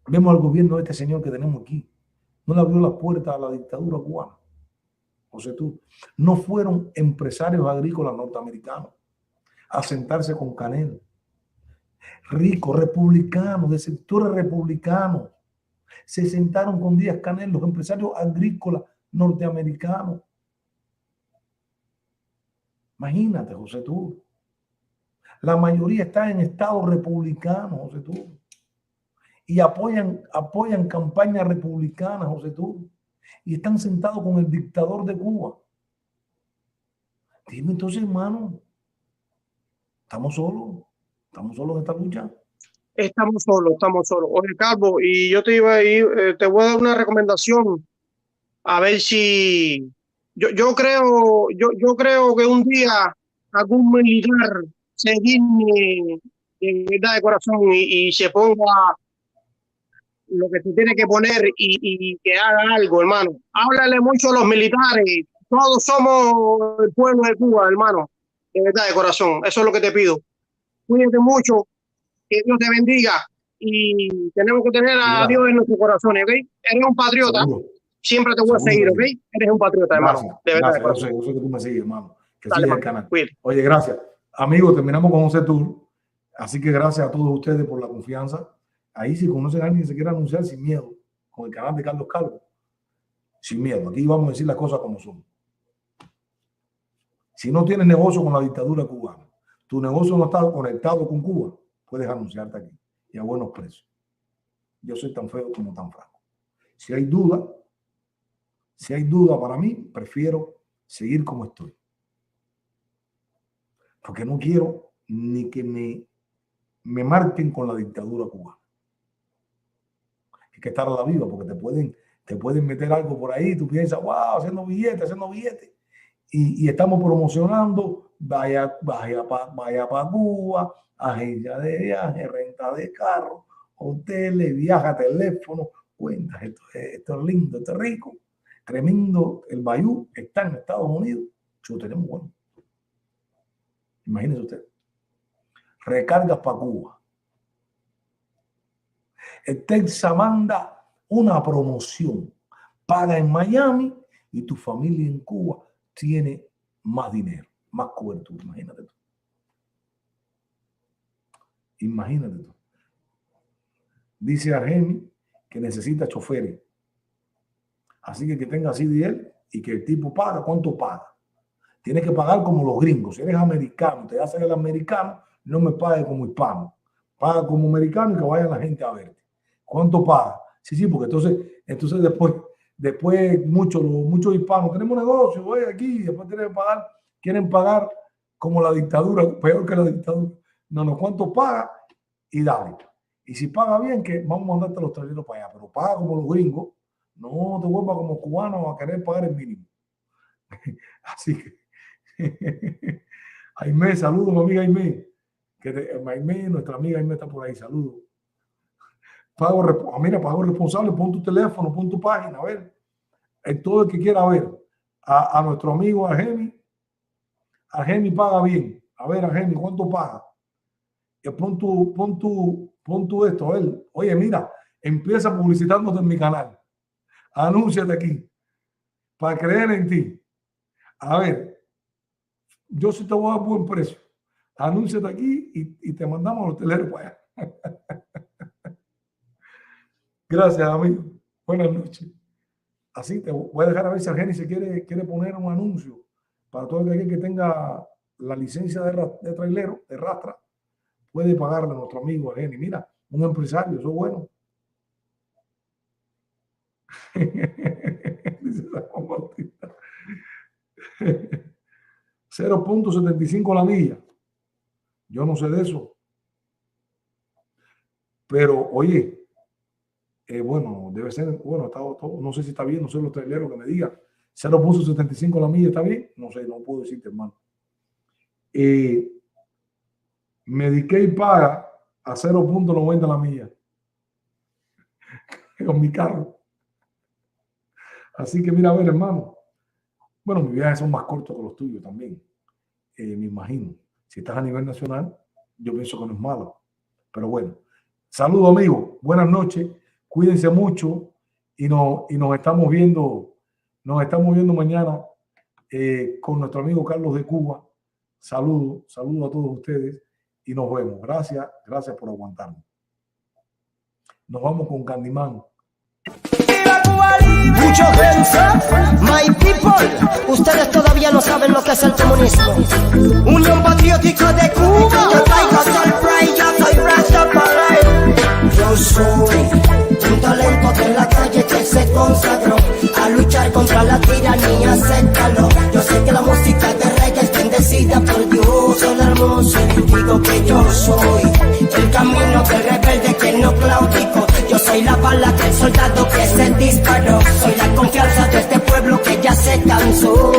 Vemos al gobierno de este señor que tenemos aquí. No le abrió la puerta a la dictadura cubana. José tú, no fueron empresarios agrícolas norteamericanos a sentarse con Canel. Ricos, republicanos, de sectores republicanos, se sentaron con Díaz Canel, los empresarios agrícolas norteamericanos. Imagínate, José tú. La mayoría está en estados republicanos, José tú. Y apoyan campañas republicanas, José tú. Y están sentados con el dictador de Cuba. Dime entonces, hermano, ¿estamos solos? ¿Estamos solos en esta lucha? Estamos solos. Oye, Calvo, y yo te voy a dar una recomendación. A ver si yo creo que un día algún militar se digne en verdad de corazón y se ponga lo que se tiene que poner y que haga algo, hermano. Háblale mucho a los militares. Todos somos el pueblo de Cuba, hermano. De verdad de corazón. Eso es lo que te pido. Cuídate mucho. Que Dios te bendiga. Y tenemos que tener a Dios en nuestros corazones, ¿ok? Eres un patriota. Seguro. Siempre te voy a seguir, ¿ok? Eres un patriota, hermano. De verdad. Gracias. Yo sé que tú me sigues, hermano. Que Dale, sigues el canal. Cuídate. Oye, gracias. Amigos, terminamos con José Tour. Así que gracias a todos ustedes por la confianza. Ahí si conocen a alguien que se quiera anunciar sin miedo, con el canal de Carlos Calvo, sin miedo. Aquí vamos a decir las cosas como son. Si no tienes negocio con la dictadura cubana, tu negocio no está conectado con Cuba, puedes anunciarte aquí y a buenos precios. Yo soy tan feo como tan franco. Si hay duda para mí, prefiero seguir como estoy. Porque no quiero ni que me marquen con la dictadura cubana. Hay que estar a la viva porque te pueden meter algo por ahí. Tú piensas, wow, haciendo billetes. Y estamos promocionando vaya para Cuba, agencia de viaje, renta de carro, hoteles, viaja, teléfono, cuentas. Esto es lindo, esto es rico, tremendo. El Bayou está en Estados Unidos. Lo tenemos bueno. Imagínense usted. Recargas para Cuba. El Texas manda una promoción. Paga en Miami y tu familia en Cuba tiene más dinero, más cobertura. Imagínate tú. Imagínate tú. Dice Argeni que necesita choferes. Así que tenga CDL y que el tipo paga. ¿Cuánto paga? Tienes que pagar como los gringos. Si eres americano, te hacen el americano, no me pague como hispano. Paga como americano y que vaya la gente a verte. ¿Cuánto paga? Sí, porque entonces después muchos hispanos tenemos negocio, aquí, después quieren pagar como la dictadura, peor que la dictadura. No, ¿cuánto paga? Y dale. Y si paga bien, que vamos a mandarte los traileros para allá, pero paga como los gringos, no te vuelvas como cubano a querer pagar el mínimo. Así que Aimé, saludos, mi amiga Aimé. Aimé, nuestra amiga Aimé está por ahí, saludos. Pago responsable, pon tu teléfono, pon tu página, a ver. Todo el que quiera ver a nuestro amigo Argeni paga bien. A ver, Argeni, ¿cuánto paga? Pon tu esto, a ver. Oye, mira, empieza publicitándote en mi canal. Anúnciate aquí para creer en ti. A ver, yo sí te voy a dar buen precio. Anúnciate aquí y te mandamos los teleros para allá. Gracias, amigo. Buenas noches. Así te voy a dejar a ver si Argeni se quiere poner un anuncio para todo aquel que tenga la licencia de trailero, de rastra, puede pagarle a nuestro amigo Argeni. Mira, un empresario, eso es bueno. Dice San Juan Bautista. 0.75 la milla. Yo no sé de eso. Pero, oye, bueno, debe ser, bueno, no sé si está bien, no sé los traileros que me digan. 0.75 la milla, ¿está bien? No sé, no puedo decirte, hermano. Medicaid paga a 0.90 la milla con mi carro. Así que mira, a ver, hermano. Bueno, mis viajes son más cortos que los tuyos también. Me imagino. Si estás a nivel nacional, yo pienso que no es malo. Pero bueno, saludos, amigos. Buenas noches. Cuídense mucho y nos estamos viendo. Nos estamos viendo mañana con nuestro amigo Carlos de Cuba. Saludos a todos ustedes y nos vemos. Gracias por aguantarnos. Nos vamos con Candyman. Mucho hands up, my people. Ustedes todavía no saben lo que es el comunismo. Unión Patriótica de Cuba. Yo traigo surprise, yo soy Rastafari. Yo soy un talento de la calle que se consagró a luchar contra la tiranía, acéptalo. Yo sé que la música de reggae es bendecida por Dios, el hermoso. Digo que yo soy el camino del rebelde que no claudico. Yo soy la bala del soldado que se disparó. Soy la confianza de este pueblo que ya se cansó,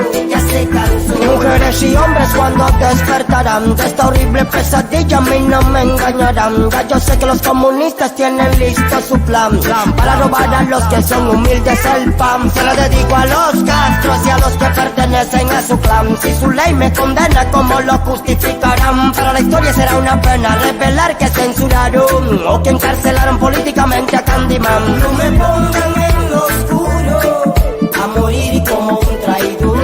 Mujeres y hombres cuando despertarán de esta horrible pesadilla, a mí no me engañarán. Ya yo sé que los comunistas tienen listo su plan para robar a los que son humildes el pan. Se lo dedico a los Castros y a los que pertenecen a su clan. Si su ley me condena, ¿cómo lo justificarán? Para la historia será una pena revelar que censuraron o que encarcelaron políticamente a Candyman. No me pongan en lo oscuro a morir como un traidor.